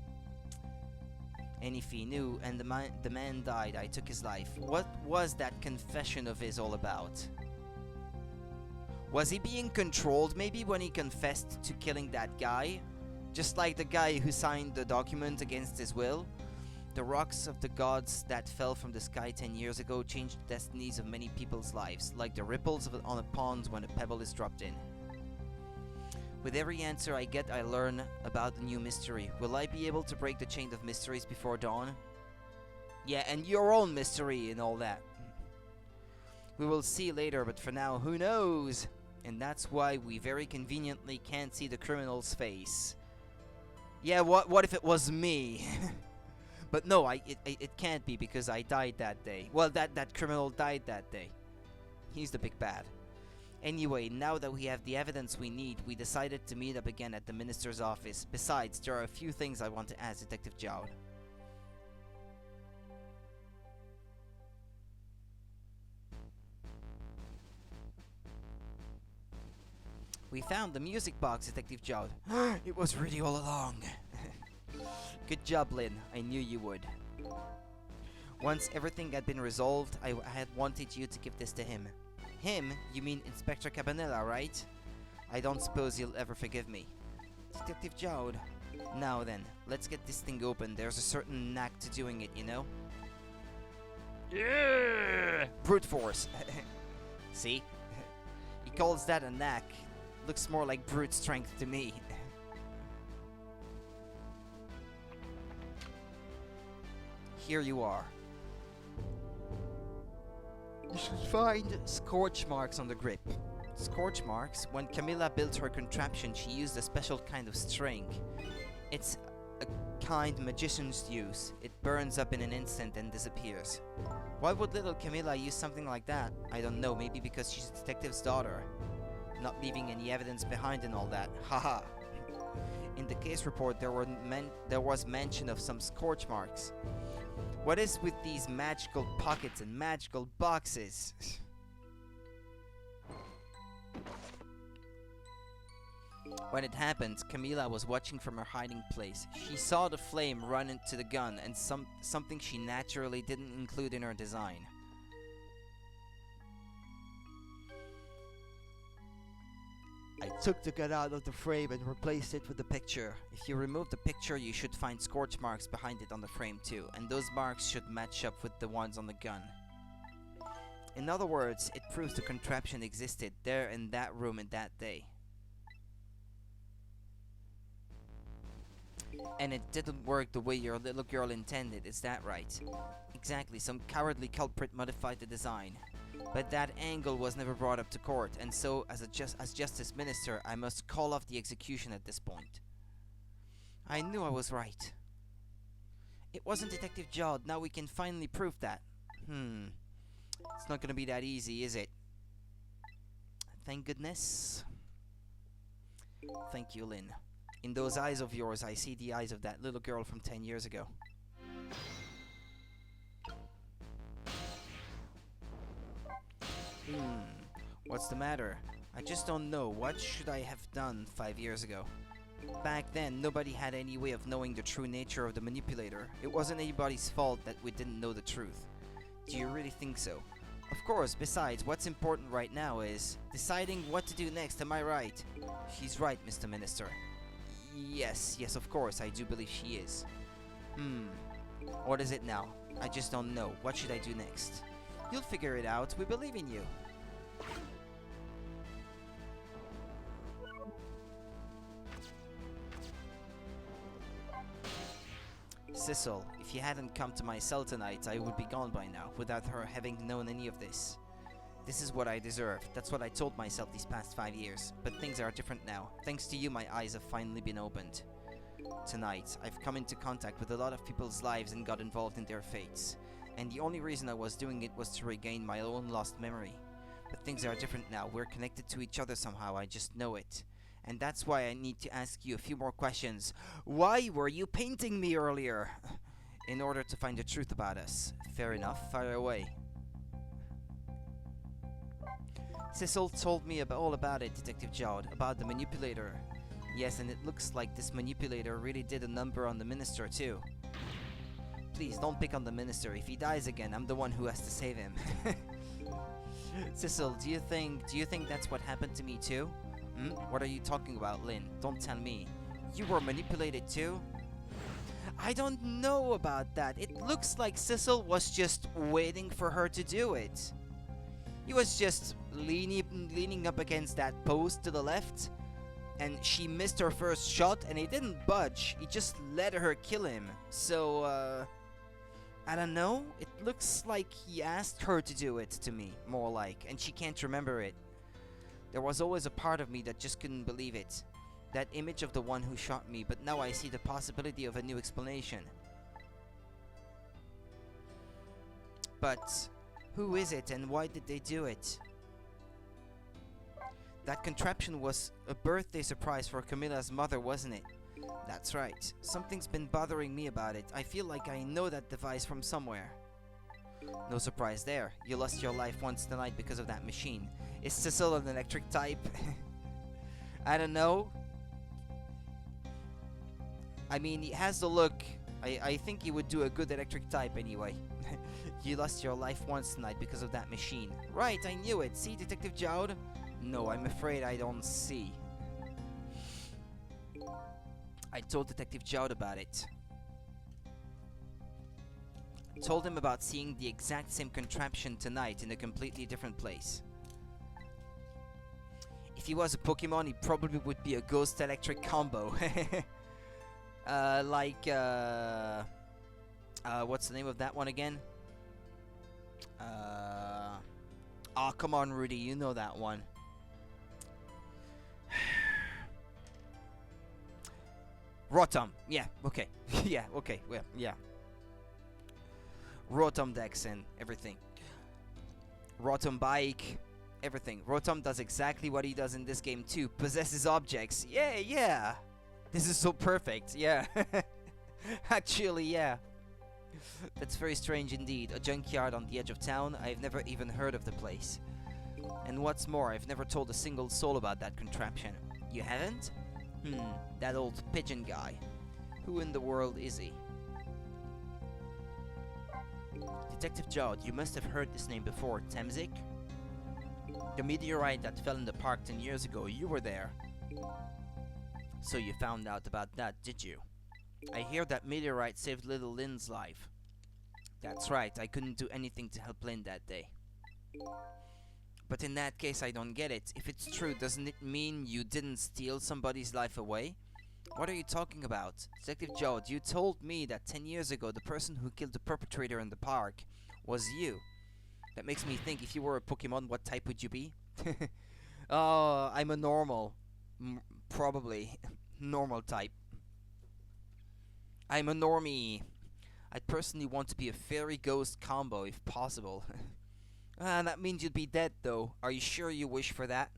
And if he knew and the man died, I took his life, what was that confession of his all about? Was he being controlled maybe when he confessed to killing that guy? Just like the guy who signed the document against his will? The rocks of the gods that fell from the sky 10 years ago changed the destinies of many people's lives, like the ripples on a pond when a pebble is dropped in. With every answer I get, I learn about the new mystery. Will I be able to break the chain of mysteries before dawn? Yeah, and your own mystery and all that. We will see later, but for now, who knows? And that's why we very conveniently can't see the criminal's face. Yeah, what if it was me? But no, it can't be because I died that day. Well, that criminal died that day. He's the big bad. Anyway, now that we have the evidence we need, we decided to meet up again at the minister's office. Besides, there are a few things I want to ask Detective Jowd. We found the music box, Detective Jowd. It was really all along. Good job, Lynn. I knew you would. Once everything had been resolved, I had wanted you to give this to him. Him? You mean Inspector Cabanela, right? I don't suppose he'll ever forgive me. Detective Jowd. Now then, let's get this thing open. There's a certain knack to doing it, you know? Yeah! Brute force. See? He calls that a knack. Looks more like brute strength to me. Here you are. You should find scorch marks on the grip. Scorch marks? When Camilla built her contraption, she used a special kind of string. It's a kind magicians use. It burns up in an instant and disappears. Why would little Camilla use something like that? I don't know, maybe because she's a detective's daughter. Not leaving any evidence behind and all that. Haha. In the case report, there was mention of some scorch marks. What is with these magical pockets and magical boxes? When it happened, Camila was watching from her hiding place. She saw the flame run into the gun and something she naturally didn't include in her design. I took the gun out of the frame and replaced it with the picture. If you remove the picture, you should find scorch marks behind it on the frame too, and those marks should match up with the ones on the gun. In other words, it proves the contraption existed there in that room in that day. And it didn't work the way your little girl intended, is that right? Exactly, some cowardly culprit modified the design. But that angle was never brought up to court, and so, as Justice Minister, I must call off the execution at this point. I knew I was right. It wasn't Detective Jowd, now we can finally prove that. It's not gonna be that easy, is it? Thank goodness. Thank you, Lynn. In those eyes of yours, I see the eyes of that little girl from 10 years ago. What's the matter? I just don't know. What should I have done 5 years ago? Back then, nobody had any way of knowing the true nature of the manipulator. It wasn't anybody's fault that we didn't know the truth. Do you really think so? Of course, besides, what's important right now is deciding what to do next, am I right? She's right, Mr. Minister. Yes, of course, I do believe she is. What is it now? I just don't know. What should I do next? You'll figure it out. We believe in you. Sissel, if you hadn't come to my cell tonight, I would be gone by now, without her having known any of this. This is what I deserve. That's what I told myself these past 5 years. But things are different now. Thanks to you, my eyes have finally been opened. Tonight, I've come into contact with a lot of people's lives and got involved in their fates. And the only reason I was doing it was to regain my own lost memory. But things are different now. We're connected to each other somehow, I just know it. And that's why I need to ask you a few more questions. Why were you painting me earlier? In order to find the truth about us. Fair enough, fire away. Cecil told me all about it, Detective Jowd, about the manipulator. Yes, and it looks like this manipulator really did a number on the minister too. Please, don't pick on the minister. If he dies again, I'm the one who has to save him. Cecil, do you think that's what happened to me too? What are you talking about, Lynn? Don't tell me. You were manipulated too? I don't know about that. It looks like Cecil was just waiting for her to do it. He was just leaning up against that post to the left, and she missed her first shot, and he didn't budge. He just let her kill him. So, I don't know. It looks like he asked her to do it to me, more like, and she can't remember it. There was always a part of me that just couldn't believe it. That image of the one who shot me, but now I see the possibility of a new explanation. But who is it and why did they do it? That contraption was a birthday surprise for Camilla's mother, wasn't it? That's right. Something's been bothering me about it. I feel like I know that device from somewhere. No surprise there. You lost your life once tonight because of that machine. Is Cecil an electric type? I don't know. I mean, he has the look. I think he would do a good electric type anyway. You lost your life once tonight because of that machine. Right, I knew it. See, Detective Jowd? No, I'm afraid I don't see. I told Detective Jowd about it. Told him about seeing the exact same contraption tonight in a completely different place. If he was a Pokemon, he probably would be a ghost electric combo. What's the name of that one again? Oh, come on, Rudy, you know that one. Rotom, yeah, okay. Yeah, okay, well, yeah. Rotom Dex and everything. Rotom Bike, everything. Rotom does exactly what he does in this game too. Possesses objects. Yeah. This is so perfect, yeah. Actually, yeah. That's very strange indeed. A junkyard on the edge of town. I've never even heard of the place. And what's more, I've never told a single soul about that contraption. You haven't? That old pigeon guy. Who in the world is he? Detective Jowd, you must have heard this name before. Temzik? The meteorite that fell in the park 10 years ago, you were there. So you found out about that, did you? I hear that meteorite saved little Lynn's life. That's right, I couldn't do anything to help Lynn that day. But in that case, I don't get it. If it's true, doesn't it mean you didn't steal somebody's life away? What are you talking about? Detective Jowd, you told me that 10 years ago the person who killed the perpetrator in the park was you. That makes me think, if you were a Pokemon, what type would you be? Oh, I'm a normal. Probably. Normal type. I'm a normie. I'd personally want to be a fairy ghost combo if possible. That means you'd be dead though. Are you sure you wish for that?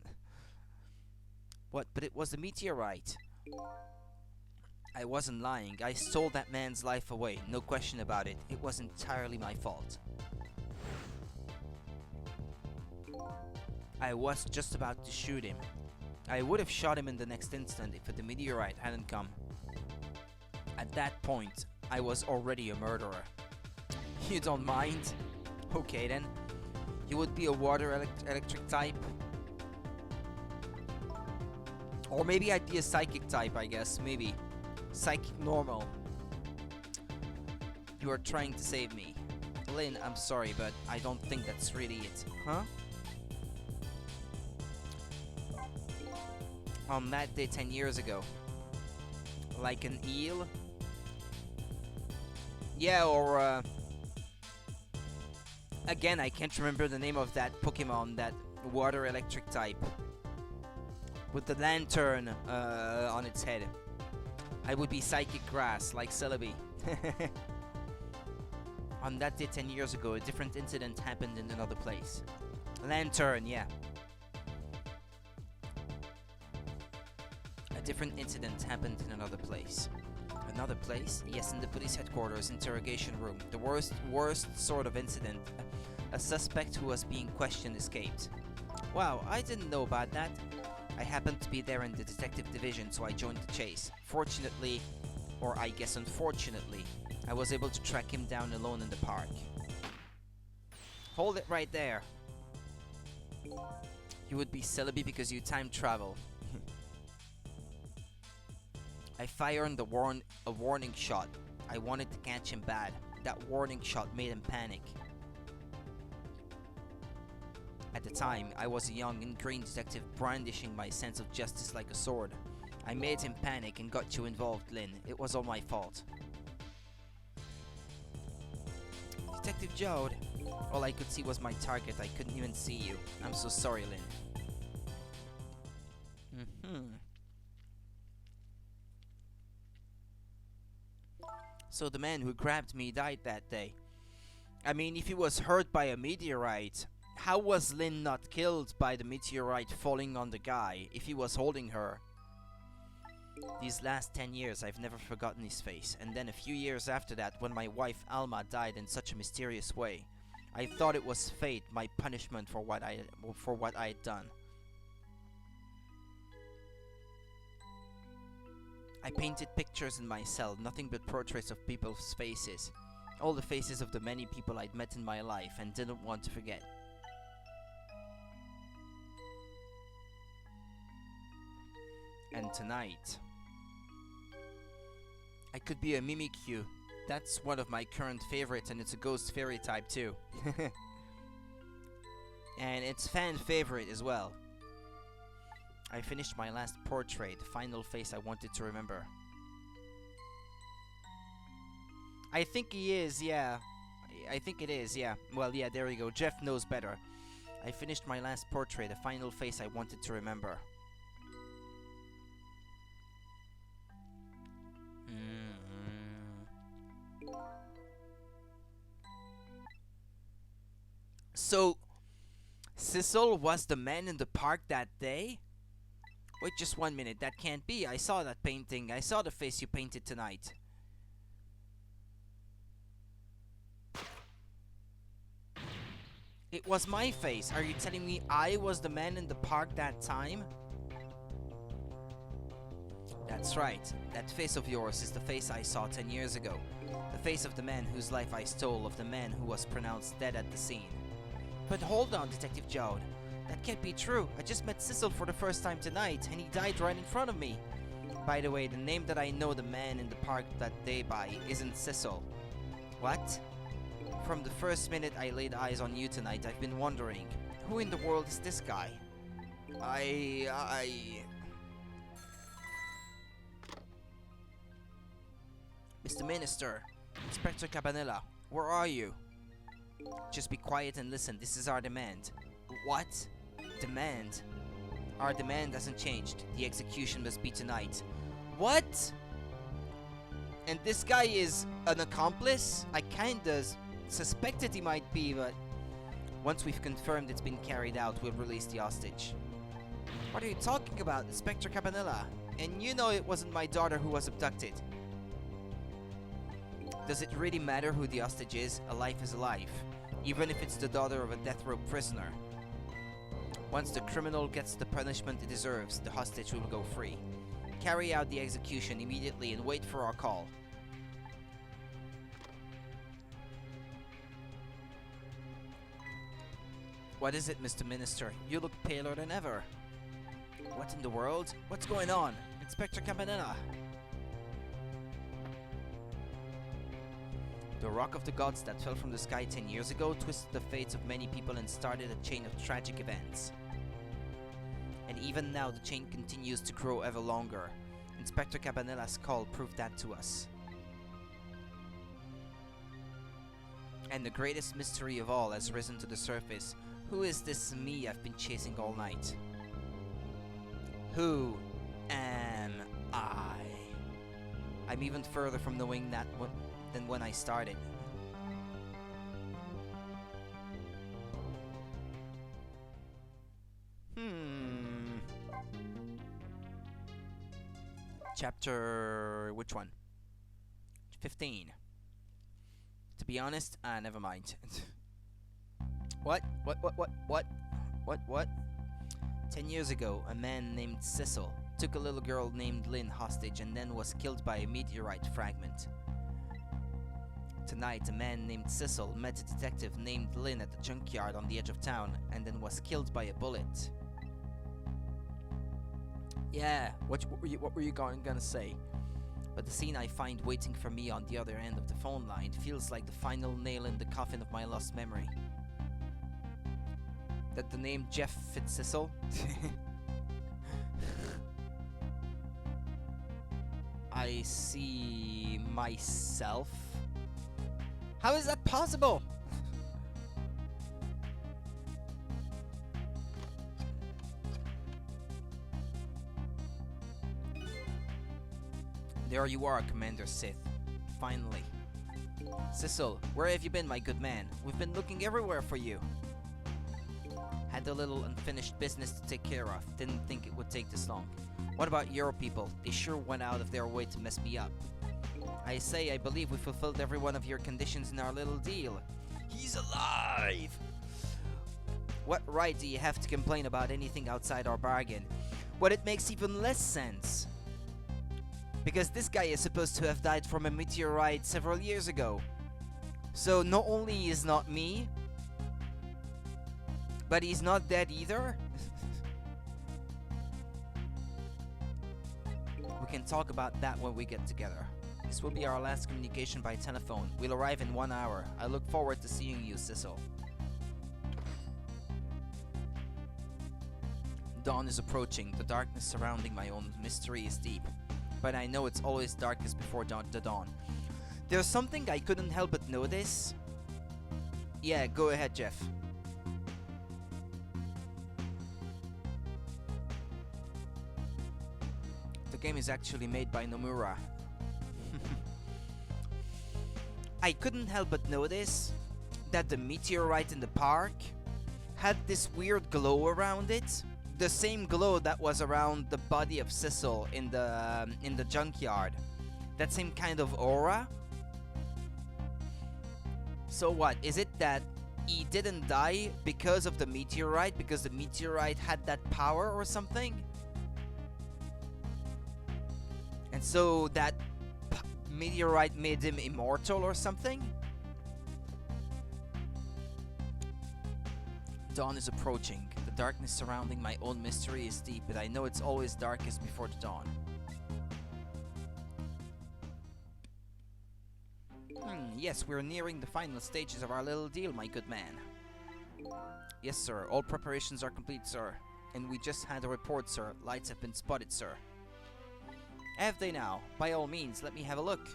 What? But it was a meteorite. I wasn't lying. I stole that man's life away. No question about it. It was entirely my fault. I was just about to shoot him. I would have shot him in the next instant if the meteorite hadn't come. At that point, I was already a murderer. You don't mind? Okay then. You would be a water electric type. Or maybe I'd be a psychic type, I guess. Maybe. Psychic normal. You are trying to save me. Lynn, I'm sorry, but I don't think that's really it. Huh? On that day 10 years ago. Like an eel? Yeah, or again, I can't remember the name of that Pokemon, that water electric type. With the lantern on its head. I would be Psychic Grass, like Celebi. On that day 10 years ago, a different incident happened in another place. Lantern, yeah. A different incident happened in another place. Another place? Yes, in the police headquarters interrogation room. The worst sort of incident. A suspect who was being questioned escaped. Wow, I didn't know about that. I happened to be there in the detective division, so I joined the chase. Fortunately, or I guess unfortunately, I was able to track him down alone in the park. Hold it right there. You would be celebrity because you time travel. I fired a warning shot. I wanted to catch him bad. That warning shot made him panic. At the time, I was a young and green detective brandishing my sense of justice like a sword. I made him panic and got you involved, Lynn. It was all my fault. Detective Jode. All I could see was my target. I couldn't even see you. I'm so sorry, Lynn. So the man who grabbed me died that day. I mean, if he was hurt by a meteorite, how was Lynn not killed by the meteorite falling on the guy if he was holding her? These last 10 years I've never forgotten his face, and then a few years after that when my wife Alma died in such a mysterious way. I thought it was fate, my punishment for what I had done. I painted pictures in my cell, nothing but portraits of people's faces. All the faces of the many people I'd met in my life and didn't want to forget. And tonight, I could be a Mimikyu. That's one of my current favorites, and it's a ghost fairy type too. And it's fan favorite as well. I finished my last portrait, the final face I wanted to remember. I think he is, yeah. I think it is, yeah. Well, yeah, there we go. Jeff knows better. I finished my last portrait, the final face I wanted to remember. So, Sissel was the man in the park that day? Wait just 1 minute, that can't be. I saw that painting. I saw the face you painted tonight. It was my face. Are you telling me I was the man in the park that time? That's right. That face of yours is the face I saw 10 years ago. The face of the man whose life I stole, of the man who was pronounced dead at the scene. But hold on, Detective Jode. That can't be true. I just met Sissel for the first time tonight, and he died right in front of me. By the way, the name that I know the man in the park that day by isn't Sissel. What? From the first minute I laid eyes on you tonight, I've been wondering, who in the world is this guy? Mr. Minister, Inspector Cabanela, where are you? Just be quiet and listen, this is our demand. What? Demand? Our demand hasn't changed. The execution must be tonight. What? And this guy is an accomplice? I kinda suspected he might be, but once we've confirmed it's been carried out, we'll release the hostage. What are you talking about, Inspector Cabanela? And you know it wasn't my daughter who was abducted. Does it really matter who the hostage is? A life is a life, even if it's the daughter of a death row prisoner. Once the criminal gets the punishment it deserves, the hostage will go free. Carry out the execution immediately and wait for our call. What is it, Mr. Minister? You look paler than ever. What in the world? What's going on? Inspector Cabanela. The rock of the gods that fell from the sky 10 years ago twisted the fates of many people and started a chain of tragic events. And even now the chain continues to grow ever longer. Inspector Cabanela's call proved that to us. And the greatest mystery of all has risen to the surface. Who is this me I've been chasing all night? Who am I? I'm even further from knowing that than when I started. Chapter... which one? 15. To be honest, never mind. What? What? 10 years ago, a man named Cecil took a little girl named Lynn hostage and then was killed by a meteorite fragment. Tonight, a man named Cecil met a detective named Lynn at the junkyard on the edge of town and then was killed by a bullet. Yeah, what were you gonna say? But the scene I find waiting for me on the other end of the phone line feels like the final nail in the coffin of my lost memory. That the name Jeff fits Cecil? I see myself. How is that possible? There you are, Commander Sith. Finally. Cecil, where have you been, my good man? We've been looking everywhere for you. Had a little unfinished business to take care of. Didn't think it would take this long. What about your people? They sure went out of their way to mess me up. I believe we fulfilled every one of your conditions in our little deal. He's alive! What right do you have to complain about anything outside our bargain? But it makes even less sense. Because this guy is supposed to have died from a meteorite several years ago. So not only is not me, but he's not dead either? We can talk about that when we get together. This will be our last communication by telephone. We'll arrive in 1 hour. I look forward to seeing you, Cecil. Dawn is approaching. The darkness surrounding my own mystery is deep. But I know it's always darkest before the dawn. There's something I couldn't help but notice. Yeah, go ahead, Jeff. The game is actually made by Nomura. I couldn't help but notice that the meteorite in the park had this weird glow around it. The same glow that was around the body of Cecil in the junkyard. That same kind of aura. So what? Is it that he didn't die because of the meteorite? Because the meteorite had that power or something? And so that meteorite made him immortal or something? Dawn is approaching. The darkness surrounding my own mystery is deep, but I know it's always darkest before the dawn. Yes, we're nearing the final stages of our little deal, my good man. Yes, sir. All preparations are complete, sir. And we just had a report, sir. Lights have been spotted, sir. Have they now? By all means, let me have a look.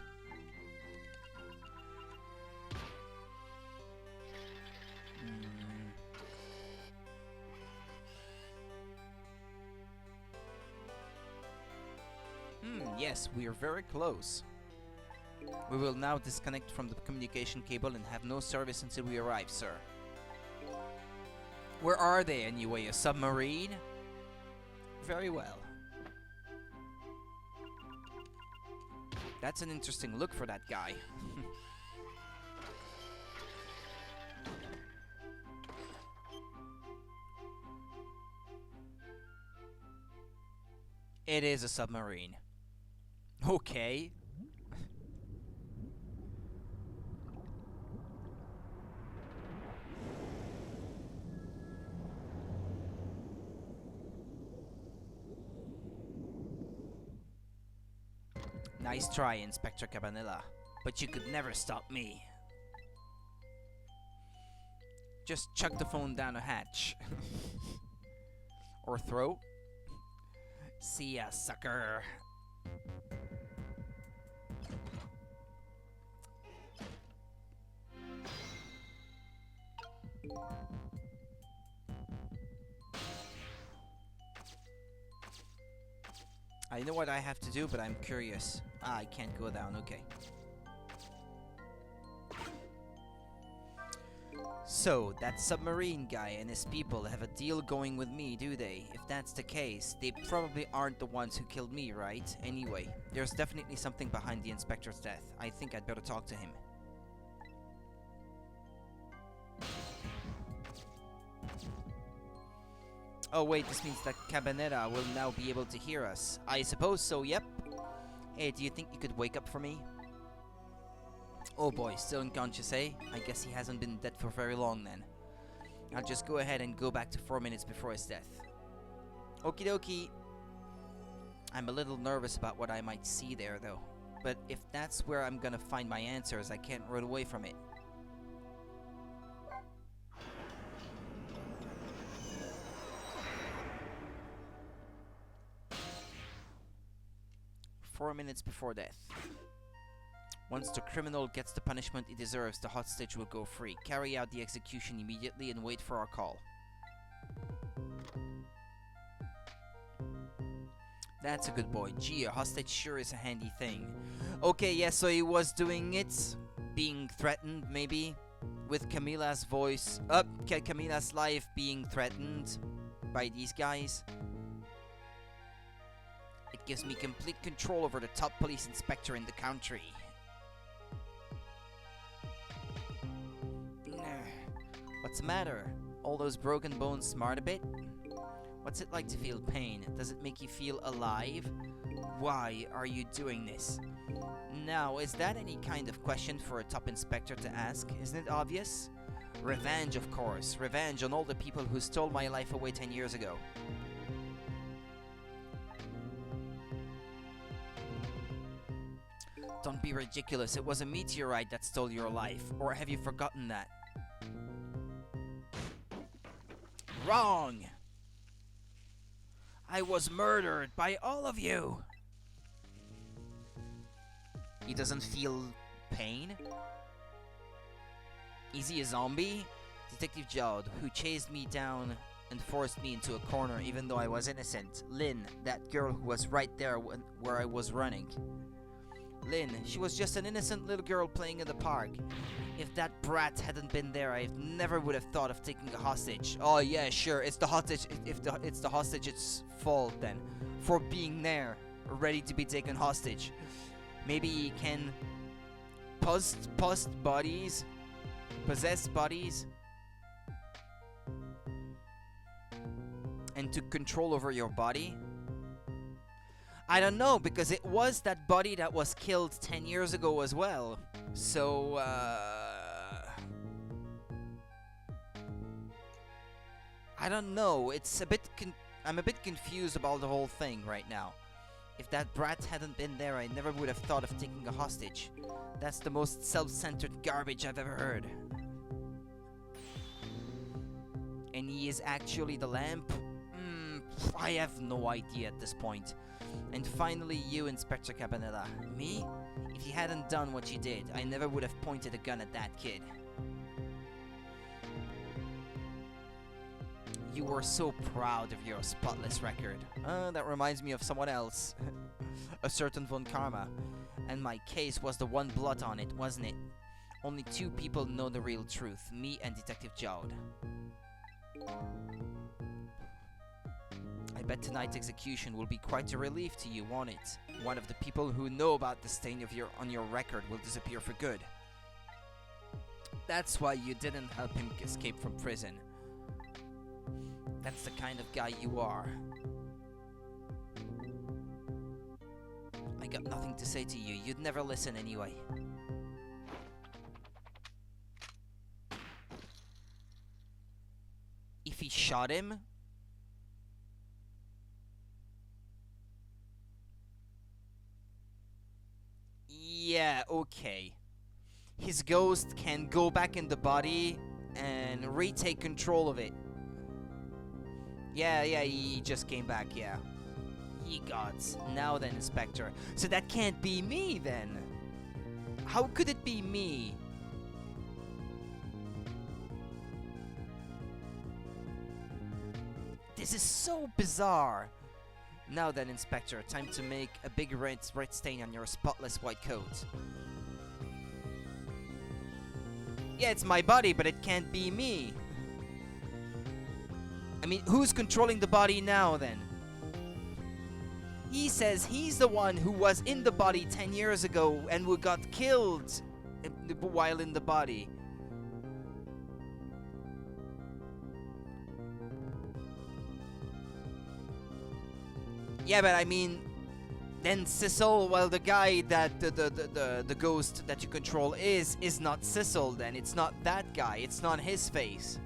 Yes, we are very close. We will now disconnect from the communication cable and have no service until we arrive, sir. Where are they anyway? A submarine? Very well. That's an interesting look for that guy. It is a submarine. Okay. Nice try, Inspector Cabanilla. But you could never stop me. Just chuck the phone down a hatch. Or throw. See ya, sucker. I know what I have to do, but I'm curious. I can't go down, okay. So, that submarine guy and his people have a deal going with me, do they? If that's the case, they probably aren't the ones who killed me, right? Anyway, there's definitely something behind the inspector's death. I think I'd better talk to him. Oh wait, this means that Cabanera will now be able to hear us. I suppose so, yep. Hey, do you think you could wake up for me? Oh boy, still unconscious, eh? I guess he hasn't been dead for very long then. I'll just go ahead and go back to 4 minutes before his death. Okie dokie. I'm a little nervous about what I might see there though. But if that's where I'm gonna find my answers, I can't run away from it. "4 minutes before death. Once the criminal gets the punishment he deserves, the hostage will go free. Carry out the execution immediately and wait for our call." That's a good boy. Gee, a hostage sure is a handy thing. Okay, yeah, so he was doing it. Being threatened, maybe. With Camilla's voice. Camilla's life being threatened by these guys. "It gives me complete control over the top police inspector in the country." What's the matter? All those broken bones smart a bit? What's it like to feel pain? Does it make you feel alive? Why are you doing this? Now, is that any kind of question for a top inspector to ask? Isn't it obvious? Revenge, of course. Revenge on all the people who stole my life away 10 years ago. Don't be ridiculous. It was a meteorite that stole your life. Or have you forgotten that? Wrong! I was murdered by all of you! He doesn't feel pain? Is he a zombie? Detective Jowd, who chased me down and forced me into a corner even though I was innocent. Lynn, that girl who was right there where I was running. Lynn, she was just an innocent little girl playing in the park. If that brat hadn't been there, I never would have thought of taking a hostage. Oh yeah, sure, it's the hostage. It's the hostage's fault then, for being there, ready to be taken hostage. Maybe he can possess bodies, and took control over your body. I don't know, because it was that body that was killed 10 years ago as well. So, I don't know. It's a bit I'm a bit confused about the whole thing right now. If that brat hadn't been there, I never would have thought of taking a hostage. That's the most self-centered garbage I've ever heard. And he is actually the lamp? I have no idea at this point. And finally, you, Inspector Cabanera. Me? If you hadn't done what you did, I never would have pointed a gun at that kid. You were so proud of your spotless record. That reminds me of someone else. A certain Von Karma. And my case was the one blot on it, wasn't it? Only 2 people know the real truth, me and Detective Jowd. I bet tonight's execution will be quite a relief to you, won't it? One of the people who know about the stain on your record will disappear for good. That's why you didn't help him escape from prison. That's the kind of guy you are. I got nothing to say to you. You'd never listen anyway. If he shot him? Yeah, okay. His ghost can go back in the body and retake control of it. Yeah, he just came back, yeah. Ye gods. Now then, Inspector. So that can't be me, then. How could it be me? This is so bizarre. Now then, Inspector, time to make a big red stain on your spotless white coat. Yeah, it's my body, but it can't be me. I mean, who's controlling the body now, then? He says he's the one who was in the body 10 years ago and who got killed while in the body. Yeah, but I mean, then Sissel, well, the guy that the ghost that you control is not Sissel. Then it's not that guy. It's not his face.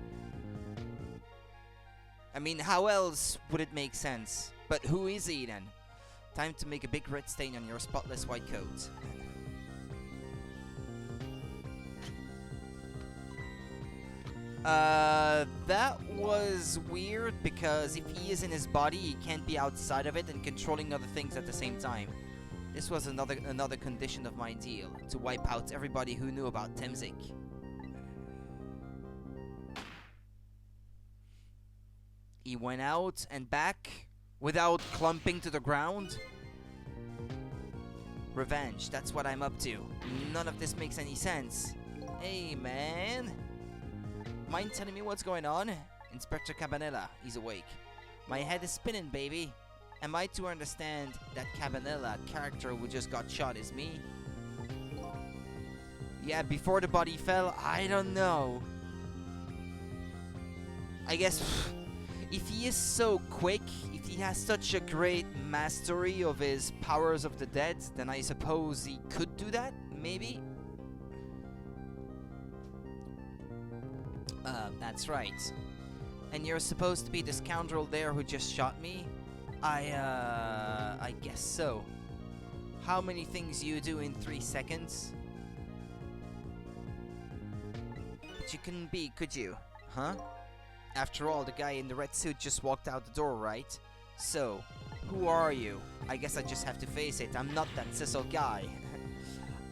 I mean, how else would it make sense? But who is he then? Time to make a big red stain on your spotless white coat. That was weird because if he is in his body, he can't be outside of it and controlling other things at the same time. This was another condition of my deal, to wipe out everybody who knew about Temzik. He went out and back without clumping to the ground. Revenge, that's what I'm up to. None of this makes any sense. Hey, man. Mind telling me what's going on? Inspector Cabanella, he's awake. My head is spinning, baby. Am I to understand that Cabanella character who just got shot is me? Yeah, before the body fell, I don't know. I guess if he is so quick, if he has such a great mastery of his powers of the dead, then I suppose he could do that, maybe? That's right. And you're supposed to be the scoundrel there who just shot me? I guess so. How many things you do in 3 seconds? But you couldn't be, could you? Huh? After all, the guy in the red suit just walked out the door, right? So, who are you? I guess I just have to face it. I'm not that Sissel guy.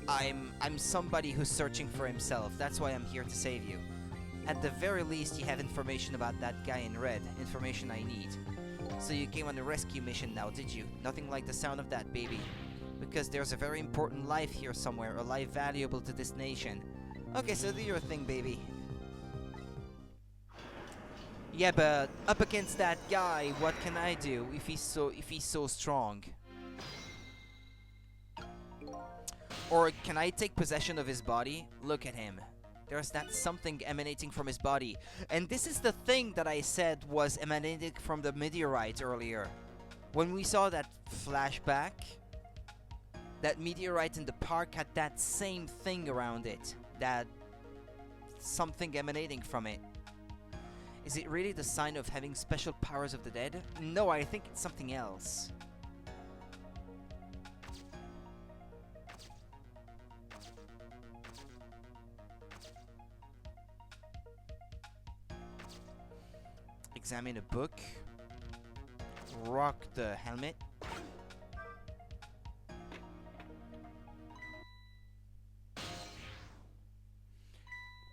I'm somebody who's searching for himself. That's why I'm here to save you. At the very least, you have information about that guy in red. Information I need. So you came on a rescue mission now, did you? Nothing like the sound of that, baby. Because there's a very important life here somewhere. A life valuable to this nation. Okay, so do your thing, baby. Yeah, but up against that guy, what can I do if he's so strong? Or can I take possession of his body? Look at him. There's that something emanating from his body. And this is the thing that I said was emanating from the meteorite earlier. When we saw that flashback, that meteorite in the park had that same thing around it. That something emanating from it. Is it really the sign of having special powers of the dead? No, I think it's something else. Examine a book. Rock the helmet.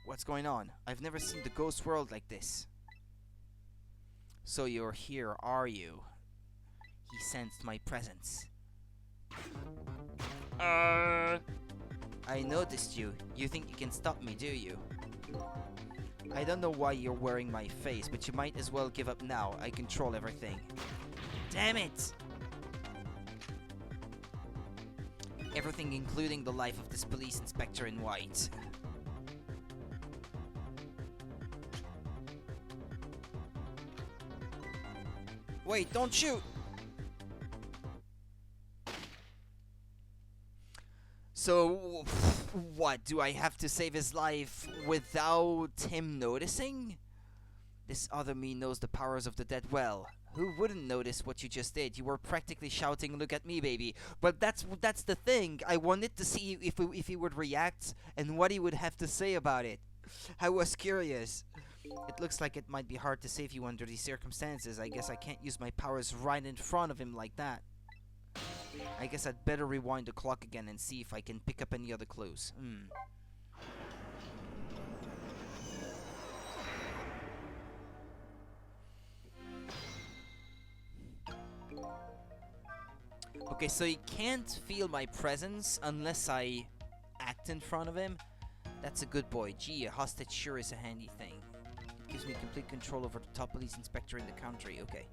What's going on? I've never seen the ghost world like this. So you're here, are you? He sensed my presence. I noticed you. You think you can stop me, do you? I don't know why you're wearing my face, but you might as well give up now. I control everything. Damn it! Everything, including the life of this police inspector in white. Wait, don't shoot! So, what? Do I have to save his life without him noticing? This other me knows the powers of the dead well. Who wouldn't notice what you just did? You were practically shouting, "Look at me, baby." But that's the thing. I wanted to see if he would react and what he would have to say about it. I was curious. It looks like it might be hard to save you under these circumstances. I guess I can't use my powers right in front of him like that. I guess I'd better rewind the clock again and see if I can pick up any other clues. Okay, so he can't feel my presence unless I act in front of him. That's a good boy. Gee, a hostage sure is a handy thing. It gives me complete control over the top police inspector in the country. Okay.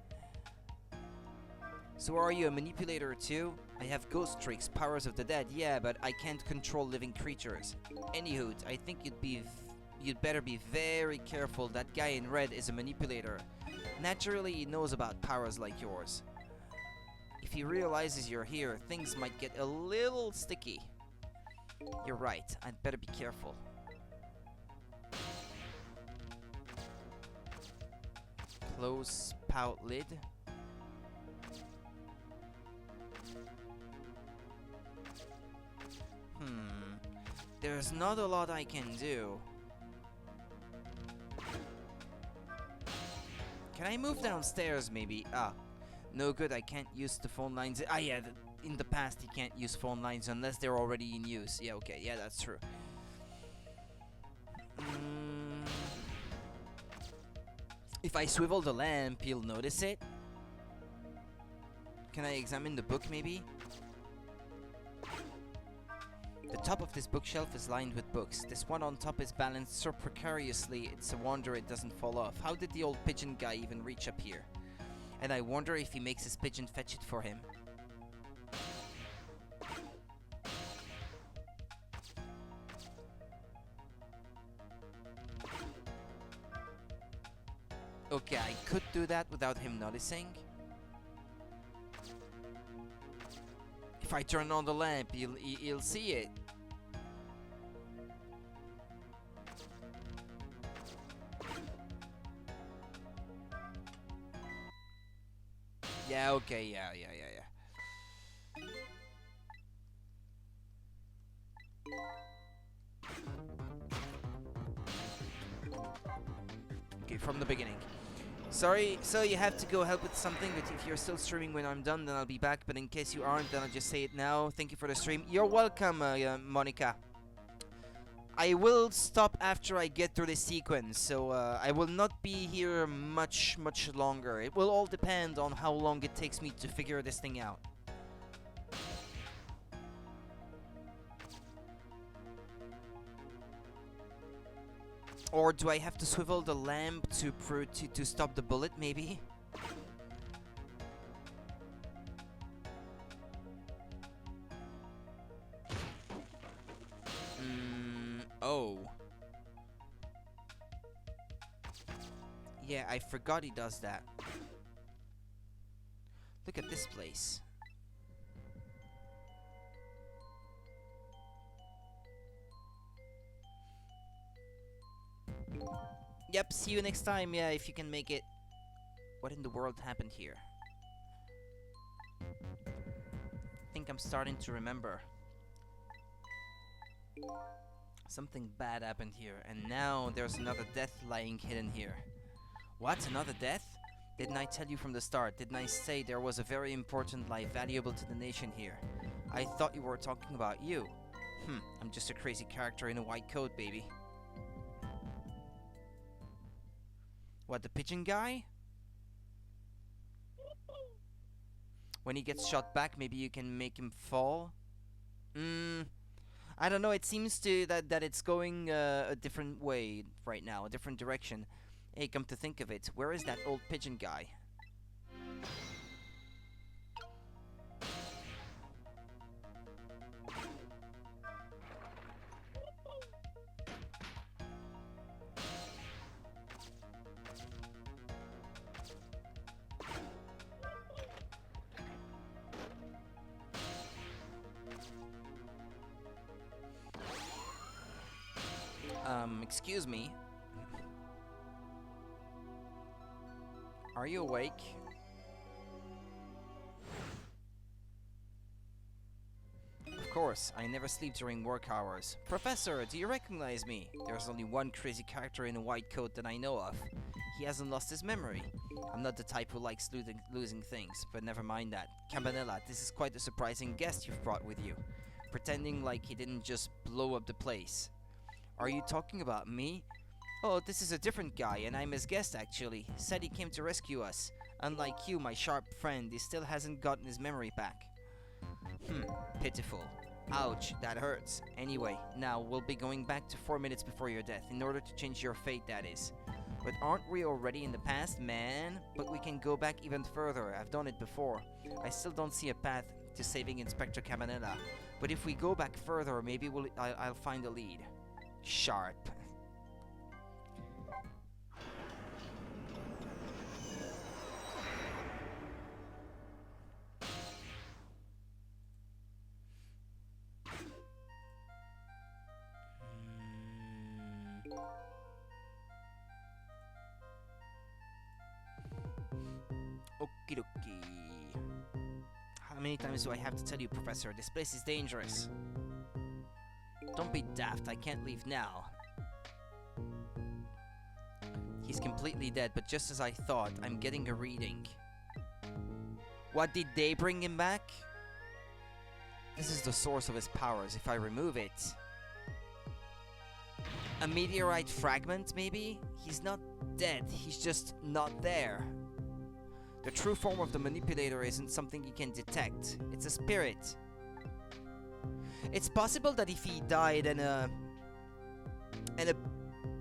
So are you a manipulator too? I have ghost tricks, powers of the dead, yeah, but I can't control living creatures. Anywho, I think you'd better be very careful. That guy in red is a manipulator. Naturally, he knows about powers like yours. If he realizes you're here, things might get a little sticky. You're right, I'd better be careful. Close spout lid. There's not a lot I can do. Can I move downstairs maybe? Ah, no good, I can't use the phone lines. Ah yeah, in the past you can't use phone lines unless they're already in use. Yeah, okay, yeah, that's true. If I swivel the lamp, you'll notice it. Can I examine the book maybe? The top of this bookshelf is lined with books. This one on top is balanced so precariously, it's a wonder it doesn't fall off. How did the old pigeon guy even reach up here? And I wonder if he makes his pigeon fetch it for him. Okay, I could do that without him noticing. If I turn on the lamp, he'll see it. Yeah, okay, yeah. Okay, from the beginning. Sorry, so you have to go help with something, but if you're still streaming when I'm done, then I'll be back. But in case you aren't, then I'll just say it now. Thank you for the stream. You're welcome, Monica. I will stop after I get through this sequence, so I will not be here much longer. It will all depend on how long it takes me to figure this thing out. Or do I have to swivel the lamp to stop the bullet, maybe? Oh. Yeah, I forgot he does that. Look at this place. Yep, see you next time, yeah, if you can make it. What in the world happened here? I think I'm starting to remember. Something bad happened here, and now there's another death lying hidden here. What? Another death? Didn't I tell you from the start? Didn't I say there was a very important life valuable to the nation here? I thought you were talking about you. I'm just a crazy character in a white coat, baby. What, the pigeon guy? When he gets shot back, maybe you can make him fall? I don't know, it seems to that it's going a different way right now, a different direction. Hey, come to think of it, where is that old pigeon guy? Excuse me. Are you awake? Of course, I never sleep during work hours. Professor, do you recognize me? There's only one crazy character in a white coat that I know of. He hasn't lost his memory. I'm not the type who likes losing things, but never mind that. Campanella, this is quite a surprising guest you've brought with you. Pretending like he didn't just blow up the place. Are you talking about me? Oh, this is a different guy, and I'm his guest actually. Said he came to rescue us. Unlike you, my sharp friend, he still hasn't gotten his memory back. Pitiful. Ouch, that hurts. Anyway, now we'll be going back to 4 minutes before your death, in order to change your fate, that is. But aren't we already in the past, man? But we can go back even further. I've done it before. I still don't see a path to saving Inspector Cabanela. But if we go back further, maybe I'll find a lead. Sharp. Okie dokie. How many times do I have to tell you, Professor? This place is dangerous. Don't be daft, I can't leave now. He's completely dead, but just as I thought, I'm getting a reading. What, did they bring him back? This is the source of his powers. If I remove it... A meteorite fragment, maybe? He's not dead, he's just not there. The true form of the manipulator isn't something you can detect. It's a spirit. It's possible that if he died and a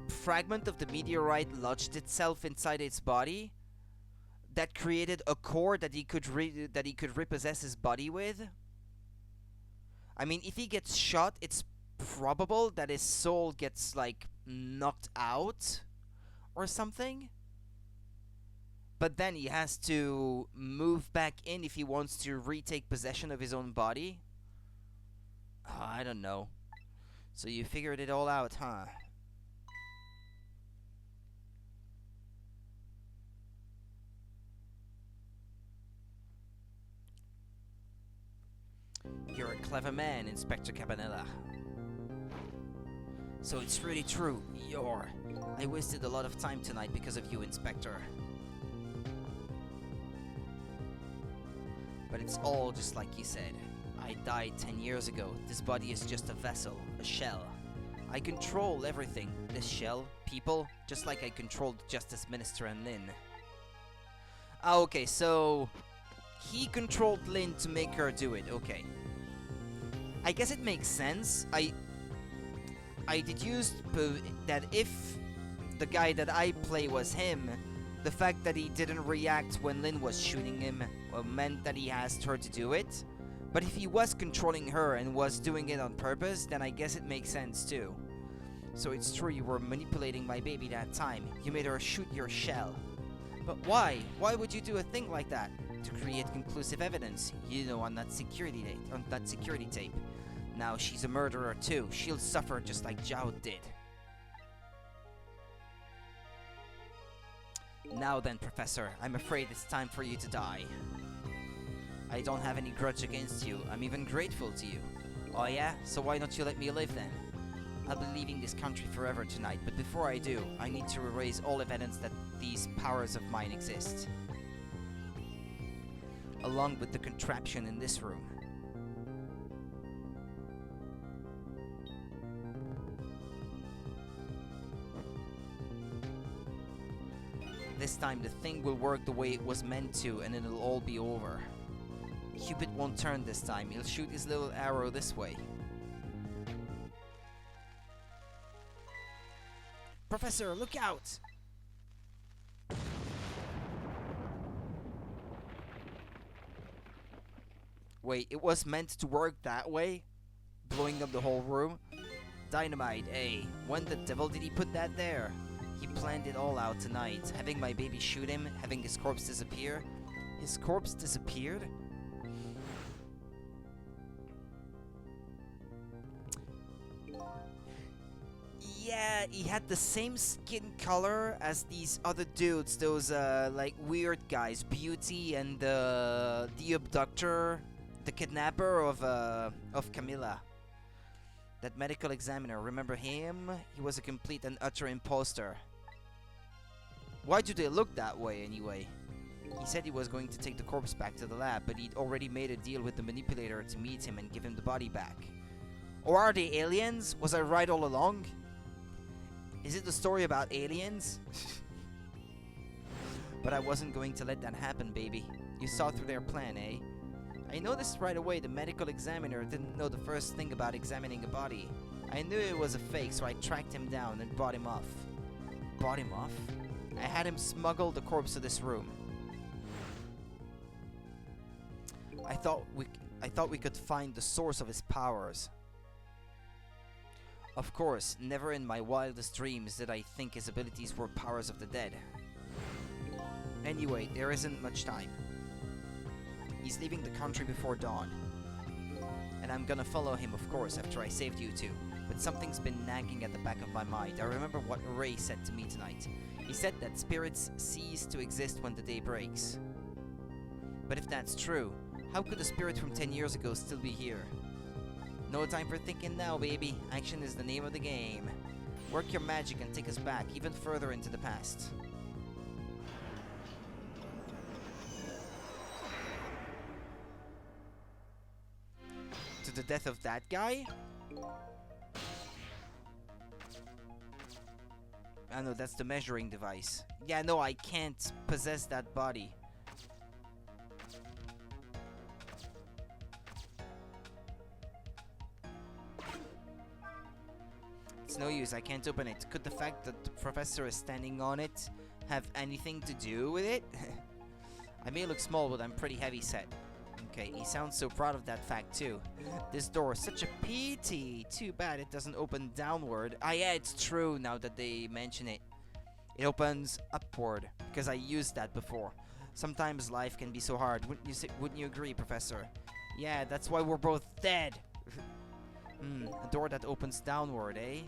fragment of the meteorite lodged itself inside its body, that created a core that he could repossess his body with. I mean, if he gets shot, it's probable that his soul gets, like, knocked out or something. But then he has to move back in if he wants to retake possession of his own body. Oh, I don't know. So you figured it all out, huh? You're a clever man, Inspector Cabanela. So it's really true. I wasted a lot of time tonight because of you, Inspector. But it's all just like you said. I died 10 years ago. This body is just a vessel, a shell. I control everything. This shell, people, just like I controlled Justice Minister and Lynn. Ah, okay, so... He controlled Lynn to make her do it, okay. I guess it makes sense. I deduced that if the guy that I play was him, the fact that he didn't react when Lynn was shooting him meant that he asked her to do it. But if he was controlling her and was doing it on purpose, then I guess it makes sense too. So it's true you were manipulating my baby that time. You made her shoot your shell. But why? Why would you do a thing like that? To create conclusive evidence, you know, on that security tape. Now she's a murderer too. She'll suffer just like Zhao did. Now then, Professor, I'm afraid it's time for you to die. I don't have any grudge against you. I'm even grateful to you. Oh yeah? So why don't you let me live then? I'll be leaving this country forever tonight, but before I do, I need to erase all evidence that these powers of mine exist. Along with the contraption in this room. This time the thing will work the way it was meant to, and it'll all be over. Cupid won't turn this time. He'll shoot his little arrow this way. Professor, look out! Wait, it was meant to work that way? Blowing up the whole room? Dynamite, eh? When the devil did he put that there? He planned it all out tonight. Having my baby shoot him, having his corpse disappear. His corpse disappeared? Yeah, he had the same skin color as these other dudes, those like weird guys, Beauty and the abductor, the kidnapper of Camilla. That medical examiner, remember him? He was a complete and utter imposter. Why do they look that way anyway? He said he was going to take the corpse back to the lab, but he'd already made a deal with the manipulator to meet him and give him the body back. Or are they aliens? Was I right all along? Is it the story about aliens? But I wasn't going to let that happen, baby. You saw through their plan, eh? I noticed right away the medical examiner didn't know the first thing about examining a body. I knew it was a fake, so I tracked him down and brought him off. Brought him off? I had him smuggle the corpse to this room. I thought we could find the source of his powers. Of course, never in my wildest dreams did I think his abilities were powers of the dead. Anyway, there isn't much time. He's leaving the country before dawn. And I'm gonna follow him, of course, after I saved you two. But something's been nagging at the back of my mind. I remember what Ray said to me tonight. He said that spirits cease to exist when the day breaks. But if that's true, how could a spirit from 10 years ago still be here? No time for thinking now, baby. Action is the name of the game. Work your magic and take us back, even further into the past. To the death of that guy? I know, that's the measuring device. Yeah, no, I can't possess that body. It's no use, I can't open it. Could the fact that the professor is standing on it have anything to do with it? I may look small, but I'm pretty heavy set. Okay, he sounds so proud of that fact too. This door is such a pity. Too bad it doesn't open downward. Ah yeah, it's true now that they mention it. It opens upward, because I used that before. Sometimes life can be so hard. Wouldn't you agree, Professor? Yeah, that's why we're both dead. A door that opens downward, eh?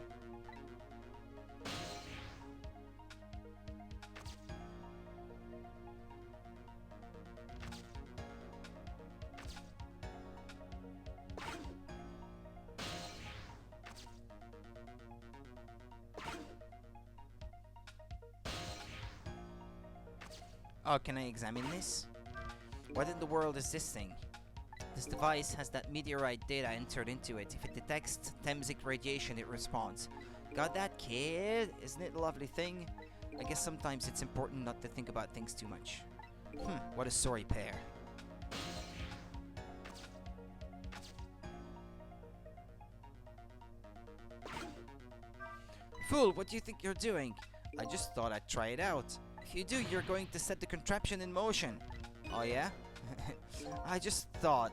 Oh, can I examine this? What in the world is this thing? This device has that meteorite data entered into it. If it detects Thamesic radiation, it responds. Got that, kid? Isn't it a lovely thing? I guess sometimes it's important not to think about things too much. What a sorry pair. Fool, what do you think you're doing? I just thought I'd try it out. If you do, you're going to set the contraption in motion. Oh yeah? I just thought,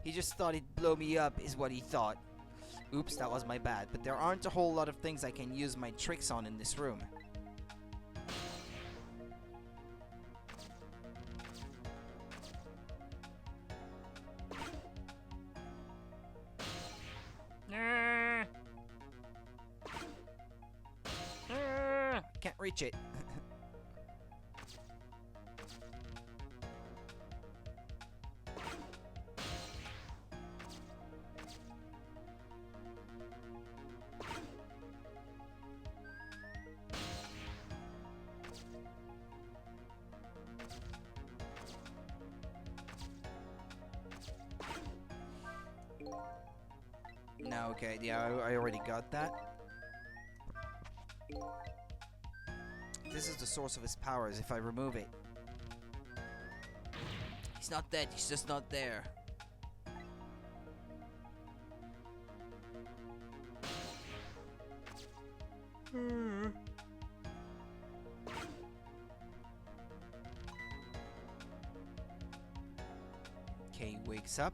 he just thought he'd blow me up is what he thought. Oops, that was my bad, but there aren't a whole lot of things I can use my tricks on in this room. Can't reach it. No, okay, yeah, I already got that. This is the source of his powers if I remove it. He's not dead, he's just not there. Okay, he wakes up.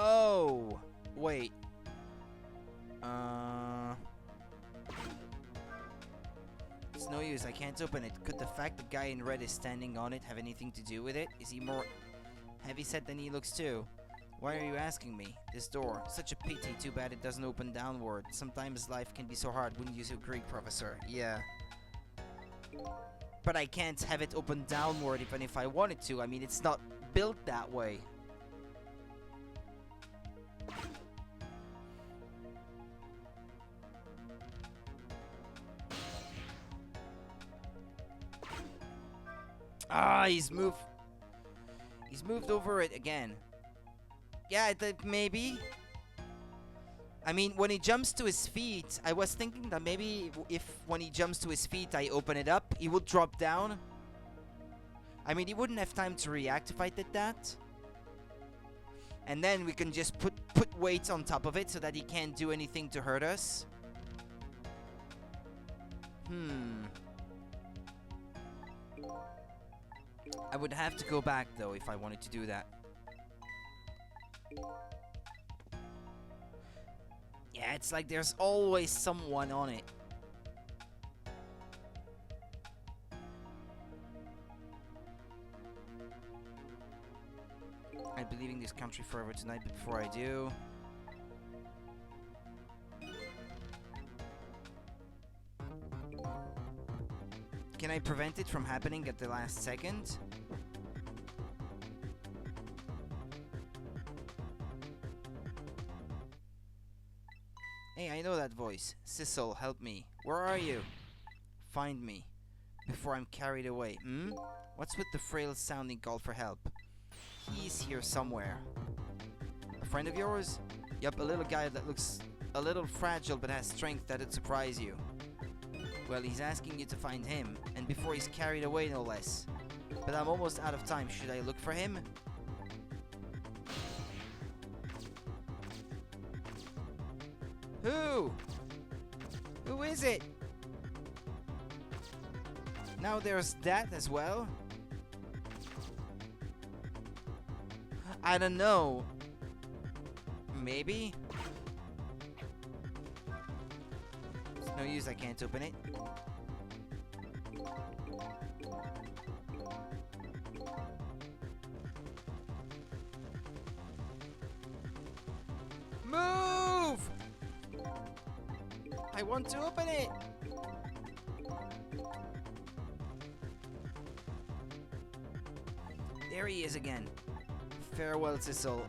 Oh, wait. It's no use, I can't open it. Could the fact the guy in red is standing on it have anything to do with it? Is he more heavy-set than he looks too? Why are you asking me? This door, such a pity, too bad it doesn't open downward. Sometimes life can be so hard, wouldn't you agree, Professor? Yeah. But I can't have it open downward even if I wanted to. I mean, it's not built that way. Ah, he's moved. He's moved over it again. Yeah, maybe. I mean, when he jumps to his feet, I was thinking that maybe if when he jumps to his feet, I open it up, he would drop down. I mean, he wouldn't have time to react if I did that. And then we can just put weights on top of it so that he can't do anything to hurt us. I would have to go back, though, if I wanted to do that. Yeah, it's like there's always someone on it. I'll be leaving this country forever tonight, but before I do... Can I prevent it from happening at the last second? Hey, I know that voice. Sissel, help me. Where are you? Find me. Before I'm carried away. What's with the frail sounding call for help? He's here somewhere. A friend of yours? Yup, a little guy that looks a little fragile but has strength that'd surprise you. Well, he's asking you to find him, and before he's carried away, no less. But I'm almost out of time. Should I look for him? Who? Who is it? Now there's that as well? I don't know. Maybe? It's no use, I can't open it. Move! I want to open it! There he is again. Farewell, Sissel.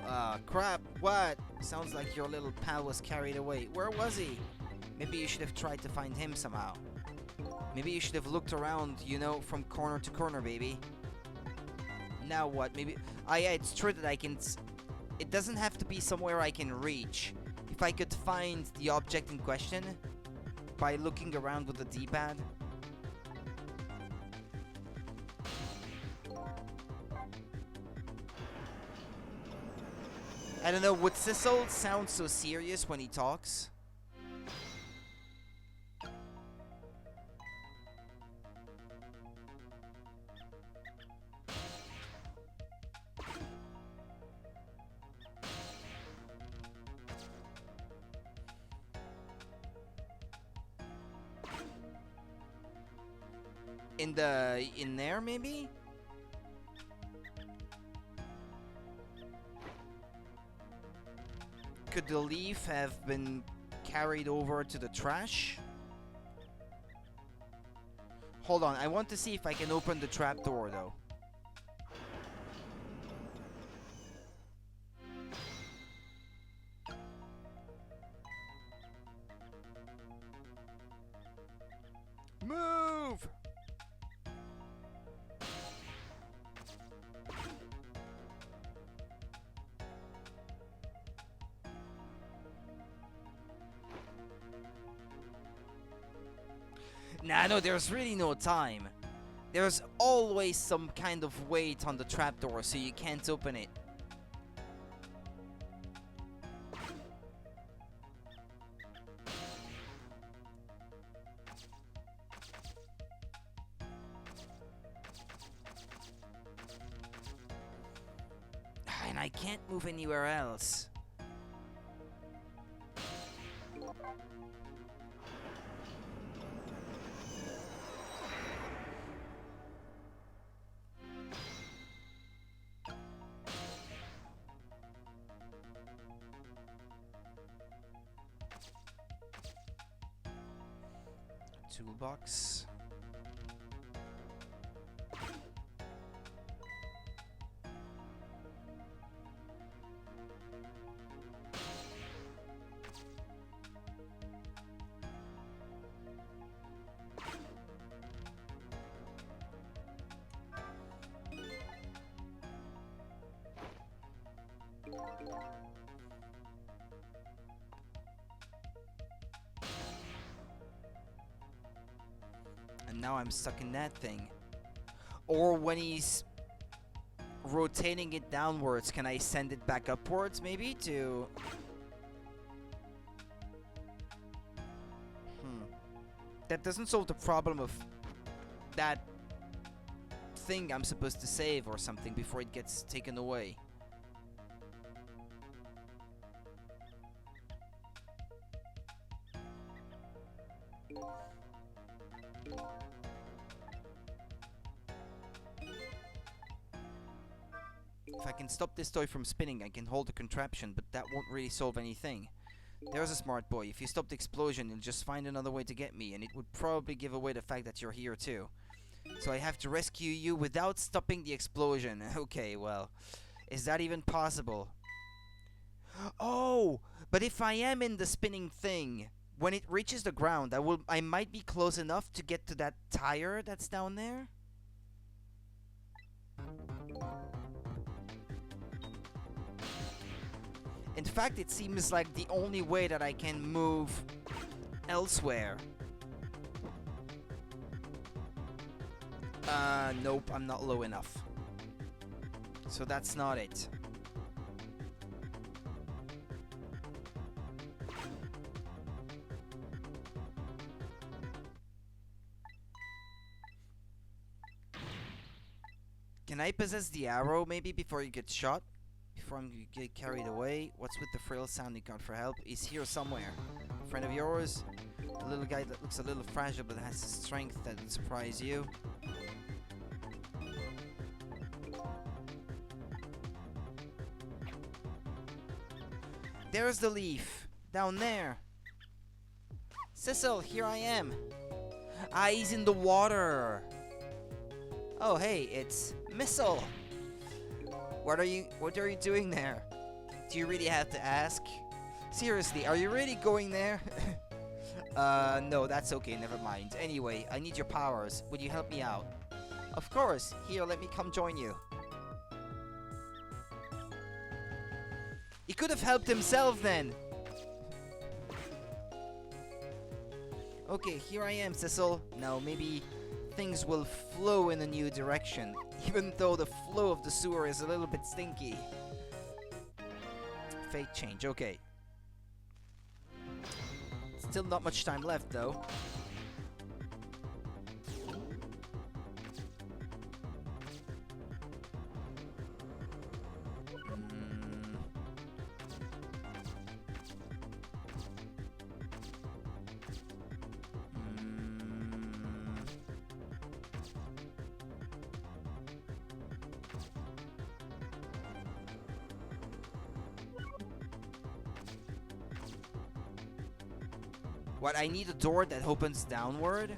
Crap, what? Sounds like your little pal was carried away. Where was he? Maybe you should have tried to find him somehow. Maybe you should have looked around, you know, from corner to corner, baby. Now what? Maybe... yeah, it's true that I can... It doesn't have to be somewhere I can reach. If I could find the object in question by looking around with the D-pad. I don't know, would Sissel sound so serious when he talks? In there, maybe? Could the leaf have been carried over to the trash? Hold on, I want to see if I can open the trapdoor, though. Move! Nah, no, there's really no time. There's always some kind of weight on the trapdoor, so you can't open it. And I can't move anywhere else. Toolbox. And now I'm stuck in that thing. Or when he's rotating it downwards, can I send it back upwards maybe to... That doesn't solve the problem of that thing I'm supposed to save or something before it gets taken away. If I can stop this toy from spinning, I can hold the contraption, but that won't really solve anything. There's a smart boy. If you stop the explosion, you'll just find another way to get me, and it would probably give away the fact that you're here too. So I have to rescue you without stopping the explosion. Okay, well, is that even possible? Oh, but if I am in the spinning thing, when it reaches the ground, I might be close enough to get to that tire that's down there. In fact, it seems like the only way that I can move elsewhere. Nope, I'm not low enough. So that's not it. Can I possess the arrow maybe before you get shot? Before I'm gonna get carried away? What's with the frail sound you got for help? He's here somewhere. A friend of yours? A little guy that looks a little fragile but has strength that will surprise you. There's the leaf. Down there. Cecil, here I am. Ah, he's in the water. Oh, hey, it's Missile. What are you doing there? Do you really have to ask? Seriously, are you really going there? No, that's okay, never mind. Anyway, I need your powers. Would you help me out? Of course. Here, let me come join you. He could have helped himself then. Okay, here I am, Cecil. Now maybe things will flow in a new direction, even though the flow of the sewer is a little bit stinky. Fate change, okay. Still not much time left, though. What, I need a door that opens downward?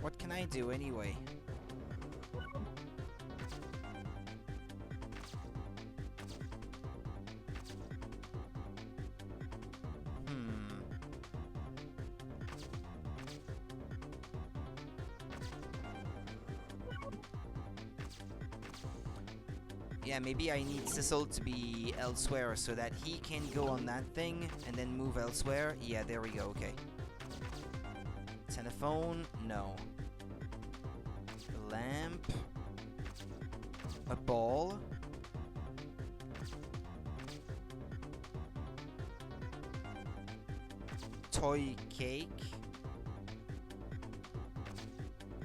What can I do anyway? Yeah, maybe I need Cecil to be elsewhere so that he can go on that thing and then move elsewhere. Yeah, there we go, okay. Telephone? No. A lamp? A ball? Toy cake?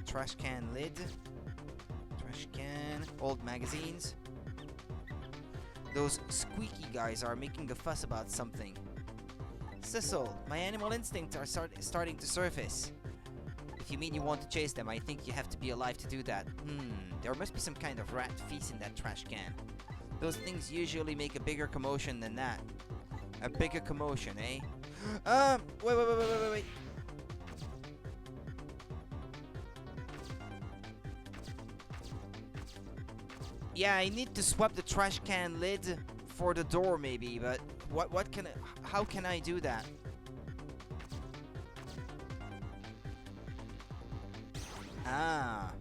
Trash can lid? Trash can? Old magazines? Those squeaky guys are making a fuss about something. Cecil, my animal instincts are starting to surface. If you mean you want to chase them, I think you have to be alive to do that. There must be some kind of rat feast in that trash can. Those things usually make a bigger commotion than that. A bigger commotion, eh? Wait. Yeah, I need to swap the trash can lid for the door maybe, but how can I do that? Ah.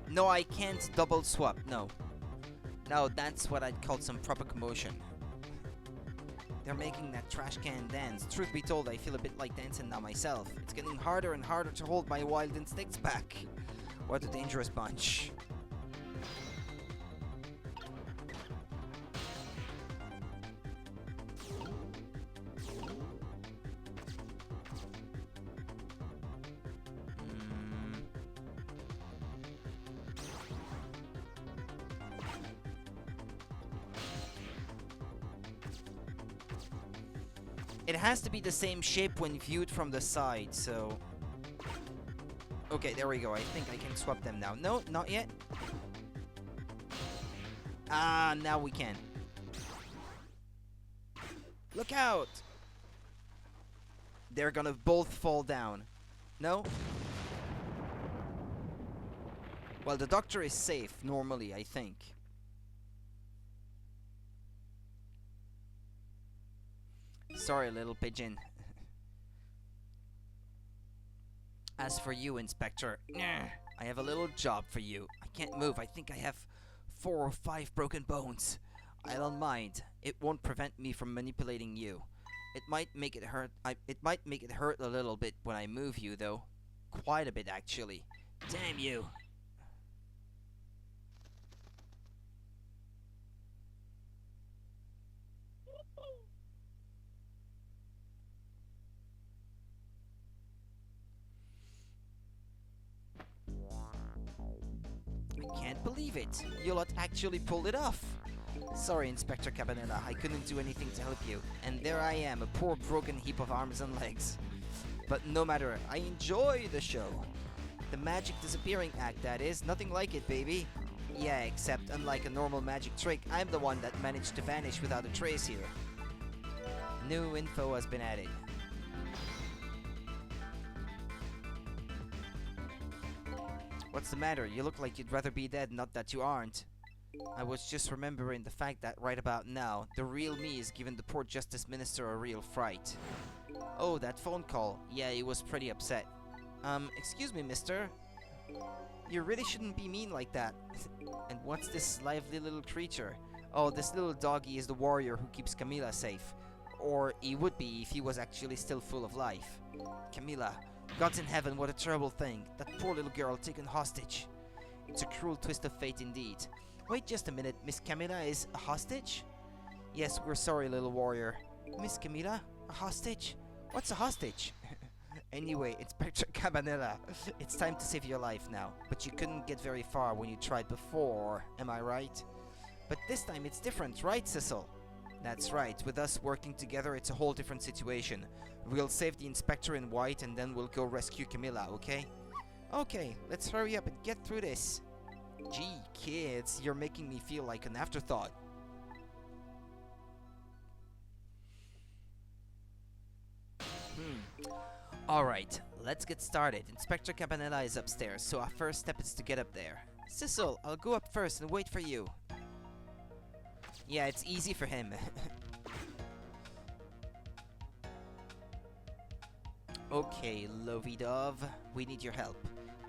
No, I can't double swap, no. No, that's what I'd call some proper commotion. They're making that trash can dance. Truth be told, I feel a bit like dancing now myself. It's getting harder and harder to hold my wild instincts back. What a dangerous bunch. It has to be the same shape when viewed from the side, so... Okay, there we go. I think I can swap them now. No, not yet. Ah, now we can. Look out! They're gonna both fall down. No? Well, the doctor is safe, normally, I think. Sorry, little pigeon. As for you, Inspector, I have a little job for you. I can't move. I think I have 4 or 5 broken bones. I don't mind. It won't prevent me from manipulating you. It might make it hurt. It might make it hurt a little bit when I move you, though. Quite a bit, actually. Damn you. I can't believe it. You lot actually pulled it off. Sorry, Inspector Cabanela, I couldn't do anything to help you. And there I am, a poor broken heap of arms and legs. But no matter, I enjoy the show. The magic disappearing act, that is. Nothing like it, baby. Yeah, except unlike a normal magic trick, I'm the one that managed to vanish without a trace here. New info has been added. What's the matter? You look like you'd rather be dead, not that you aren't. I was just remembering the fact that right about now, the real me is giving the poor Justice Minister a real fright. Oh, that phone call. Yeah, he was pretty upset. Excuse me, mister. You really shouldn't be mean like that. And what's this lively little creature? Oh, this little doggy is the warrior who keeps Camila safe. Or he would be if he was actually still full of life. Camila. Gods in heaven, what a terrible thing. That poor little girl taken hostage. It's a cruel twist of fate indeed. Wait just a minute, Miss Camila is a hostage? Yes, we're sorry, little warrior. Miss Camila? A hostage? What's a hostage? Anyway, Inspector Cabanela, it's time to save your life now. But you couldn't get very far when you tried before, am I right? But this time it's different, right, Cecil? That's right, with us working together it's a whole different situation. We'll save the Inspector in white and then we'll go rescue Camila, okay? Okay, let's hurry up and get through this. Gee, kids, you're making me feel like an afterthought. Alright, let's get started. Inspector Cabanela is upstairs, so our first step is to get up there. Cecil, I'll go up first and wait for you. Yeah, it's easy for him. Okay, Lovey-Dove, we need your help.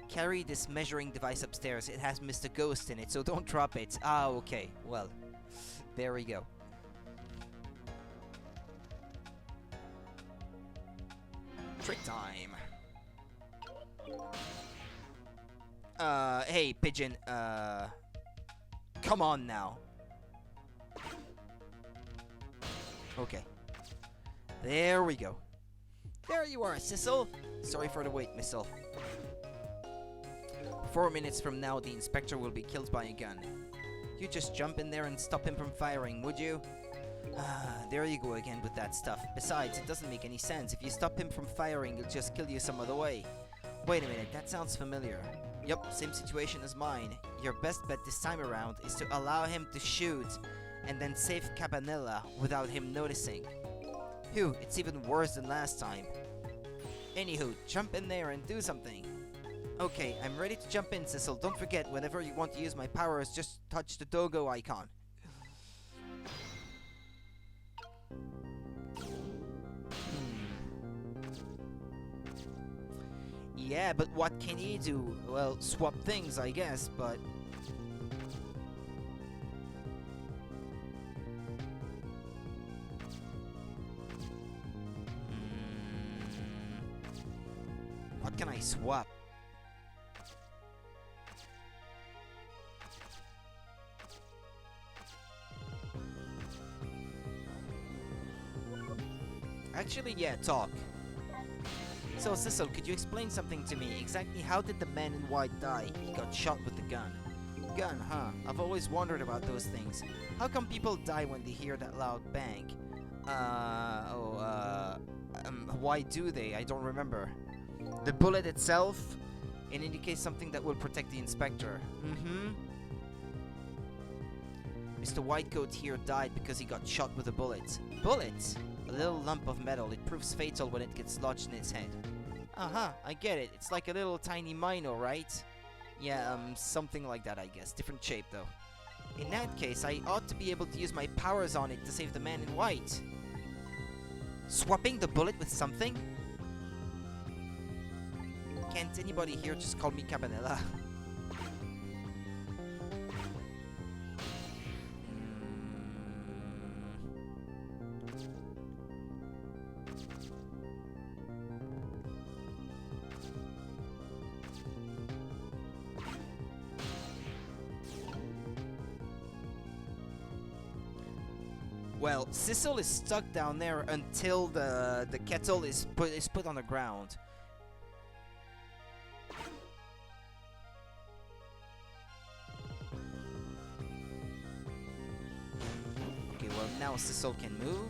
Carry this measuring device upstairs. It has Mr. Ghost in it, so don't drop it. Ah, okay. Well, there we go. Trick time. Hey, pigeon. Come on now. Okay. There we go. There you are, Cecil. Sorry for the wait, Missile. 4 minutes from now, the Inspector will be killed by a gun. You just jump in there and stop him from firing, would you? Ah, there you go again with that stuff. Besides, it doesn't make any sense. If you stop him from firing, he'll just kill you some other way. Wait a minute, that sounds familiar. Yup, same situation as mine. Your best bet this time around is to allow him to shoot and then save Cabanela without him noticing. Phew, it's even worse than last time. Anywho, jump in there and do something. Okay, I'm ready to jump in, Sissel. Don't forget, whenever you want to use my powers, just touch the doggo icon. Yeah, but what can you do? Well, swap things, I guess, but... What can I swap? Actually, yeah, talk. So, Sissel, could you explain something to me? Exactly how did the man in white die? He got shot with the gun. Gun, huh? I've always wondered about those things. How come people die when they hear that loud bang? Why do they? I don't remember. The bullet itself? It indicates something that will protect the inspector. Mr. Whitecoat here died because he got shot with a bullet. Bullet? A little lump of metal. It proves fatal when it gets lodged in its head. I get it. It's like a little tiny mino, right? Yeah, something like that, I guess. Different shape, though. In that case, I ought to be able to use my powers on it to save the man in white. Swapping the bullet with something? Can't anybody here just call me Cabanela? Well, Sissel is stuck down there until the kettle is put on the ground. Okay, well now Sissel can move.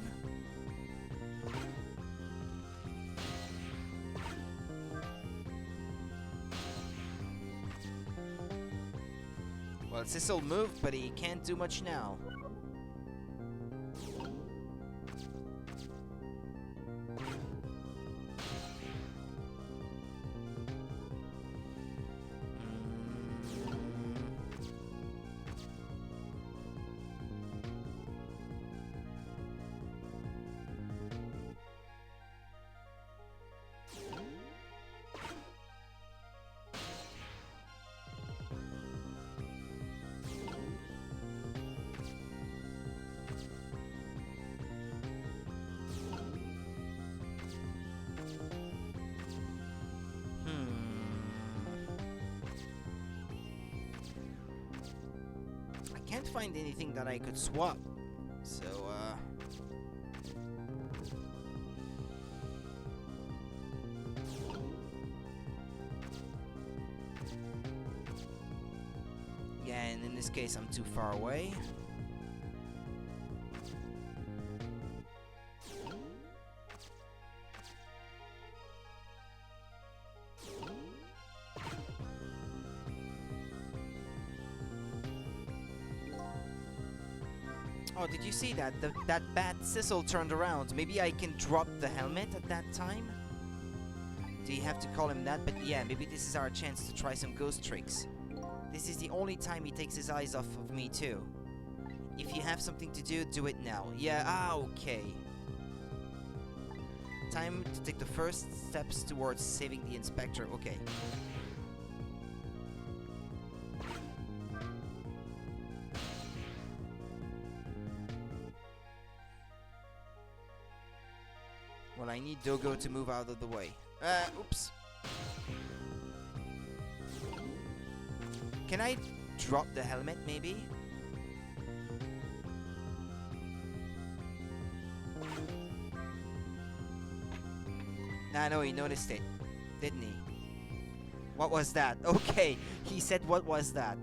Well, Sissel moved, but he can't do much now. I can't find anything that I could swap, so yeah, and in this case I'm too far away. Oh, did you see that? That bad Sissel turned around. Maybe I can drop the helmet at that time? Do you have to call him that? But yeah, maybe this is our chance to try some ghost tricks. This is the only time he takes his eyes off of me too. If you have something to do, do it now. Yeah, okay. Time to take the first steps towards saving the inspector. Okay. Well, I need Dogo to move out of the way. Oops. Can I drop the helmet, maybe? Nah, no, he noticed it. Didn't he? What was that? Okay, he said what was that?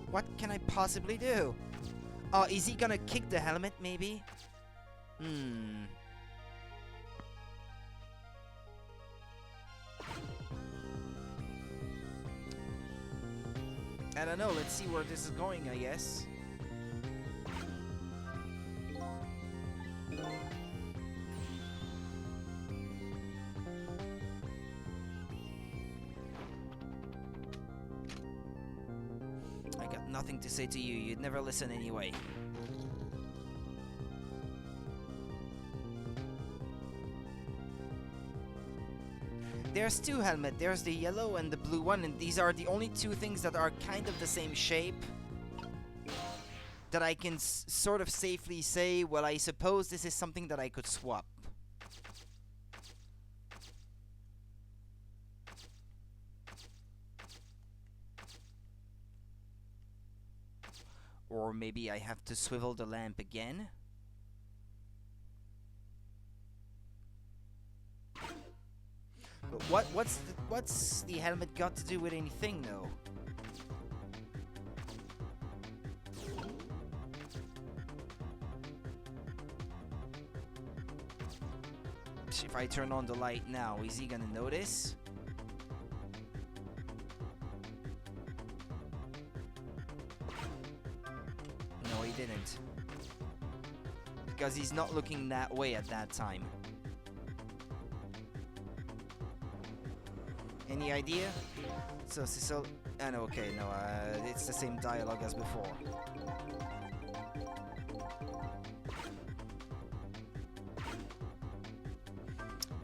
What can I possibly do? Oh, is he gonna kick the helmet, maybe? I don't know, let's see where this is going, I guess. I got nothing to say to you, you'd never listen anyway. There's two helmets. There's the yellow and the blue one, and these are the only two things that are kind of the same shape that I can sort of safely say, well, I suppose this is something that I could swap. Or maybe I have to swivel the lamp again. But what's the helmet got to do with anything, though? If I turn on the light now, is he gonna notice? No, he didn't. Because he's not looking that way at that time. Any idea? So, no, okay, no, it's the same dialogue as before.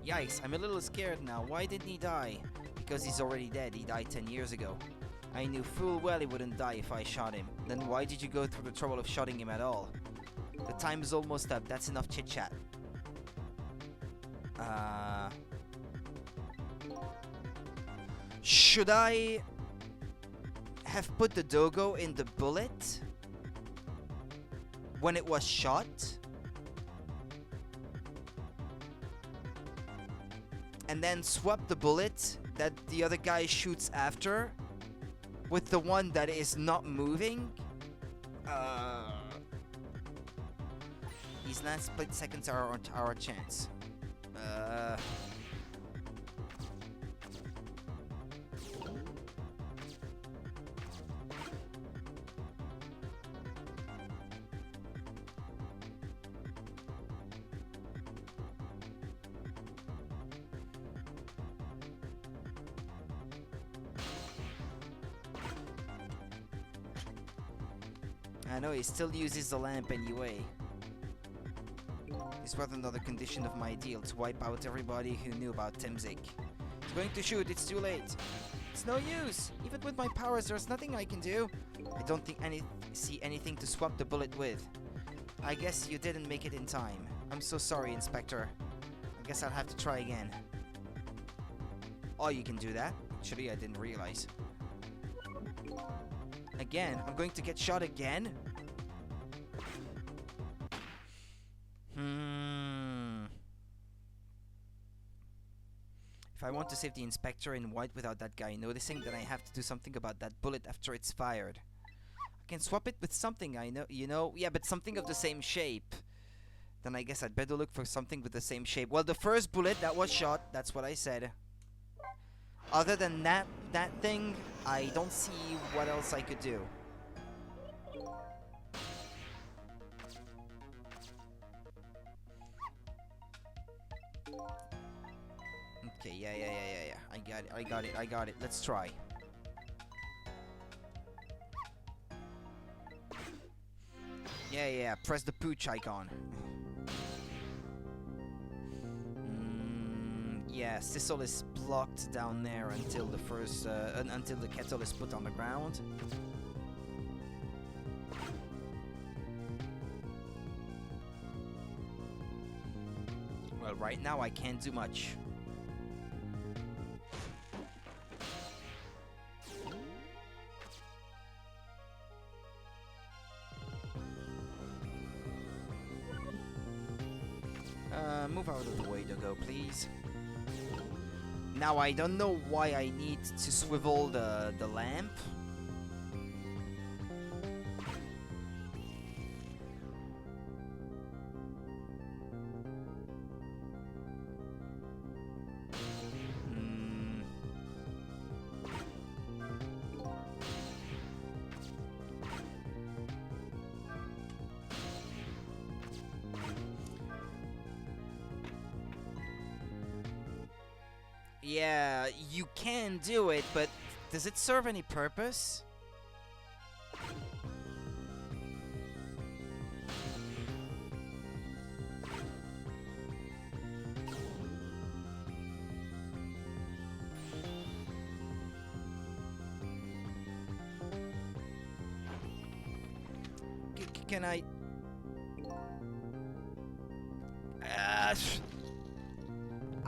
Yikes, I'm a little scared now. Why didn't he die? Because he's already dead. He died 10 years ago. I knew full well he wouldn't die if I shot him. Then why did you go through the trouble of shooting him at all? The time is almost up. That's enough chit-chat. Should I have put the Dogo in the bullet when it was shot? And then swap the bullet that the other guy shoots after with the one that is not moving? These last split seconds are our chance. I know, he still uses the lamp anyway. This was another condition of my deal, to wipe out everybody who knew about Temzik. He's going to shoot, it's too late. It's no use! Even with my powers, there's nothing I can do. I don't think see anything to swap the bullet with. I guess you didn't make it in time. I'm so sorry, Inspector. I guess I'll have to try again. Oh, you can do that? Actually, I didn't realize. Again? I'm going to get shot again? If I want to save the Inspector in white without that guy noticing, then I have to do something about that bullet after it's fired. I can swap it with something, I know, you know? Yeah, but something of the same shape. Then I guess I'd better look for something with the same shape. Well, the first bullet that was shot, that's what I said. Other than that thing, I don't see what else I could do. Okay, yeah. I got it. Let's try. Yeah. Press the pooch icon. Yeah, Sissel is blocked down there until the until the kettle is put on the ground. Well, right now I can't do much. Move out of the way, Dogo, please. Now, I don't know why I need to swivel the lamp. Yeah, you can do it, but does it serve any purpose? Can I...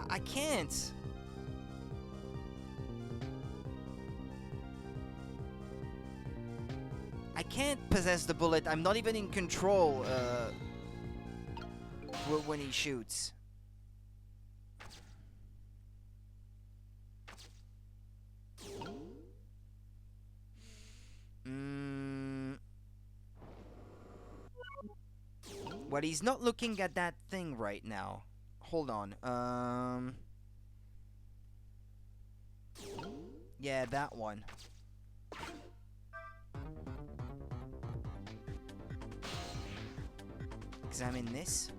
I can't. I can't possess the bullet. I'm not even in control when he shoots. But he's not looking at that thing right now. Hold on. Yeah, that one. Examine this.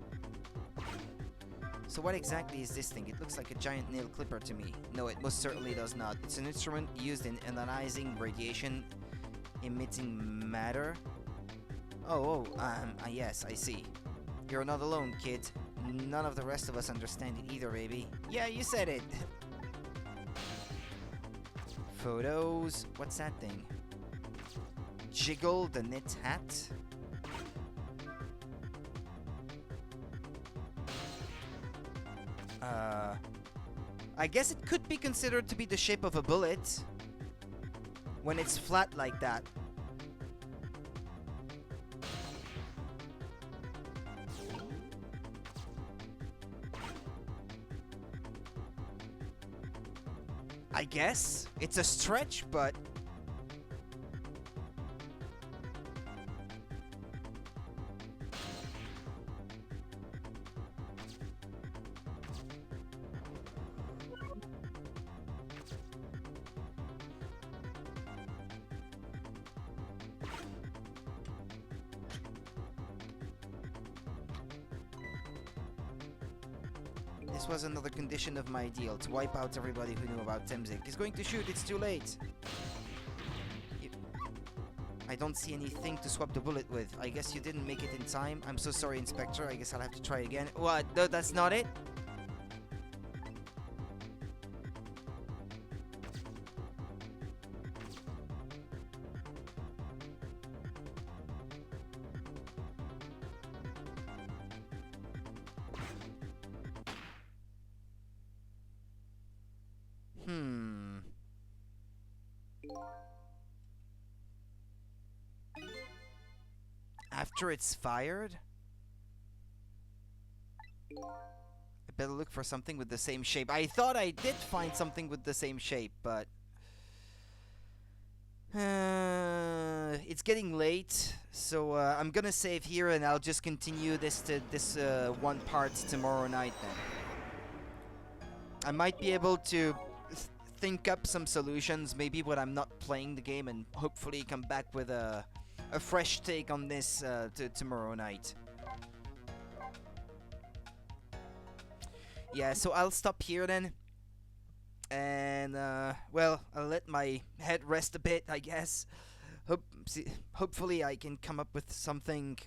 So what exactly is this thing? It looks like a giant nail clipper to me. No, it most certainly does not. It's an instrument used in analyzing radiation emitting matter. Yes, I see. You're not alone, kid. None of the rest of us understand it either, baby. Yeah, you said it. Photos. What's that thing? Jiggle the knit hat. I guess it could be considered to be the shape of a bullet when it's flat like that. I guess it's a stretch, but this was another condition of my deal, to wipe out everybody who knew about Temzik. He's going to shoot, it's too late. I don't see anything to swap the bullet with. I guess you didn't make it in time. I'm so sorry, Inspector. I guess I'll have to try again. What? No, that's not it? After it's fired? I better look for something with the same shape. I thought I did find something with the same shape, but... it's getting late, so I'm gonna save here and I'll just continue this one part tomorrow night then. I might be able to think up some solutions, maybe when I'm not playing the game, and hopefully come back with a fresh take on this tomorrow night. Yeah, so I'll stop here then. And, well, I'll let my head rest a bit, I guess. Hopefully I can come up with something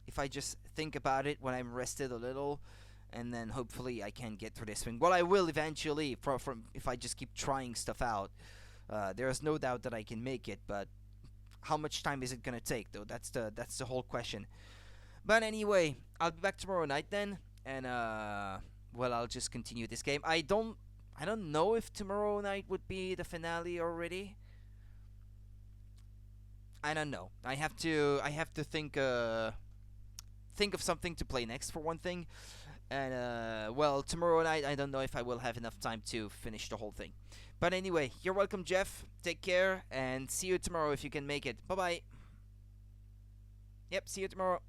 if I just think about it when I'm rested a little. And then hopefully I can get through this thing. Well, I will eventually, from if I just keep trying stuff out. There's no doubt that I can make it, but how much time is it gonna take, though? That's the whole question. But anyway, I'll be back tomorrow night then, and well, I'll just continue this game. I don't know if tomorrow night would be the finale already. I don't know. I have to think of something to play next, for one thing. And well, tomorrow night I don't know if I will have enough time to finish the whole thing. But anyway, you're welcome, Jeff. Take care, and see you tomorrow if you can make it. Bye-bye. Yep, see you tomorrow.